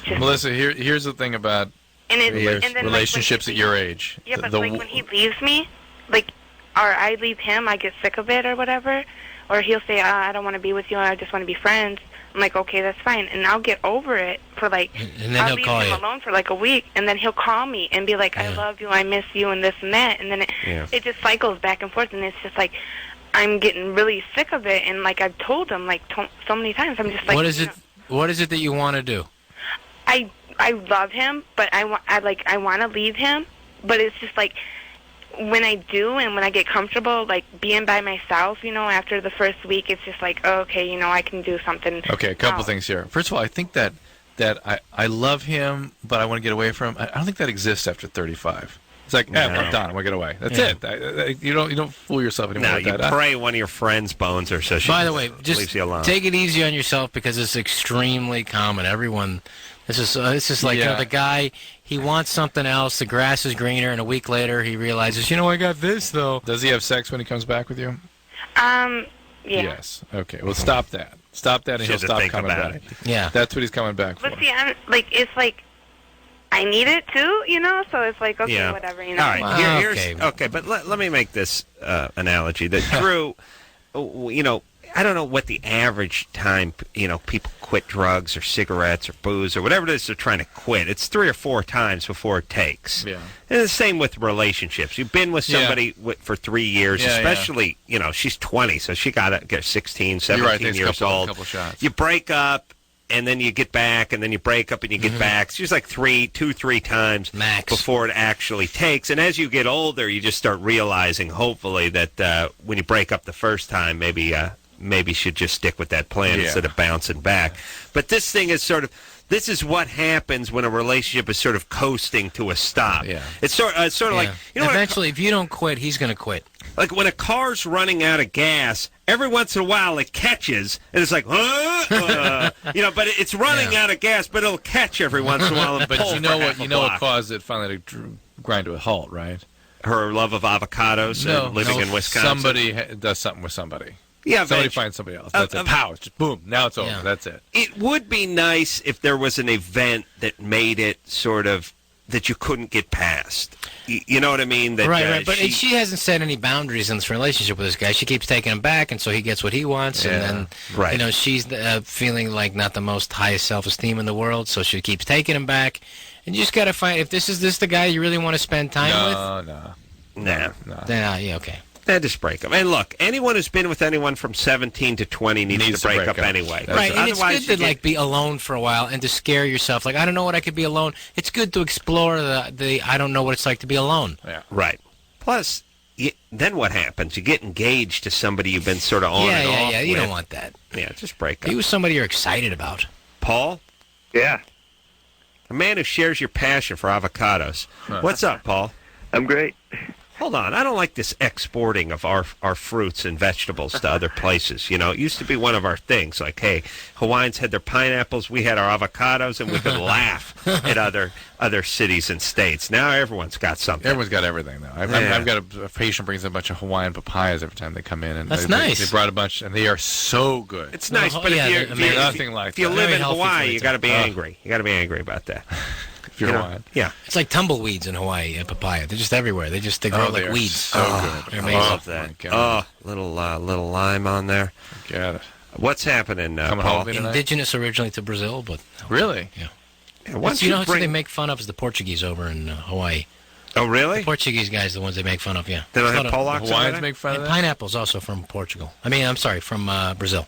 [SPEAKER 5] Melissa, here's the thing about relationships at your age.
[SPEAKER 12] Yeah, but when he leaves me, or I leave him, I get sick of it or whatever. Or he'll say, I don't want to be with you, I just want to be friends. I'm like, okay, that's fine. And I'll get over it for
[SPEAKER 4] and then
[SPEAKER 12] I'll leave him alone for a week, and then he'll call me and be like, I love you, I miss you, and this and that. And then it just cycles back and forth, and it's just like, I'm getting really sick of it. And I've told him so many times, I'm just like,
[SPEAKER 4] What is it that you want to do?
[SPEAKER 12] I love him, but I want to leave him, but it's just like when I do and when I get comfortable, like being by myself, after the first week, it's just like, oh, okay, I can do something.
[SPEAKER 5] Okay, a couple things here. First of all, I think that I love him, but I want to get away from him. I don't think that exists after 35. It's like, I'm done. I want to get away. That's it. You don't fool yourself anymore.
[SPEAKER 3] No,
[SPEAKER 5] with
[SPEAKER 3] you
[SPEAKER 5] that.
[SPEAKER 3] pray one of your friend's bones or so.
[SPEAKER 4] By the way, just
[SPEAKER 3] leaves you alone.
[SPEAKER 4] take it easy on yourself because it's extremely common. Everyone, this is like the guy. He wants something else. The grass is greener, and a week later he realizes, I got this though.
[SPEAKER 5] Does he have sex when he comes back with you?
[SPEAKER 12] Yeah.
[SPEAKER 5] Yes. Okay. Well, stop that. Stop that, and he'll stop coming back.
[SPEAKER 4] Yeah.
[SPEAKER 5] That's what he's coming back for.
[SPEAKER 12] But see, it's like I need it too, so it's like, okay, whatever,
[SPEAKER 3] All right, okay, but let me make this analogy that Drew, I don't know what the average time, people quit drugs or cigarettes or booze or whatever it is they're trying to quit. It's 3 or 4 times before it takes.
[SPEAKER 5] Yeah.
[SPEAKER 3] And the same with relationships. You've been with somebody for 3 years, especially, she's 20, so she got to get 16, 17 years old.
[SPEAKER 5] Couple shots.
[SPEAKER 3] You break up. And then you get back, and then you break up, and you get back. It's just like 3 times
[SPEAKER 4] max
[SPEAKER 3] before it actually takes. And as you get older, you just start realizing, hopefully, that when you break up the first time, maybe you should just stick with that plan instead of bouncing back. But this thing is this is what happens when a relationship is sort of coasting to a stop.
[SPEAKER 4] Yeah.
[SPEAKER 3] It's sort of like
[SPEAKER 4] eventually, if you don't quit, he's going to quit.
[SPEAKER 3] Like when a car's running out of gas, every once in a while it catches, and it's like, but it's running out of gas, but it'll catch every once in a while. And
[SPEAKER 5] but
[SPEAKER 3] pull
[SPEAKER 5] you know
[SPEAKER 3] for
[SPEAKER 5] what caused it finally to grind to a halt, right?
[SPEAKER 3] Her love of avocados and living in Wisconsin.
[SPEAKER 5] Somebody does something with somebody.
[SPEAKER 3] Yeah,
[SPEAKER 5] somebody finds somebody else. That's it. Pow! Just boom. Now it's over.
[SPEAKER 4] Yeah.
[SPEAKER 5] That's it.
[SPEAKER 3] It would be nice if there was an event that made it sort of that you couldn't get past. You know what I mean? That,
[SPEAKER 4] right. But she hasn't set any boundaries in this relationship with this guy. She keeps taking him back, and so he gets what he wants. And then, she's feeling like not the most highest self-esteem in the world, so she keeps taking him back. And you just got to find, if this is the guy you really want to spend time with?
[SPEAKER 3] No.
[SPEAKER 4] Then, okay.
[SPEAKER 3] Just break up. And look, anyone who's been with anyone from 17 to 20 needs to break up anyway.
[SPEAKER 4] Right, and it's good to be alone for a while and to scare yourself. Like, I don't know what I could be alone. It's good to explore the I don't know what it's like to be alone.
[SPEAKER 5] Yeah.
[SPEAKER 3] Right. Plus, then what happens? You get engaged to somebody you've been sort of on and off
[SPEAKER 4] Yeah, you
[SPEAKER 3] with.
[SPEAKER 4] don't want that.
[SPEAKER 3] Yeah, just break up.
[SPEAKER 4] Be with somebody you're excited about.
[SPEAKER 3] Paul?
[SPEAKER 6] Yeah.
[SPEAKER 3] A man who shares your passion for avocados. What's up, Paul?
[SPEAKER 6] I'm great.
[SPEAKER 3] Hold on. I don't like this exporting of our fruits and vegetables to other places. It used to be one of our things. Like, hey, Hawaiians had their pineapples, we had our avocados, and we could laugh at other cities and states. Now everyone's got something.
[SPEAKER 5] Everyone's got everything, though. I've got a patient brings a bunch of Hawaiian papayas every time they come in. And
[SPEAKER 4] that's nice.
[SPEAKER 5] They brought a bunch, and they are so good.
[SPEAKER 3] It's nice, but if you live in Hawaii, you got to be angry. You got to be angry about that. Yeah.
[SPEAKER 4] It's like tumbleweeds in Hawaii at papaya. They're just everywhere. They grow like weeds.
[SPEAKER 5] So good.
[SPEAKER 4] They're amazing.
[SPEAKER 3] I love that. Little lime on there.
[SPEAKER 5] Got it.
[SPEAKER 3] What's happening, Paul?
[SPEAKER 4] Indigenous originally to Brazil, but
[SPEAKER 5] really?
[SPEAKER 4] Yeah. Who they make fun of is the Portuguese over in Hawaii.
[SPEAKER 3] Oh, really?
[SPEAKER 4] The Portuguese guys, the ones they make fun of. Yeah.
[SPEAKER 3] They don't have Polacks.
[SPEAKER 5] Hawaiians make fun of that.
[SPEAKER 4] Pineapple's also from Portugal. From Brazil.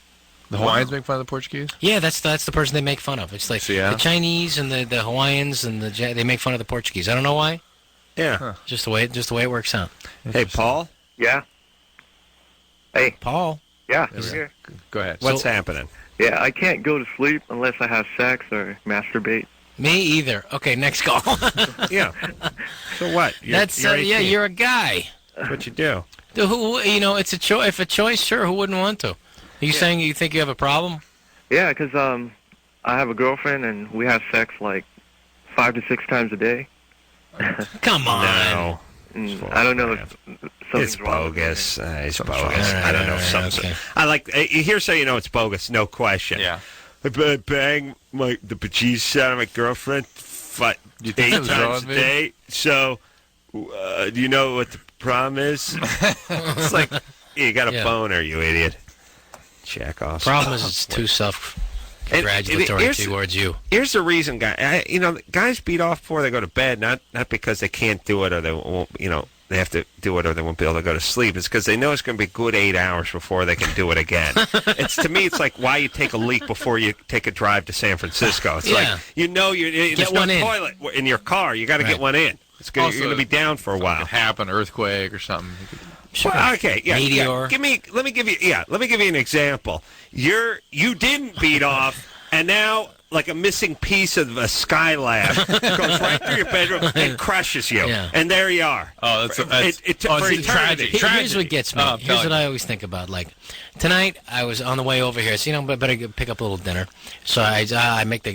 [SPEAKER 5] The Hawaiians make fun of the Portuguese?
[SPEAKER 4] Yeah, that's the person they make fun of. It's like the Chinese and the Hawaiians and they make fun of the Portuguese. I don't know why.
[SPEAKER 3] Yeah,
[SPEAKER 4] just the way it works out.
[SPEAKER 3] Hey, Paul.
[SPEAKER 6] Yeah. Hey,
[SPEAKER 4] Paul.
[SPEAKER 6] Yeah.
[SPEAKER 5] Go ahead.
[SPEAKER 3] What's happening?
[SPEAKER 6] Yeah, I can't go to sleep unless I have sex or masturbate.
[SPEAKER 4] Me either. Okay, next call.
[SPEAKER 3] Yeah. So what?
[SPEAKER 4] You're a guy.
[SPEAKER 3] That's what you do.
[SPEAKER 4] It's a choice. If a choice, sure. Who wouldn't want to? Are you saying you think you have a problem?
[SPEAKER 6] Yeah, because I have a girlfriend and we have sex like 5 to 6 times a day.
[SPEAKER 4] Come on.
[SPEAKER 3] No.
[SPEAKER 6] I don't know if something's wrong.
[SPEAKER 3] It's bogus. I don't know if something. Okay. I like. Here's how you know it's bogus. No question.
[SPEAKER 5] Yeah.
[SPEAKER 3] I bang the bejesus out of my girlfriend 8 times a day. So, do you know what the problem is? It's like you got a boner, you idiot. Check off.
[SPEAKER 4] Problem is it's too self-congratulatory towards you.
[SPEAKER 3] Here's the reason, guys. Guys beat off before they go to bed, not because they can't do it or they won't. they have to do it or they won't be able to go to sleep. It's because they know it's going to be a good 8 hours before they can do it again. To me, it's like why you take a leak before you take a drive to San Francisco. It's like, there's no toilet in your car. You got to get one in. You're going to be down for a while.
[SPEAKER 5] Could happen, earthquake or something.
[SPEAKER 3] Sure. Well, okay,
[SPEAKER 4] Meteor.
[SPEAKER 3] Yeah. Let me give you an example. You didn't beat off, and now like a missing piece of a Skylab goes right through your bedroom and crushes you, and there you are.
[SPEAKER 5] Oh, it's tragic.
[SPEAKER 4] Here's what gets me. Here's what I always think about. Like tonight, I was on the way over here. So I better pick up a little dinner. So I make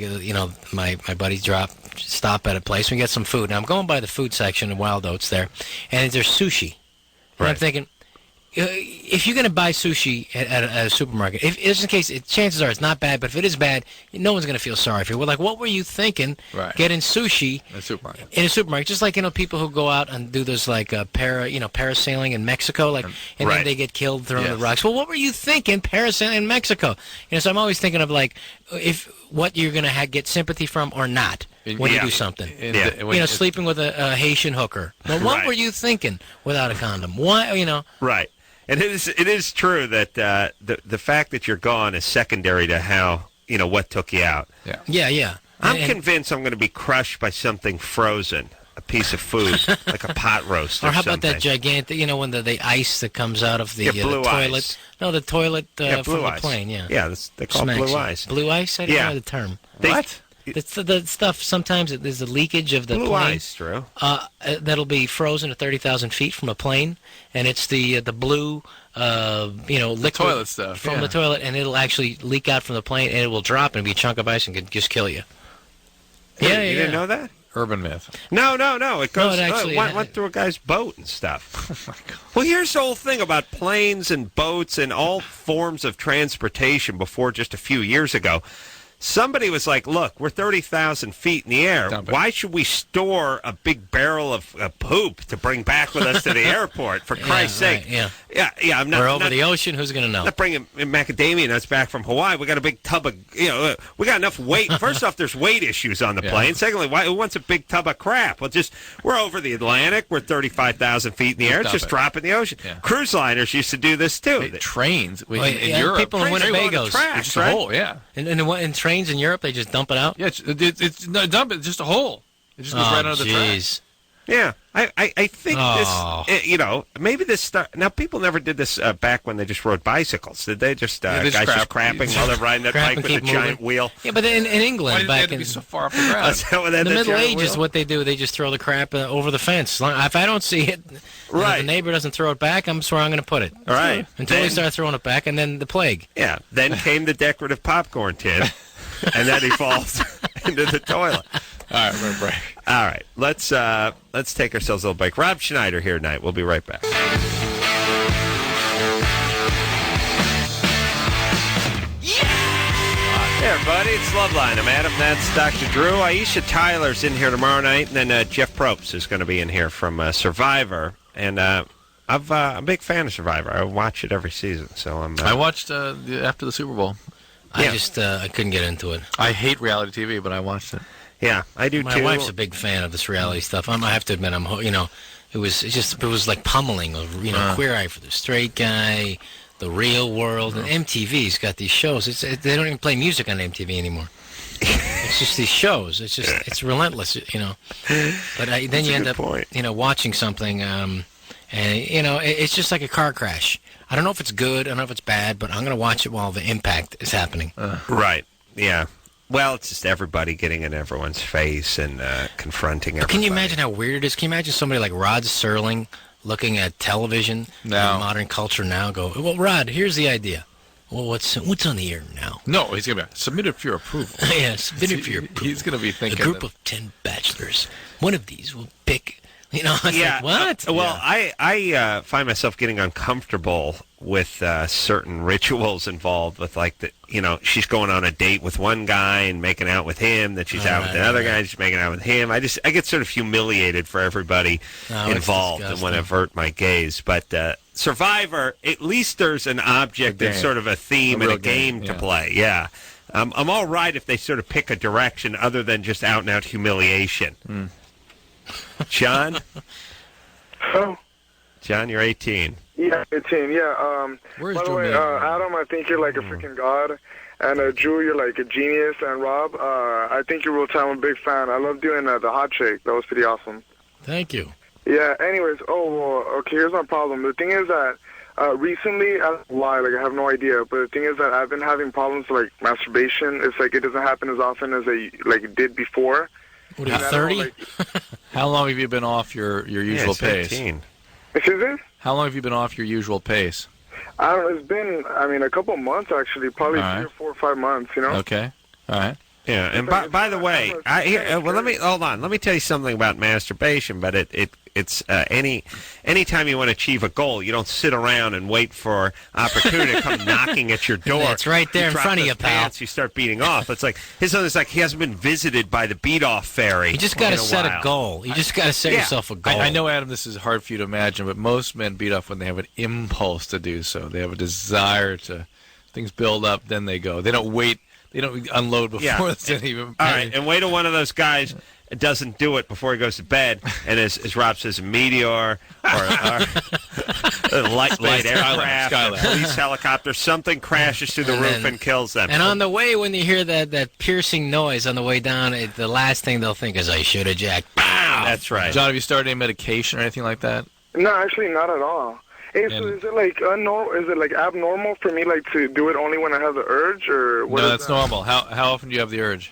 [SPEAKER 4] my buddies stop at a place. We get some food. Now I'm going by the food section in Wild Oats there, and there's sushi. And I'm thinking, if you're going to buy sushi at a supermarket, if just in case, chances are it's not bad, but if it is bad, no one's going to feel sorry for you. We're like, what were you thinking getting sushi in a supermarket? Just like, people who go out and do those like parasailing in Mexico, and then they get killed throwing the rocks. Well, what were you thinking parasailing in Mexico? So I'm always thinking of like, if what you're going to get sympathy from or not. When you do something. Sleeping with a Haitian hooker. Well, what were you thinking without a condom? Why,
[SPEAKER 3] Right. And it is true that the fact that you're gone is secondary to how, what took you out.
[SPEAKER 4] Yeah.
[SPEAKER 3] I'm convinced I'm going to be crushed by something frozen, a piece of food, like a pot roast or
[SPEAKER 4] how about
[SPEAKER 3] something.
[SPEAKER 4] that gigantic, when the ice that comes out of the
[SPEAKER 3] blue
[SPEAKER 4] toilet.
[SPEAKER 3] Ice.
[SPEAKER 4] No, the toilet
[SPEAKER 3] blue
[SPEAKER 4] from
[SPEAKER 3] ice.
[SPEAKER 4] the plane, yeah.
[SPEAKER 3] Yeah, they call it blue ice.
[SPEAKER 4] Blue ice? I don't know the term.
[SPEAKER 3] What?
[SPEAKER 4] It's the stuff, sometimes there's a leakage of the
[SPEAKER 3] blue
[SPEAKER 4] plane.
[SPEAKER 3] Ice, Drew.
[SPEAKER 4] That'll be frozen at 30,000 feet from a plane, and it's the blue, liquid
[SPEAKER 5] toilet stuff
[SPEAKER 4] from the toilet, and it'll actually leak out from the plane, and it will drop and be a chunk of ice and could just kill you.
[SPEAKER 3] You didn't know that?
[SPEAKER 5] Urban myth.
[SPEAKER 3] No. It goes.
[SPEAKER 4] Went
[SPEAKER 3] through a guy's boat and stuff. Oh my God. Well, here's the whole thing about planes and boats and all forms of transportation before just a few years ago. Somebody was like, look, we're 30,000 feet in the air. Why should we store a big barrel of poop to bring back with us to the airport, for Christ's sake?
[SPEAKER 4] Yeah.
[SPEAKER 3] I'm not,
[SPEAKER 4] we're over the ocean. Who's going to know?
[SPEAKER 3] Not bringing macadamia nuts back from Hawaii. We got a big tub of, we got enough weight. First off, there's weight issues on the plane. Secondly, who wants a big tub of crap? Well, we're over the Atlantic. We're 35,000 feet in the air. It's just drop in the ocean. Yeah. Cruise liners used to do this, too.
[SPEAKER 5] Trains. In Europe.
[SPEAKER 4] People in Winnebagos.
[SPEAKER 5] It's just a hole,
[SPEAKER 4] And trains in Europe, they just dump it out?
[SPEAKER 5] Yeah, it's not dump it, it's just a hole. It just goes right under the track.
[SPEAKER 3] Yeah, I think this, maybe this start. Now, people never did this back when they just rode bicycles. Did they just, guys just crapping while they're riding that bike with a giant wheel?
[SPEAKER 4] Yeah, but in England,
[SPEAKER 5] back in... be so far off the ground?
[SPEAKER 4] The Middle Ages, what they do, they just throw the crap over the fence. If I don't see it, the neighbor doesn't throw it back, I'm where I'm going to put it.
[SPEAKER 3] All right.
[SPEAKER 4] Until they start throwing it back, and then the plague.
[SPEAKER 3] Yeah, then came the decorative popcorn tin, and that evolved into the toilet.
[SPEAKER 5] All right, we're break.
[SPEAKER 3] All right, let's take ourselves a little break. Rob Schneider here tonight. We'll be right back. Hey, everybody, it's Loveline. I'm Adam. That's Dr. Drew. Aisha Tyler's in here tomorrow night, and then Jeff Probst is going to be in here from Survivor. And I'm a big fan of Survivor. I watch it every season. So
[SPEAKER 5] I watched after the Super Bowl.
[SPEAKER 4] I couldn't get into it.
[SPEAKER 5] I hate reality TV, but I watched it.
[SPEAKER 3] Yeah, I do too.
[SPEAKER 4] My wife's a big fan of this reality stuff. I have to admit, it was like pummeling of Queer Eye for the Straight Guy, The Real World, and MTV's got these shows. They don't even play music on MTV anymore. It's just these shows. It's relentless, But then you end up watching something, and it's just like a car crash. I don't know if it's good, I don't know if it's bad, but I'm going to watch it while the impact is happening.
[SPEAKER 3] Right. Yeah. Well, it's just everybody getting in everyone's face and confronting everybody.
[SPEAKER 4] Can you imagine how weird it is? Can you imagine somebody like Rod Serling looking at television in modern culture now go, well, Rod, here's the idea. Well, what's on the air now?
[SPEAKER 5] No, he's going to be submitted for your approval.
[SPEAKER 4] Yeah, submitted for your approval.
[SPEAKER 5] He's going to be thinking...
[SPEAKER 4] A group of 10 bachelors. One of these will pick... Like, what?
[SPEAKER 3] Well, I find myself getting uncomfortable with certain rituals involved with, like, she's going on a date with one guy and making out with him, then she's out with another guy and she's making out with him. I get sort of humiliated for everybody involved and want to avert my gaze. But Survivor, at least there's an object and sort of a theme and a game to play. Yeah. I'm all right if they sort of pick a direction other than just out-and-out humiliation. John? John, you're 18.
[SPEAKER 15] Yeah, 18. Yeah.
[SPEAKER 4] Where's
[SPEAKER 15] by the way, Adam, I think you're like a freaking god. And Drew, you're like a genius. And Rob, I think you're real time. I'm a big fan. I love doing the hot shake. That was pretty awesome.
[SPEAKER 4] Thank you.
[SPEAKER 15] Yeah, anyways. Okay, here's my problem. The thing is that recently, I don't know why, like, I have no idea. But the thing is that I've been having problems with, like, masturbation. It's like it doesn't happen as often as it did before.
[SPEAKER 4] What are you, 30?
[SPEAKER 5] How long have you been off your usual pace?
[SPEAKER 3] 18.
[SPEAKER 15] Excuse me?
[SPEAKER 5] How long have you been off your usual pace?
[SPEAKER 15] I don't know. It's been, a couple of months, actually. Probably 3 or 4 or 5 months, you know?
[SPEAKER 5] Okay. All right.
[SPEAKER 3] Yeah, and by the way, let me hold on. Let me tell you something about masturbation. But it's anytime you want to achieve a goal, you don't sit around and wait for opportunity to come knocking at your door.
[SPEAKER 4] It's right there in front of you, pal.
[SPEAKER 3] Pants, you start beating off. It's like it's like he hasn't been visited by the beat-off fairy.
[SPEAKER 4] You just got to set a goal. You just got to set yourself a goal.
[SPEAKER 5] I know, Adam, this is hard for you to imagine, but most men beat off when they have an impulse to do so. They have a desire to. Things build up, then they go. They don't wait. They don't unload before it's even.
[SPEAKER 3] All right, and wait till one of those guys doesn't do it before he goes to bed, and as Rob says, a meteor or a light aircraft, a police helicopter, something crashes through the roof and kills them.
[SPEAKER 4] And on the way, when you hear that piercing noise on the way down, the last thing they'll think is, I should have jacked. Pow!
[SPEAKER 3] That's right.
[SPEAKER 5] John, have you started any medication or anything like that?
[SPEAKER 15] No, actually, not at all. Hey, so is it like is it like abnormal for me like to do it only when I have the urge, or what?
[SPEAKER 5] No, that's normal. How often do you have the urge?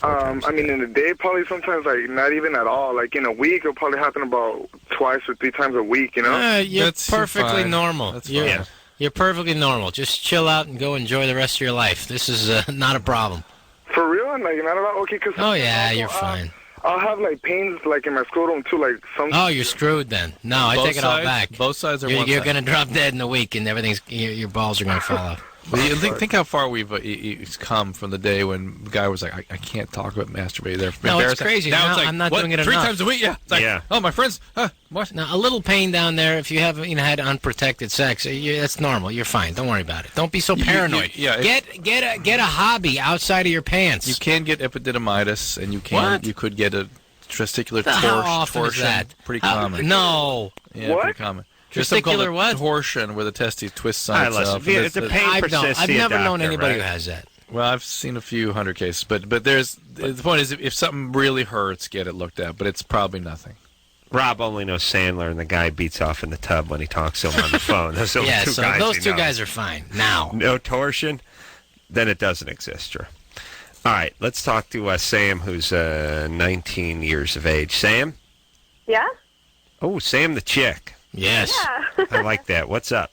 [SPEAKER 15] In a day, probably sometimes like not even at all. Like in a week, it'll probably happen about 2 or 3 times a week. You know?
[SPEAKER 4] You're perfectly normal.
[SPEAKER 5] That's fine.
[SPEAKER 4] You're perfectly normal. Just chill out and go enjoy the rest of your life. This is not a problem.
[SPEAKER 15] For real? And like not at all? Okay,
[SPEAKER 4] Oh yeah, you're fine.
[SPEAKER 15] I'll have like pains like in my scrotum too, like some.
[SPEAKER 4] Oh, you're screwed then. No, I take it all back.
[SPEAKER 5] Both sides are one side.
[SPEAKER 4] You're going to drop dead in a week, and your balls are going to fall off.
[SPEAKER 5] Well, think how far we've come from the day when the guy was like, I can't talk about masturbating.
[SPEAKER 4] No, it's crazy.
[SPEAKER 5] Now it's like,
[SPEAKER 4] I'm not
[SPEAKER 5] what,
[SPEAKER 4] doing it
[SPEAKER 5] 3
[SPEAKER 4] enough.
[SPEAKER 5] times a week? Yeah. It's like, oh, my friends. What?
[SPEAKER 4] Now, a little pain down there, if you haven't had unprotected sex, that's normal. You're fine. Don't worry about it. Don't be so paranoid. Get a hobby outside of your pants.
[SPEAKER 5] You can get epididymitis, and you could get a testicular torsion.
[SPEAKER 4] Is that?
[SPEAKER 5] Pretty common.
[SPEAKER 4] No.
[SPEAKER 5] Yeah,
[SPEAKER 15] what?
[SPEAKER 5] Pretty common.
[SPEAKER 4] Testicular what?
[SPEAKER 5] Torsion, where the testes twist sides up.
[SPEAKER 3] If the pain persists,
[SPEAKER 4] I've never known anybody who has that.
[SPEAKER 5] Well, I've seen a few hundred cases, but the point is, if something really hurts, get it looked at. But it's probably nothing.
[SPEAKER 3] Rob only knows Sandler, and the guy beats off in the tub when he talks to him on the phone. Those are
[SPEAKER 4] those two guys are fine now.
[SPEAKER 3] No torsion, then it doesn't exist, Drew. All right, let's talk to Sam, who's 19 years of age. Sam?
[SPEAKER 16] Yeah?
[SPEAKER 3] Oh, Sam the chick.
[SPEAKER 4] Yes.
[SPEAKER 16] Yeah.
[SPEAKER 3] I like that. What's up?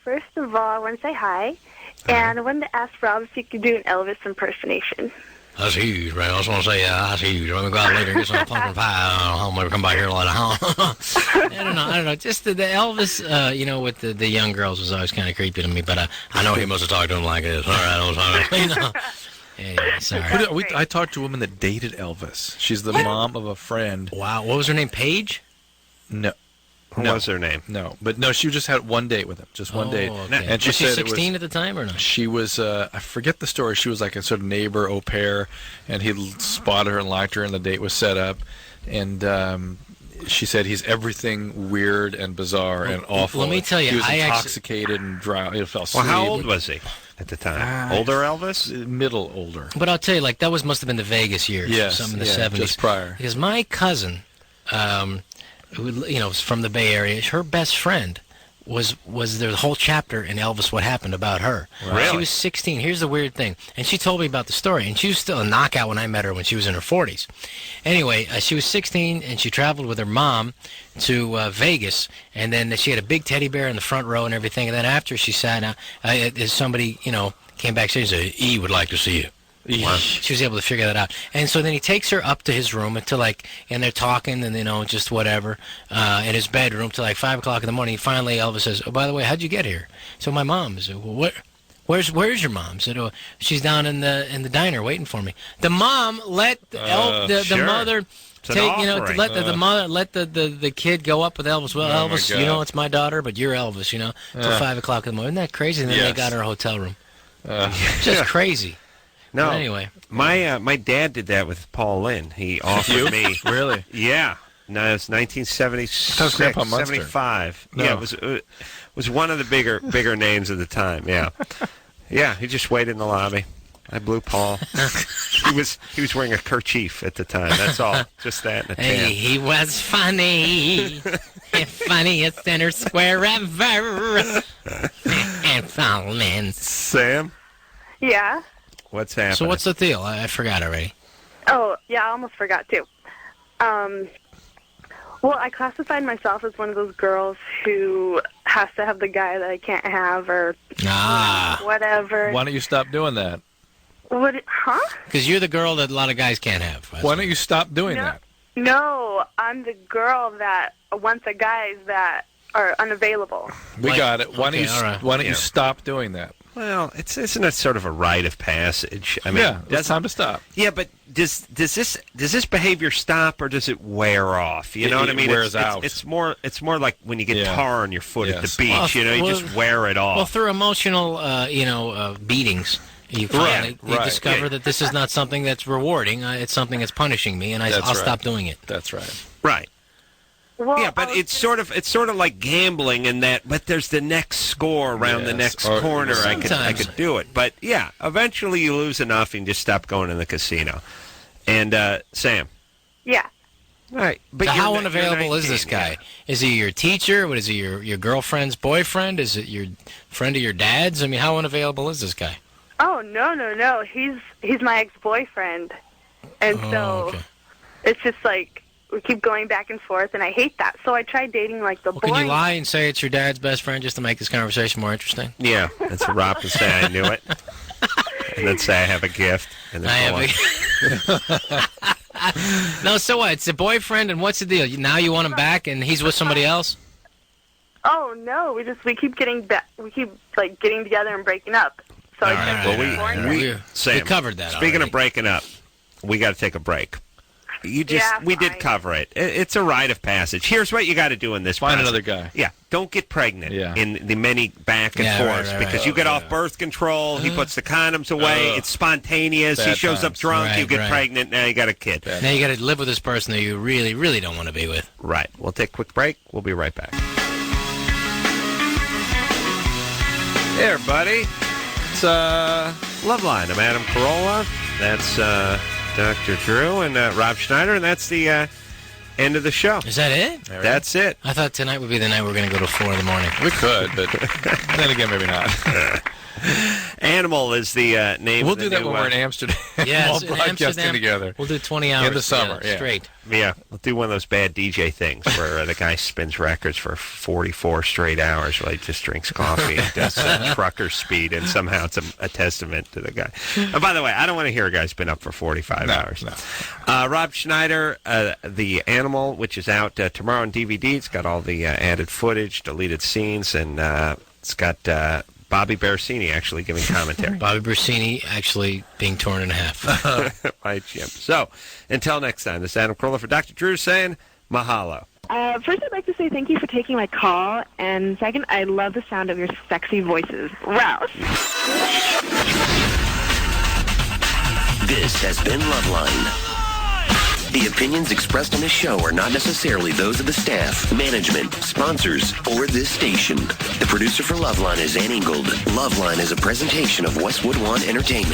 [SPEAKER 16] First of all, I want to say hi. And I wanted to ask Rob if he could do an Elvis impersonation.
[SPEAKER 4] That's huge, right? I just want to say, that's huge. When we go out later and get some pumpkin pie, I'll maybe come back here later. I don't know. Just the Elvis, with the young girls was always kind of creepy to me. But I know he must have talked to him like this. All right, Anyway, sorry.
[SPEAKER 5] I talked to a woman that dated Elvis. She's the mom of a friend.
[SPEAKER 4] Wow. What was her name? Paige?
[SPEAKER 5] No.
[SPEAKER 3] What was her name?
[SPEAKER 5] No, but no, she just had one date with him, just one date.
[SPEAKER 4] Okay.
[SPEAKER 5] And she
[SPEAKER 4] was
[SPEAKER 5] said
[SPEAKER 4] 16 at the time or not?
[SPEAKER 5] She was, I forget the story. She was like a sort of neighbor au pair, and he spotted her and liked her, and the date was set up. And she said he's everything weird and bizarre and awful.
[SPEAKER 4] Let me tell you,
[SPEAKER 5] he was intoxicated and drowsy. He fell asleep.
[SPEAKER 3] Well, how old was he at the time? Older Elvis?
[SPEAKER 5] Middle older.
[SPEAKER 4] But I'll tell you, like, that must have been the Vegas years.
[SPEAKER 5] Yes,
[SPEAKER 4] something in the 70s.
[SPEAKER 5] Just prior.
[SPEAKER 4] Because my cousin, who was from the Bay Area, her best friend was there a whole chapter in Elvis What Happened about her.
[SPEAKER 3] Really?
[SPEAKER 4] She was 16. Here's the weird thing. And she told me about the story. And she was still a knockout when I met her when she was in her 40s. Anyway, she was 16 and she traveled with her mom to Vegas. And then she had a big teddy bear in the front row and everything. And then after she sat down, somebody, came backstage and said, E would like to see you. Wow. She was able to figure that out. And so then he takes her up to his room and they're talking and, just whatever, in his bedroom till like 5 o'clock in the morning. Finally, Elvis says, oh, by the way, how'd you get here? So my mom said, well, where's your mom? Said, oh, she's down in the diner waiting for me. The mom let the mother take, let the kid go up with Elvis. Well, Elvis, it's my daughter, but you're Elvis, till 5 o'clock in the morning. Isn't that crazy? And then they got her a hotel room. Just crazy.
[SPEAKER 3] No.
[SPEAKER 4] But anyway,
[SPEAKER 3] my dad did that with Paul Lynde. He offered me.
[SPEAKER 5] Really?
[SPEAKER 3] Yeah. No, it was 1976,
[SPEAKER 5] That was Grandpa Munster.
[SPEAKER 3] 75.
[SPEAKER 5] No.
[SPEAKER 3] Yeah, it was one of the bigger names of the time. Yeah, yeah. He just waited in the lobby. I blew Paul. He was wearing a kerchief at the time. That's all. Just that and a tan.
[SPEAKER 4] Hey, he was funny. Funniest center square ever. And Solomon.
[SPEAKER 3] Sam?
[SPEAKER 16] Yeah.
[SPEAKER 3] What's happening?
[SPEAKER 4] So what's the deal? I forgot already.
[SPEAKER 16] Oh, yeah, I almost forgot, too. Well, I classified myself as one of those girls who has to have the guy that I can't have or whatever.
[SPEAKER 5] Why don't you stop doing that?
[SPEAKER 16] Huh?
[SPEAKER 4] Because you're the girl that a lot of guys can't have.
[SPEAKER 5] Why don't you stop doing that?
[SPEAKER 16] No, I'm the girl that wants the guys that are unavailable.
[SPEAKER 5] We got it. Why don't you?
[SPEAKER 3] all right.
[SPEAKER 5] Why don't you stop doing that?
[SPEAKER 3] Well, isn't it sort of a rite of passage? I mean,
[SPEAKER 5] Yeah, it's time to stop.
[SPEAKER 3] Yeah, but does this behavior stop or does it wear off? You know what I mean?
[SPEAKER 5] It wears out.
[SPEAKER 3] It's more like when you get tar on your foot at the
[SPEAKER 5] Yes.
[SPEAKER 3] beach. You just wear it off.
[SPEAKER 4] Well, through emotional, beatings, you finally you discover that this is not something that's rewarding. It's something that's punishing me, and I'll stop doing it.
[SPEAKER 5] That's right.
[SPEAKER 3] Right.
[SPEAKER 16] Well,
[SPEAKER 3] yeah, but it's sort of like gambling in that. But there's the next score around the next corner. I could do it. But yeah, eventually you lose enough and just stop going to the casino. And Sam.
[SPEAKER 16] Yeah.
[SPEAKER 3] All right, but
[SPEAKER 4] So how
[SPEAKER 3] you're
[SPEAKER 4] unavailable is
[SPEAKER 3] 19,
[SPEAKER 4] this guy? Is he your teacher? What is he? Your girlfriend's boyfriend? Is it your friend of your dad's? I mean, how unavailable is this guy?
[SPEAKER 16] Oh, no. He's my ex-boyfriend. And so it's just like we keep going back and forth, and I hate that. So I tried dating like the boy.
[SPEAKER 4] Can you lie and say it's your dad's best friend just to make this conversation more interesting?
[SPEAKER 3] Yeah, that's what Rob can say. I knew it. And then say I have a gift. And then
[SPEAKER 4] No, so what? It's a boyfriend, and what's the deal? Now you want him back, and he's with somebody else?
[SPEAKER 16] Oh no, we keep getting back. We keep like getting together and breaking up. So
[SPEAKER 3] Sam,
[SPEAKER 4] we covered that.
[SPEAKER 3] Speaking
[SPEAKER 4] already.
[SPEAKER 3] of breaking up, we got to take a break. We
[SPEAKER 16] fine.
[SPEAKER 3] did cover it. It's a rite of passage. Here's what you got to do in this.
[SPEAKER 5] Find
[SPEAKER 3] process.
[SPEAKER 5] another guy.
[SPEAKER 3] Yeah, don't get pregnant in the many back and forths because you get off birth control. He puts the condoms away. It's spontaneous. He
[SPEAKER 5] Bad
[SPEAKER 3] shows up
[SPEAKER 5] times.
[SPEAKER 3] drunk. You get
[SPEAKER 4] Right.
[SPEAKER 3] pregnant. Now you got a kid.
[SPEAKER 4] Now you got to live with this person that you really, really don't want to be with.
[SPEAKER 3] Right. We'll take a quick break. We'll be right back. Hey, everybody. It's Loveline. I'm Adam Carolla. That's Dr. Drew and Rob Schneider, and that's the end of the show.
[SPEAKER 4] Is that it?
[SPEAKER 3] That's it.
[SPEAKER 4] I thought tonight would be the night we're going to go to 4 in the morning.
[SPEAKER 5] We could, but then again, maybe not.
[SPEAKER 3] Animal is the name.
[SPEAKER 5] We'll
[SPEAKER 3] of the
[SPEAKER 5] do that
[SPEAKER 3] new,
[SPEAKER 5] when we're in Amsterdam.
[SPEAKER 4] Yeah,
[SPEAKER 5] All
[SPEAKER 4] in
[SPEAKER 5] broadcasting
[SPEAKER 4] Amsterdam,
[SPEAKER 5] together.
[SPEAKER 4] We'll do 20 hours
[SPEAKER 5] in the summer,
[SPEAKER 4] straight.
[SPEAKER 3] Yeah, we'll do one of those bad DJ things where the guy spins records for 44 straight hours while he just drinks coffee and does trucker speed, and somehow it's a testament to the guy. And by the way, I don't want to hear a guy spin up for 45 hours.
[SPEAKER 5] No.
[SPEAKER 3] Rob Schneider, The Animal, which is out tomorrow on DVD. It's got all the added footage, deleted scenes, and it's got Bobby Berasini actually giving commentary.
[SPEAKER 4] Bobby Berasini actually being torn in half.
[SPEAKER 3] By Jim. So, until next time, this is Adam Carolla for Dr. Drew saying mahalo.
[SPEAKER 14] First, I'd like to say thank you for taking my call, and second, I love the sound of your sexy voices. Rouse.
[SPEAKER 1] This has been Loveline. The opinions expressed on this show are not necessarily those of the staff, management, sponsors, or this station. The producer for Loveline is Ann Ingold. Loveline is a presentation of Westwood One Entertainment.